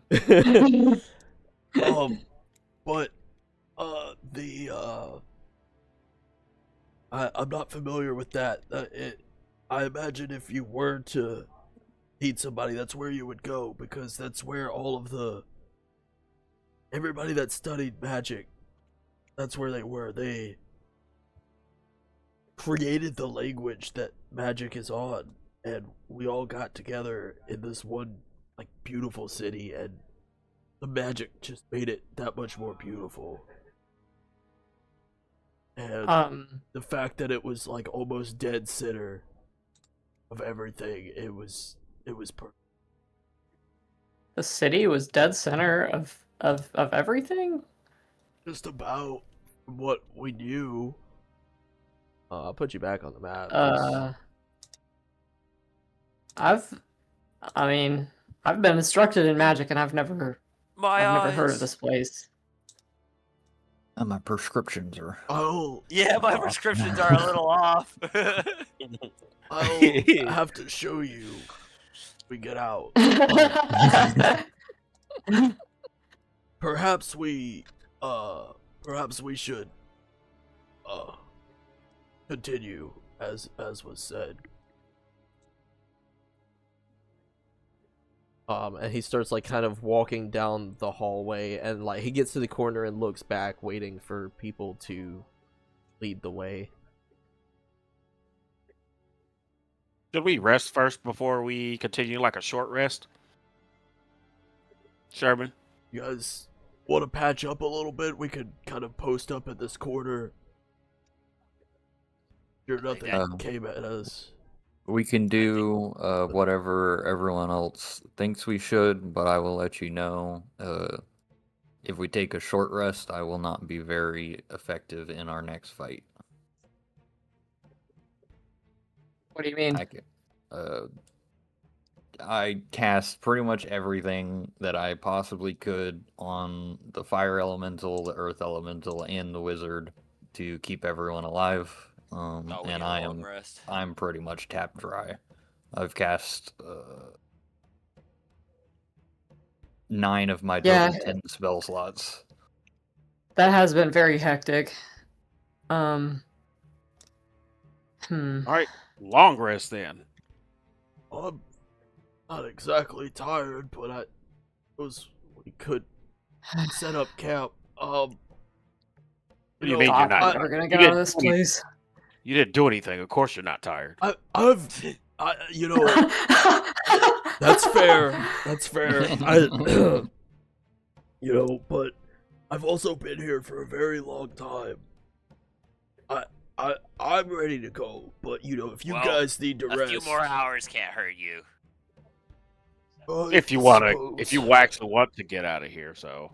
But I'm not familiar with that. I imagine if you were to need somebody, that's where you would go, because that's where all of everybody that studied magic, that's where they were. They created the language that magic is on, and we all got together in this one like beautiful city, and the magic just made it that much more beautiful. And the fact that it was like almost dead center of everything, it was perfect. The city was dead center of everything? Just about from what we knew. I'll put you back on the map. I've been instructed in magic and I've never heard of this place. My prescriptions are. Oh, Yeah, my prescriptions are a little off. I'll have to show you when we get out. Perhaps we should continue as was said. And he starts like kind of walking down the hallway, and like he gets to the corner and looks back, waiting for people to lead the way. Should we rest first before we continue, like a short rest? Sherman? You guys want to patch up a little bit, we could kind of post up at this corner. Sure, nothing came at us. We can do whatever everyone else thinks we should, but I will let you know. If we take a short rest, I will not be very effective in our next fight. What do you mean? I cast pretty much everything that I possibly could on the fire elemental, the earth elemental, and the wizard to keep everyone alive. And I'm pretty much tapped dry. I've cast 9 of my total 10 spell slots. That has been very hectic. All right, long rest then. I'm not exactly tired, but we could set up camp. What do you mean you're not? We're gonna get out of this place. You didn't do anything. Of course you're not tired. You know, that's fair. That's fair. You know, but I've also been here for a very long time. I'm ready to go, but you know, if you guys need to rest, a few more hours can't hurt you. If you actually want to get out of here, so.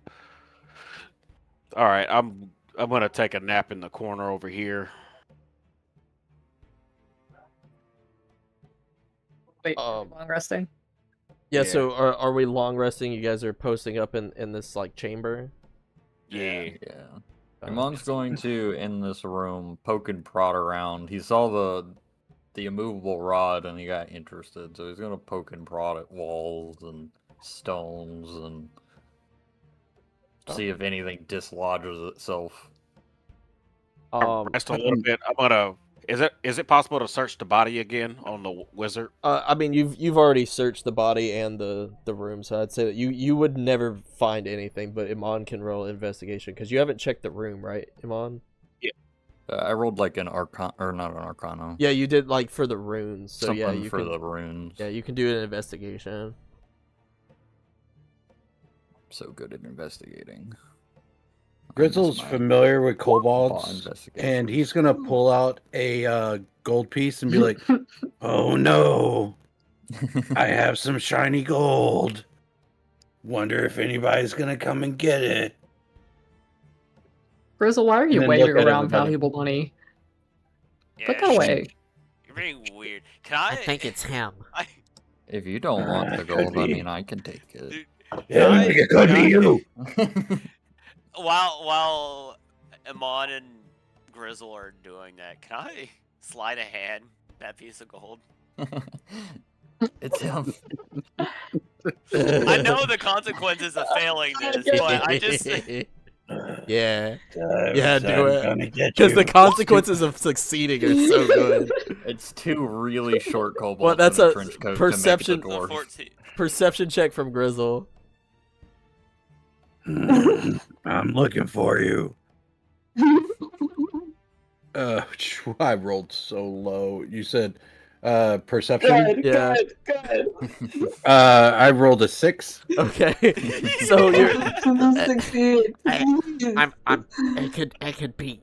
All right, I'm gonna take a nap in the corner over here. Wait, long resting? Yeah, so are we long resting? You guys are posting up in this like chamber? Yeah. Iman's going to, in this room, poke and prod around. He saw the immovable rod and he got interested, so he's going to poke and prod at walls and stones and see if anything dislodges itself. Rest a little bit. I'm gonna. Is it possible to search the body again on the wizard? I mean, you've already searched the body and the room, so I'd say that you would never find anything, but Iman can roll investigation because you haven't checked the room, right, Iman? Yeah. I rolled like an arcana, or not an arcana. Yeah, you did like for the runes. So something yeah, you for can, the runes. Yeah, you can do an investigation. So good at investigating. Grizzle's familiar with kobolds, and he's gonna pull out a gold piece and be like, "Oh no, I have some shiny gold. Wonder if anybody's gonna come and get it." Grizzle, why are you waving around valuable money? Yeah, Put that away. You're being weird. Can I think it's him. If you don't want the gold, I mean, I can take it. Dude, Yeah, it could be you. While Amon and Grizzle are doing that, can I slide a hand that piece of gold? It's him. I know the consequences of failing this, but I just yeah, do it because the consequences of succeeding are so good. It's 2 really short kobolds. Well, that's in a trench coat perception. to make it a dwarf. Perception check from Grizzle. I'm looking for you. I rolled so low. You said perception? Good. I rolled a 6. Okay. So you're Succeed. it could be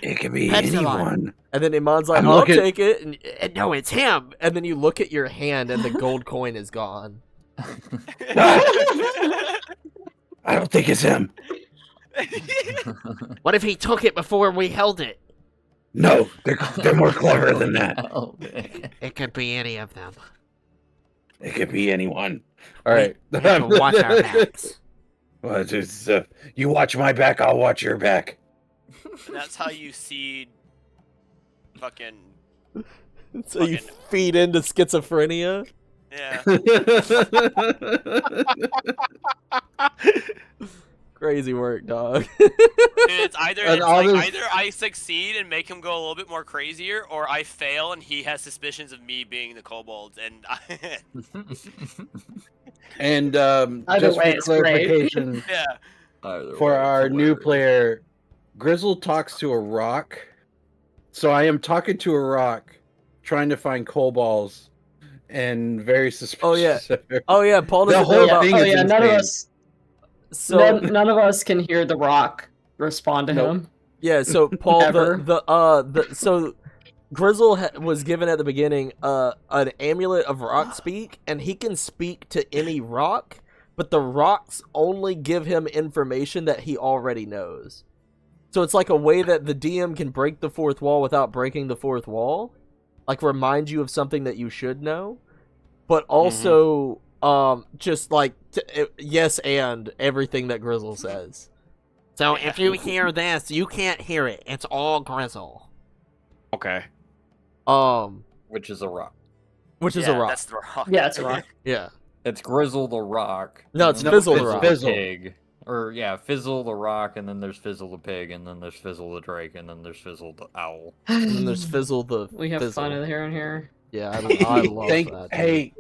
anyone. And then Iman's like, I'll take it, and no, it's him. And then you look at your hand, and the gold coin is gone. I don't think it's him. What if he took it before we held it? No, they're more clever than that. It could be any of them. It could be anyone. All right. We have to watch our backs. Well, you watch my back, I'll watch your back. that's how you see fucking. So you feed into schizophrenia? Yeah. Crazy work, dog. Dude, it's either I succeed and make him go a little bit more crazier, or I fail and he has suspicions of me being the kobolds. And and Either just way, for it's great. clarification, for our new player, Grizzle talks to a rock. So I am talking to a rock, trying to find kobolds, and very suspicious. Oh yeah, Paul doesn't know about. None of us. So none of us can hear the rock respond to Nope. him. yeah, so Paul, Ever. so Grizzle was given at the beginning an amulet of rock speak, and he can speak to any rock, but the rocks only give him information that he already knows. So it's like a way that the DM can break the fourth wall without breaking the fourth wall, like remind you of something that you should know, but also just like yes and everything that Grizzle says. So if you hear this, you can't hear it. It's all Grizzle. Okay. Which is a rock. Which is a rock. That's the rock. Yeah, it's a rock. Yeah. It's Grizzle the rock. No, and it's then Fizzle the there's rock. Fizzle. Pig. Or yeah, Fizzle the rock, and then there's Fizzle the pig, and then there's Fizzle the drake, and then there's Fizzle the owl. And then there's Fizzle the We have Fizzle. fun in here and here. Yeah, I love that. dude. Hey,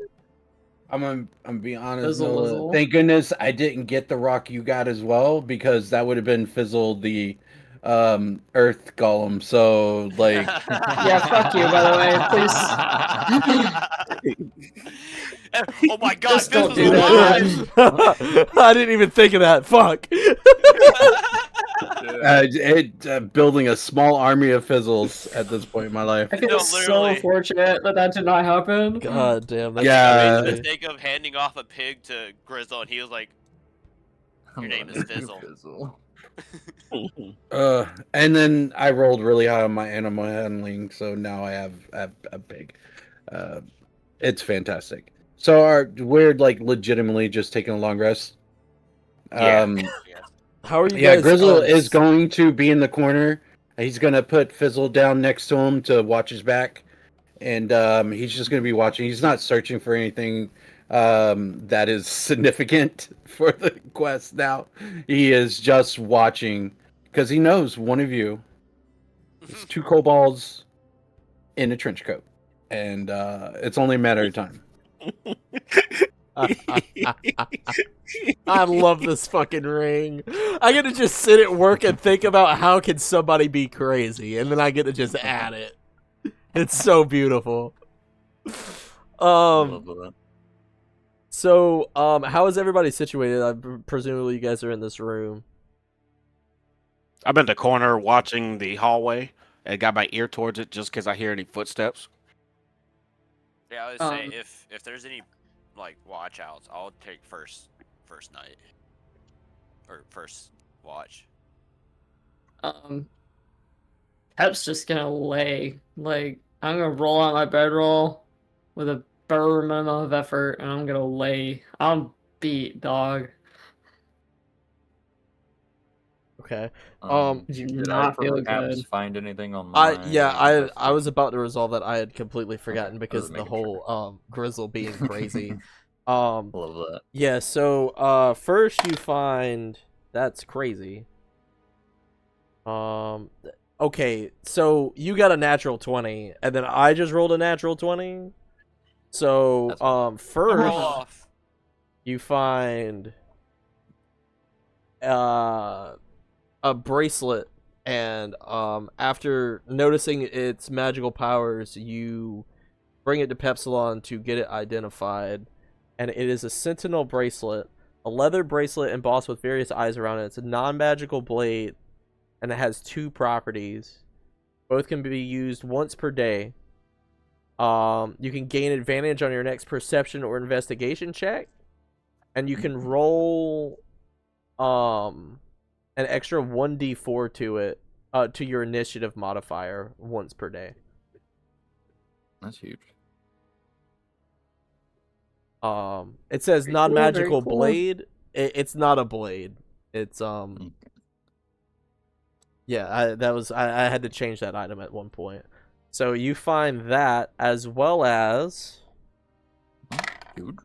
I'm being honest. Fizzle, Noah. Wizzle. Thank goodness I didn't get the rock you got as well, because that would have been Fizzle the Earth Golem. So like, Yeah, fuck you, by the way. Please. Oh my god, Just don't Fizzle's do alive! that. I didn't even think of that. Fuck. building a small army of Fizzles at this point in my life. I feel No, so literally. fortunate that did not happen. God damn. That's Yeah. I made the crazy. mistake of handing off a pig to Grizzle, and he was like, Your name is Fizzle. Fizzle. And then I rolled really high on my animal handling, so now I have a pig. It's fantastic. So we're like legitimately just taking a long rest. Yeah. How are you Yeah, guys? Grizzle is going to be in the corner. He's going to put Fizzle down next to him to watch his back. And he's just going to be watching. He's not searching for anything that is significant for the quest now. He is just watching because he knows one of you is two kobolds in a trench coat. And it's only a matter of time. I love this fucking ring. I get to just sit at work and think about how can somebody be crazy, and then I get to just add it. It's so beautiful. Love that. So, how is everybody situated? Presumably you guys are in this room. I'm in the corner watching the hallway and got my ear towards it just because I hear any footsteps. Yeah, I would say if there's any like watch outs, I'll take first night. Or first watch. Pep's just gonna lay. Like, I'm gonna roll out my bedroll with a bare minimum of effort, and I'm gonna lay. I'm beat, dog. Okay. Did you Did not I feel perhaps good? find anything on my I was about to resolve that. I had completely forgotten because just of the making sure. whole Grizzle being crazy. Love that. Yeah, so first you find that's crazy. Okay, so you got a natural 20 and then I just rolled a natural 20. So That's Roll first off. you find a bracelet, and after noticing its magical powers, you bring it to Pepsilon to get it identified. And it is a sentinel bracelet, a leather bracelet embossed with various eyes around it. It's a non-magical blade, and it has two properties. Both can be used once per day. You can gain advantage on your next perception or investigation check, and you can roll an extra 1d4 to it, to your initiative modifier once per day. That's huge. It says Very cool, non-magical very cool. blade. It's not a blade. It's yeah, I had to change that item at one point. So you find that, as well as Huge.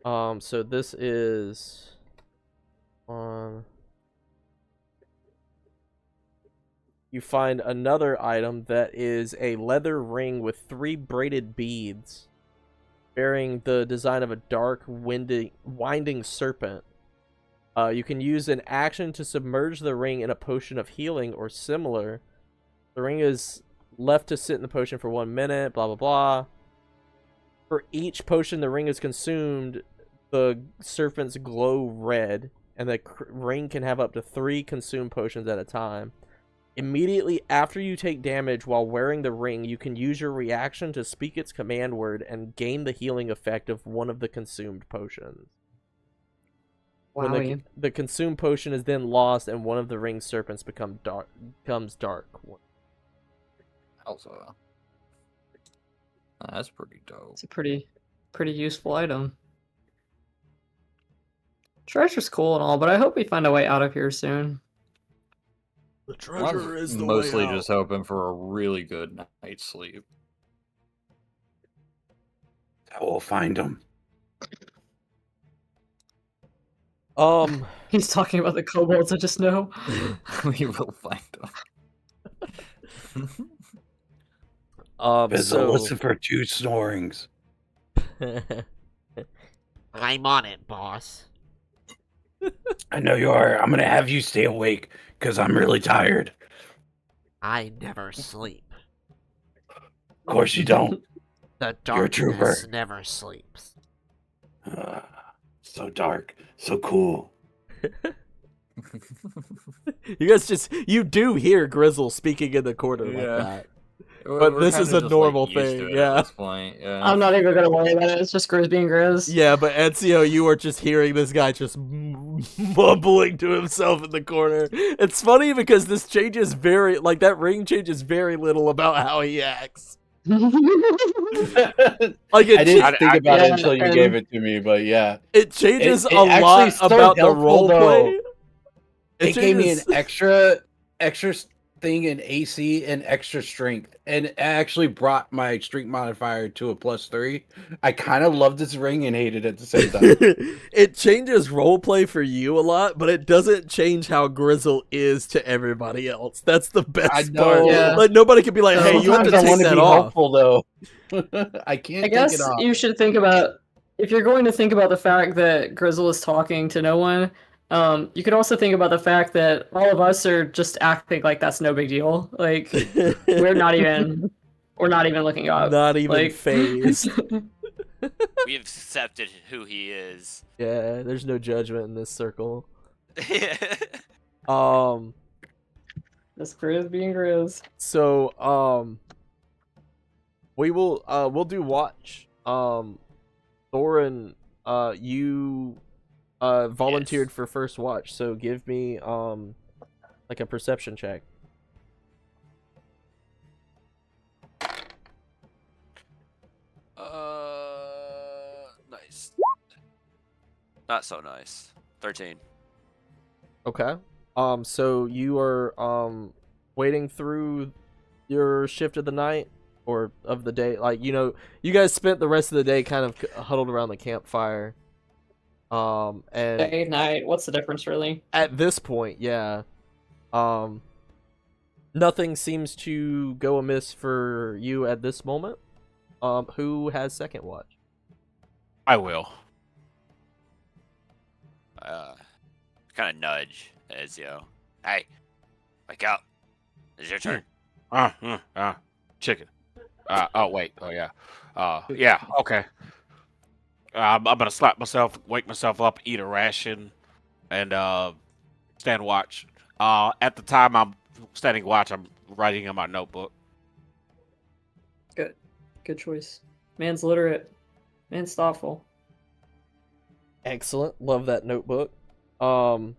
so this is on. You find another item that is a leather ring with 3 braided beads, bearing the design of a dark, winding serpent. You can use an action to submerge the ring in a potion of healing or similar. The ring is left to sit in the potion for 1 minute, blah, blah, blah. For each potion the ring is consumed, the serpents glow red, and the ring can have up to 3 consume potions at a time. Immediately after you take damage while wearing the ring, you can use your reaction to speak its command word and gain the healing effect of one of the consumed potions. When the consumed potion is then lost and one of the ring serpents becomes dark. Also, that's pretty dope. It's a pretty useful item. Treasure's cool and all, but I hope we find a way out of here soon. The treasure is the mostly way out. just hoping for a really good night's sleep. I will find them. He's talking about the kobolds I just know. We will find them. So listen for 2 snorings. I'm on it, boss. I know you are. I'm gonna have you stay awake because I'm really tired. I never sleep. Of course you don't. The You're a trooper. darkness never sleeps. So dark, so cool. You guys you do hear Grizzle speaking in the corner like that. But this is a normal thing, yeah. At this point, yeah. I'm not even gonna worry about it. It's just Grizz being Grizz. Yeah, but Ezio, you are just hearing this guy just mumbling to himself in the corner. It's funny because this changes that ring changes very little about how he acts. I didn't think about it until you gave it to me, but yeah. It changes It a lot so about the helpful, roleplay. It gave me an extra thing in AC and extra strength, and it actually brought my strength modifier to a +3. I kind of loved this ring and hated it at the same time. It changes roleplay for you a lot, but it doesn't change how Grizzle is to everybody else. That's the best part. Yeah. Like nobody can be like, "Hey, you have to Sometimes take that be off." helpful, though. I can't. I guess take it off. you should think about, if you're going to think about the fact that Grizzle is talking to no one, you could also think about the fact that all of us are just acting like that's no big deal. Like we're not even looking up. Not even like, phased. We've accepted who he is. Yeah, there's no judgment in this circle. That's Grizz being Grizz. So, we'll do watch. Thorin, you volunteered for first watch, so give me like a perception check. Nice. Not so nice. 13. Okay. So you are waiting through your shift of the night or of the day. Like, you know, you guys spent the rest of the day kind of huddled around the campfire. And Day, night, what's the difference really? at this point, yeah. Nothing seems to go amiss for you at this moment. Who has second watch? I will. Kind of nudge Ezio. Hey, wake up. It's your turn. Chicken. Oh wait. Oh yeah. Yeah. Okay. I'm gonna wake myself up, eat a ration, and stand watch. At the time I'm standing watch, I'm writing in my notebook. Good choice. Man's literate. Man's thoughtful. Excellent. Love that notebook. Ezio,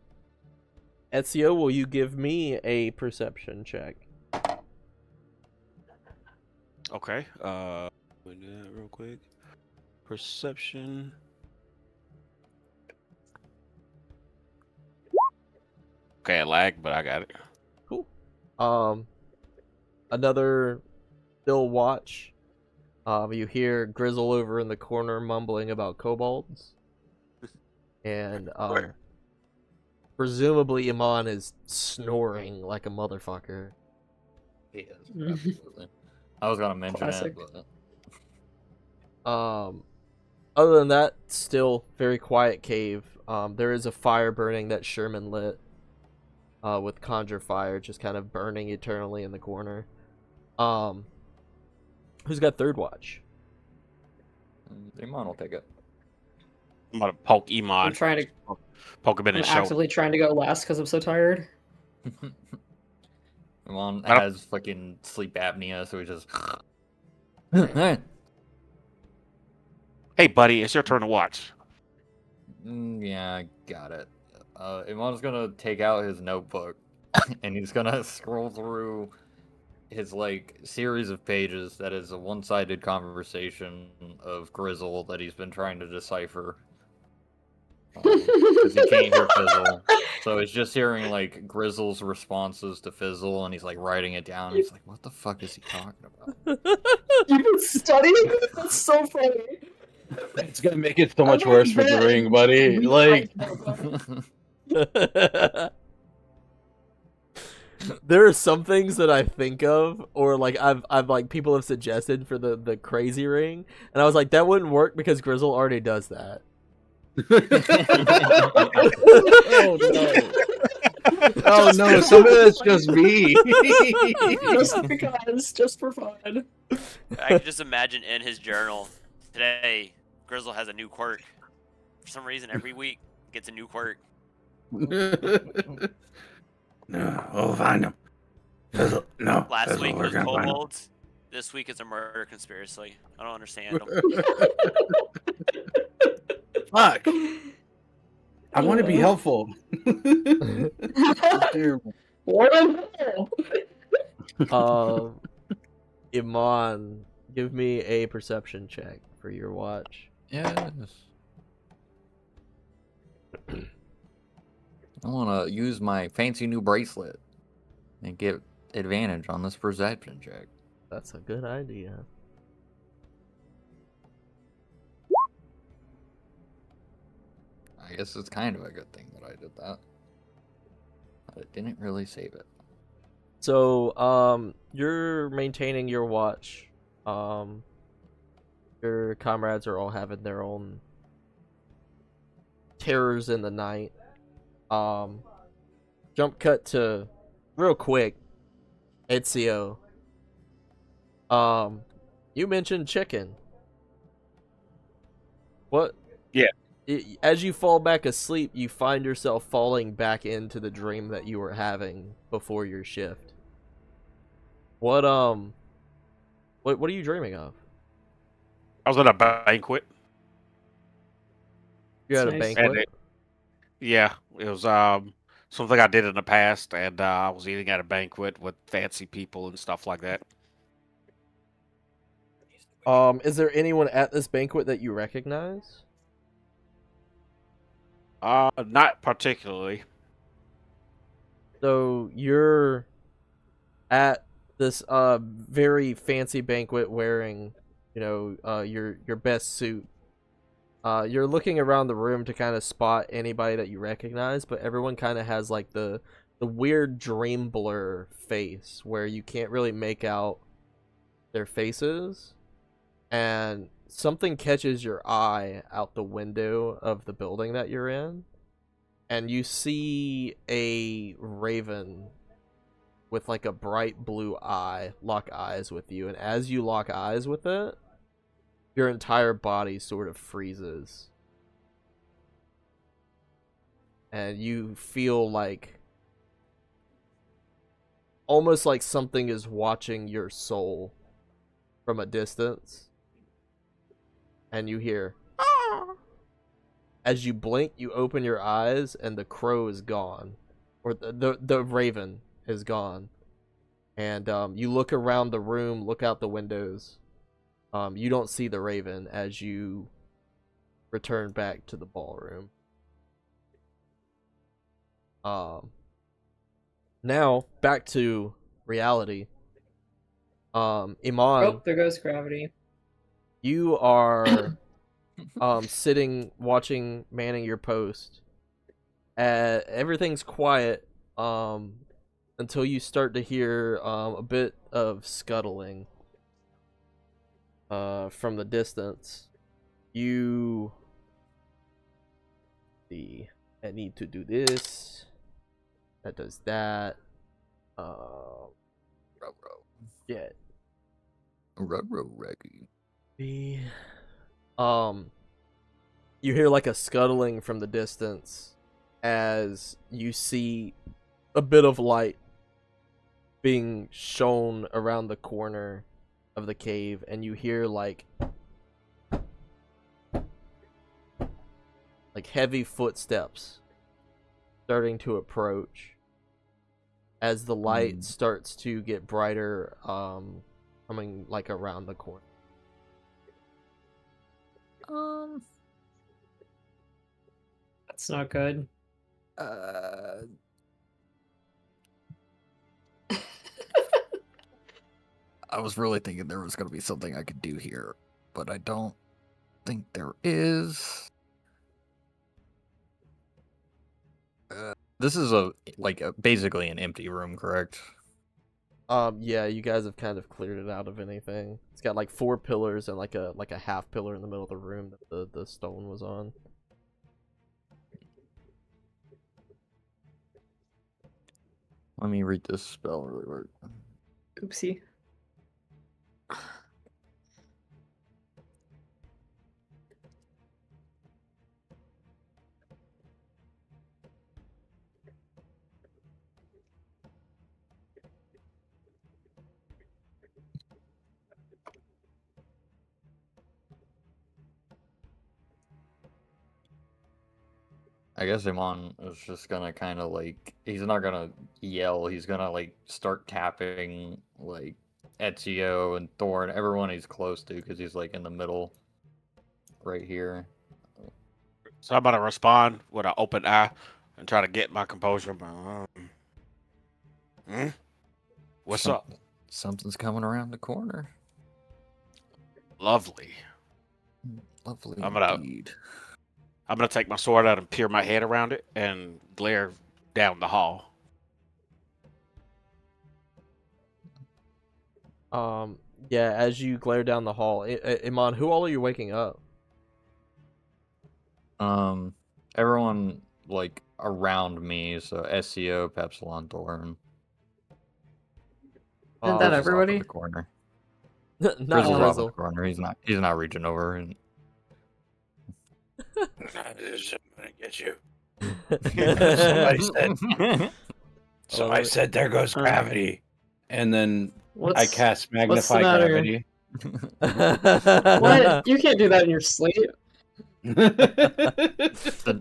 will you give me a perception check? Okay. Let me do that real quick. Perception. Okay, I lagged, but I got it. Cool. Another still watch. You hear Grizzle over in the corner mumbling about kobolds. And presumably Iman is snoring like a motherfucker. He is, absolutely. I was gonna mention Classic. it, but Other than that, still very quiet cave. There is a fire burning that Sherman lit. With conjure fire just kind of burning eternally in the corner. Who's got third watch? Iman will take it. I'm gonna poke I'm Iman. trying to. Poke him in I'm his shoulder. actively trying to go last because I'm so tired. Iman I don't- has fucking sleep apnea, so he just. Hey, buddy, it's your turn to watch. Yeah, I got it. Iman's gonna take out his notebook and he's gonna scroll through his like series of pages that is a one-sided conversation of Grizzle that he's been trying to decipher. Because he can't hear Fizzle. So it's just hearing like Grizzle's responses to Fizzle and he's like writing it down. He's like, what the fuck is he talking about? You've been studying? That's so funny. It's gonna make it so much I worse with the bet ring, buddy. we Like, There are some things that I think of, or like I've like people have suggested for the crazy ring, and I was like, that wouldn't work because Grizzle already does that. oh no! Oh no! Some of that's just me. Just because, just for fun. I can just imagine in his journal today, Grizzle has a new quirk. For some reason, every week gets a new quirk. No, we'll find him. No. Last week it we're was gonna find him. kobolds. This week it's a murder conspiracy. I don't understand them. Fuck! I want to be helpful. Terrible. What a hell! Iman, give me a perception check for your watch. Yes. I want to use my fancy new bracelet and get advantage on this perception check. That's a good idea. I guess it's kind of a good thing that I did that. But it didn't really save it. So, you're maintaining your watch. Your comrades are all having their own terrors in the night. Jump cut to real quick. Ezio. You mentioned chicken. What? Yeah. As you fall back asleep, you find yourself falling back into the dream that you were having before your shift. What are you dreaming of? I was at a banquet. You're at a Nice. banquet. Yeah, it was something I did in the past, and I was eating at a banquet with fancy people and stuff like that. Is there anyone at this banquet that you recognize? Not particularly. So you're at this very fancy banquet wearing, your best suit. You're looking around the room to kind of spot anybody that you recognize, but everyone kind of has like the weird dream blur face where you can't really make out their faces, and something catches your eye out the window of the building that you're in, and you see a raven with like a bright blue eye lock eyes with you, and as you lock eyes with it, your entire body sort of freezes. And you feel like almost like something is watching your soul from a distance. And you hear, "Ah!" As you blink, you open your eyes and the crow is gone. Or the raven is gone. And you look around the room, look out the windows. You don't see the raven as you return back to the ballroom. Now back to reality. Iman, Oh, there goes gravity. you are sitting, watching, manning your post. Everything's quiet until you start to hear a bit of scuttling. From the distance. I need to do this. That does that. Yeah. Reggie. you hear like a scuttling from the distance as you see a bit of light being shown around the corner of the cave, and you hear like heavy footsteps starting to approach as the light starts to get brighter, coming like around the corner. That's not good. I was really thinking there was going to be something I could do here, but I don't think there is. This is basically an empty room, correct? Yeah, you guys have kind of cleared it out of anything. It's got like 4 pillars and like a half pillar in the middle of the room that the stone was on. Let me read this spell really quick. Oopsie. I guess Iman is just gonna kind of like, he's not gonna yell, he's gonna like start tapping like Ezio and Thorn, everyone he's close to, because he's like in the middle right here. So I'm about to respond with an open eye and try to get my composure. What's up? Something's coming around the corner. Lovely. Lovely indeed. I'm gonna take my sword out and peer my head around it and glare down the hall. Yeah, as you glare down the hall, Iman, who all are you waking up? Everyone like around me, so SEO, Pepsilon, Thorn. Isn't that Grizzle's off in everybody? the corner. Not Grizzle's off in Grizzle. the corner. He's not reaching over. And I'm gonna get you. Somebody said there goes gravity. And then I cast magnify matter? gravity. What? You can't do that in your sleep.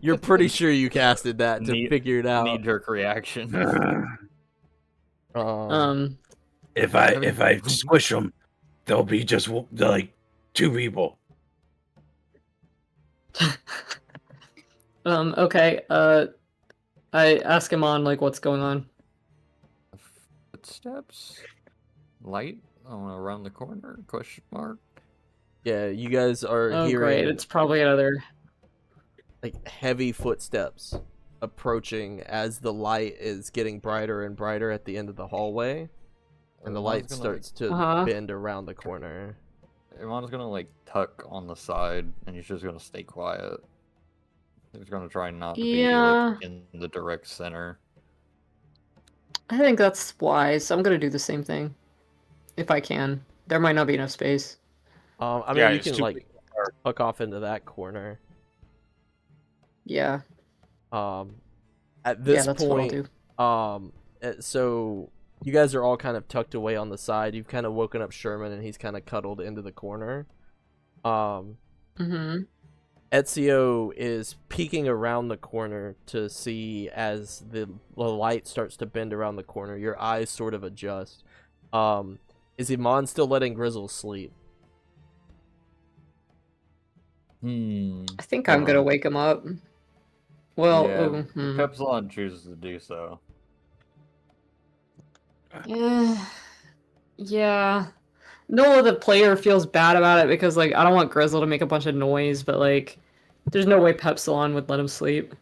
You're pretty sure you casted that to figure it out. Knee-jerk reaction. If I squish them, they'll be just like 2 people. Okay. I ask him on like what's going on. Footsteps, light around the corner? Question mark. Yeah, you guys are Oh, hearing great! It's probably another. like heavy footsteps approaching as the light is getting brighter and brighter at the end of the hallway, and the light starts to bend around the corner. Iman's gonna like tuck on the side, and he's just gonna stay quiet. He's gonna try not to be like, in the direct center. I think that's wise. I'm gonna do the same thing, if I can. There might not be enough space. I mean, you can like hook off into that corner. Yeah. At this that's point, what I'll do. so you guys are all kind of tucked away on the side. You've kind of woken up Sherman, and he's kind of cuddled into the corner. Ezio is peeking around the corner to see as the light starts to bend around the corner. Your eyes sort of adjust. Is Iman still letting Grizzle sleep? I think I'm gonna wake him up. Well, yeah, Pepsilon chooses to do so. Yeah. No other player feels bad about it because, like, I don't want Grizzle to make a bunch of noise, but, like, there's no way Pepsilon would let him sleep.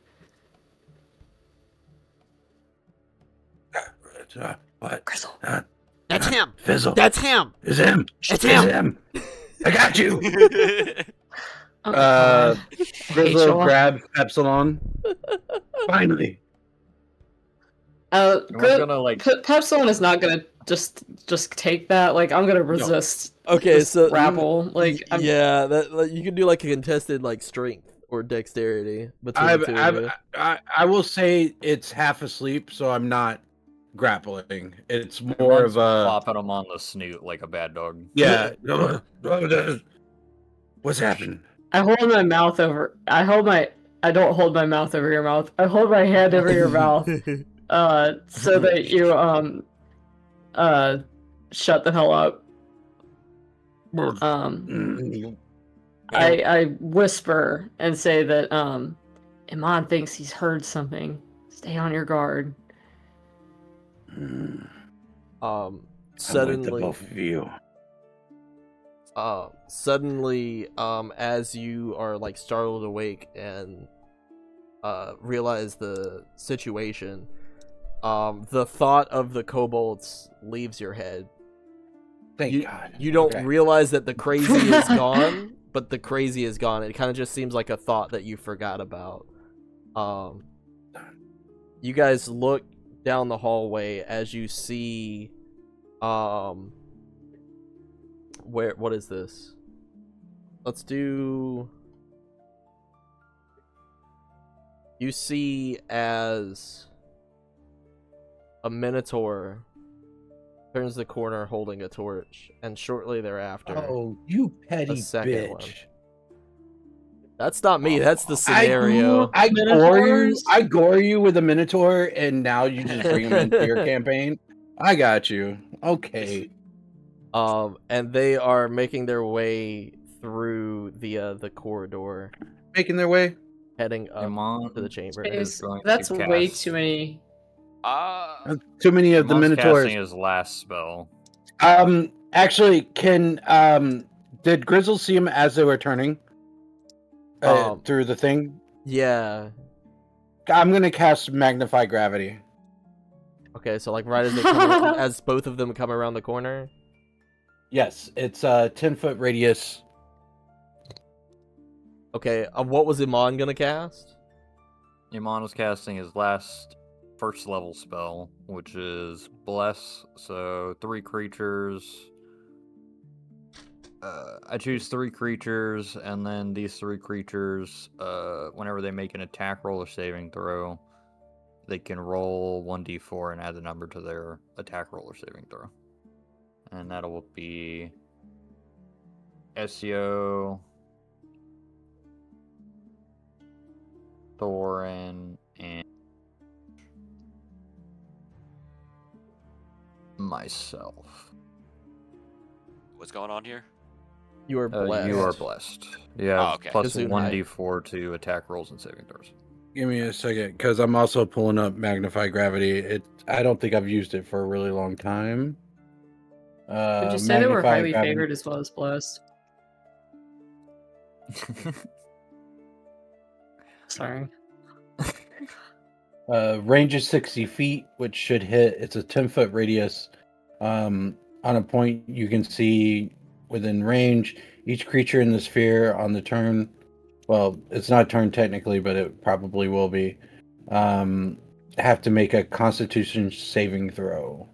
What? Grizzle. That's him. Fizzle. That's him. It's him. It's him. him. I got you. Oh, Grizzle Rachel. grabs Epsilon. Finally. Gonna, like... Pepsilon is not gonna just take that. Like, I'm gonna resist. Okay, this so grapple. Like, yeah, that you can do like a contested like strength or dexterity between the two of you. I will say it's half asleep, so I'm not grappling. It's more Everyone's of a popping him on the snoot like a bad dog. yeah. What's happened? I hold my mouth over. I don't hold my mouth over your mouth. I hold my hand over your mouth. So that you shut the hell up. I whisper and say that Iman thinks he's heard something. Stay on your guard. Suddenly, both of you. Suddenly, as you are like startled awake and realize the situation, the thought of the kobolds leaves your head. Thank God. You don't Okay. realize that the crazy is gone, but the crazy is gone. It kind of just seems like a thought that you forgot about. You guys look down the hallway as you see, what is this? Let's do. You see as a minotaur turns the corner holding a torch, and shortly thereafter, Oh, you petty second bitch! one. That's not me. That's the scenario. I gore you. Minotaurs? I gore you with a minotaur, and now you just bring him into your campaign. I got you. Okay. And they are making their way through the corridor, Making their way. heading up Iman to the chamber. is going That's to way cast- too many. Too many of the Iman's minotaurs. casting his last spell. Actually, did Grizzle see him as they were turning through the thing? Yeah. I'm gonna cast Magnify Gravity. Okay, so like right as they come, as both of them come around the corner. Yes, it's a 10-foot radius. Okay, what was Iman gonna cast? Iman was casting his last first level spell, which is Bless. So 3 creatures. I choose 3 creatures, and then these 3 creatures, whenever they make an attack roll or saving throw, they can roll 1d4 and add the number to their attack roll or saving throw. And that will be Ezio, Thorin, and myself. What's going on here? You are blessed. You are blessed. Yeah, Oh, okay. plus Gazoon high. 1d4 to attack rolls and saving throws. Give me a second, because I'm also pulling up Magnify Gravity. I don't think I've used it for a really long time. Would you say they were Magnify highly Gravity- favored as well as blessed? Sorry. Range is 60 feet, which should hit. It's a 10-foot radius. On a point you can see within range. Each creature in the sphere on the turn, well, it's not turn technically, but it probably will be, have to make a Constitution saving throw.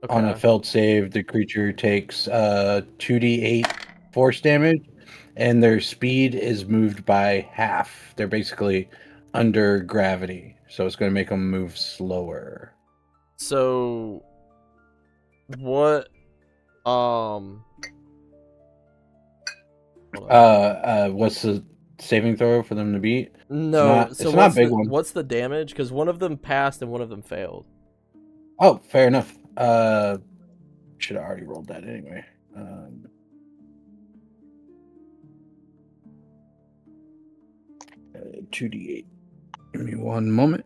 Okay. On a failed save, the creature takes 2d8 force damage, and their speed is moved by half. They're basically under gravity, so it's going to make them move slower. So, what? Hold on. What's the saving throw for them to beat? No, it's so not what's a big the, one. what's the damage? Because one of them passed and one of them failed. Oh, fair enough. Should have already rolled that anyway. 2d8. Give me one moment.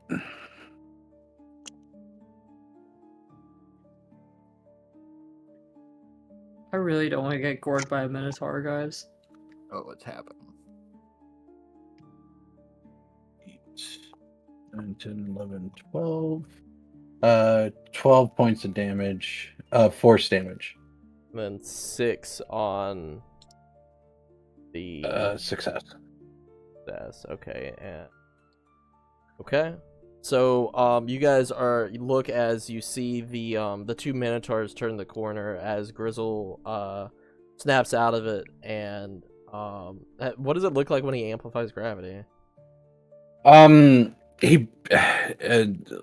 I really don't want to get gored by a minotaur, guys. Oh, what's happened? 8, 9, 10, 11, 12. 12 points of damage. Force damage. And then 6 on the Success. success. Okay, and okay. So you guys look as you see the 2 minotaurs turn the corner as Grizzle snaps out of it and What does it look like when he amplifies gravity? He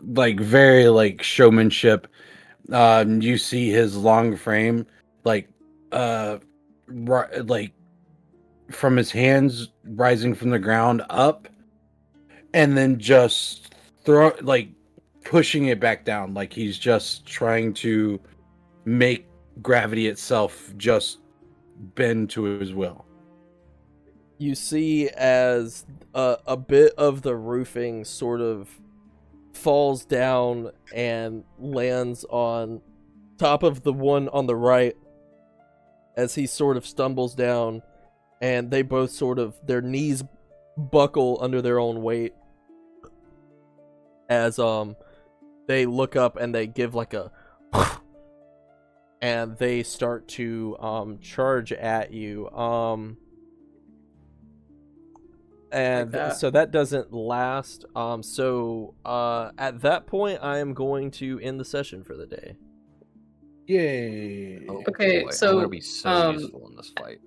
like very like showmanship. You see his long frame, like like from his hands rising from the ground up, and then just pushing it back down, like he's just trying to make gravity itself just bend to his will. You see as a bit of the roofing sort of falls down and lands on top of the one on the right as he sort of stumbles down, and they both sort of, their knees buckle under their own weight as they look up and they give like a and they start to charge at you. And Like that. so that doesn't last. So at that point, I am going to end the session for the day. Yay! Oh, Okay, boy, so, I'm gonna be so useful in this fight.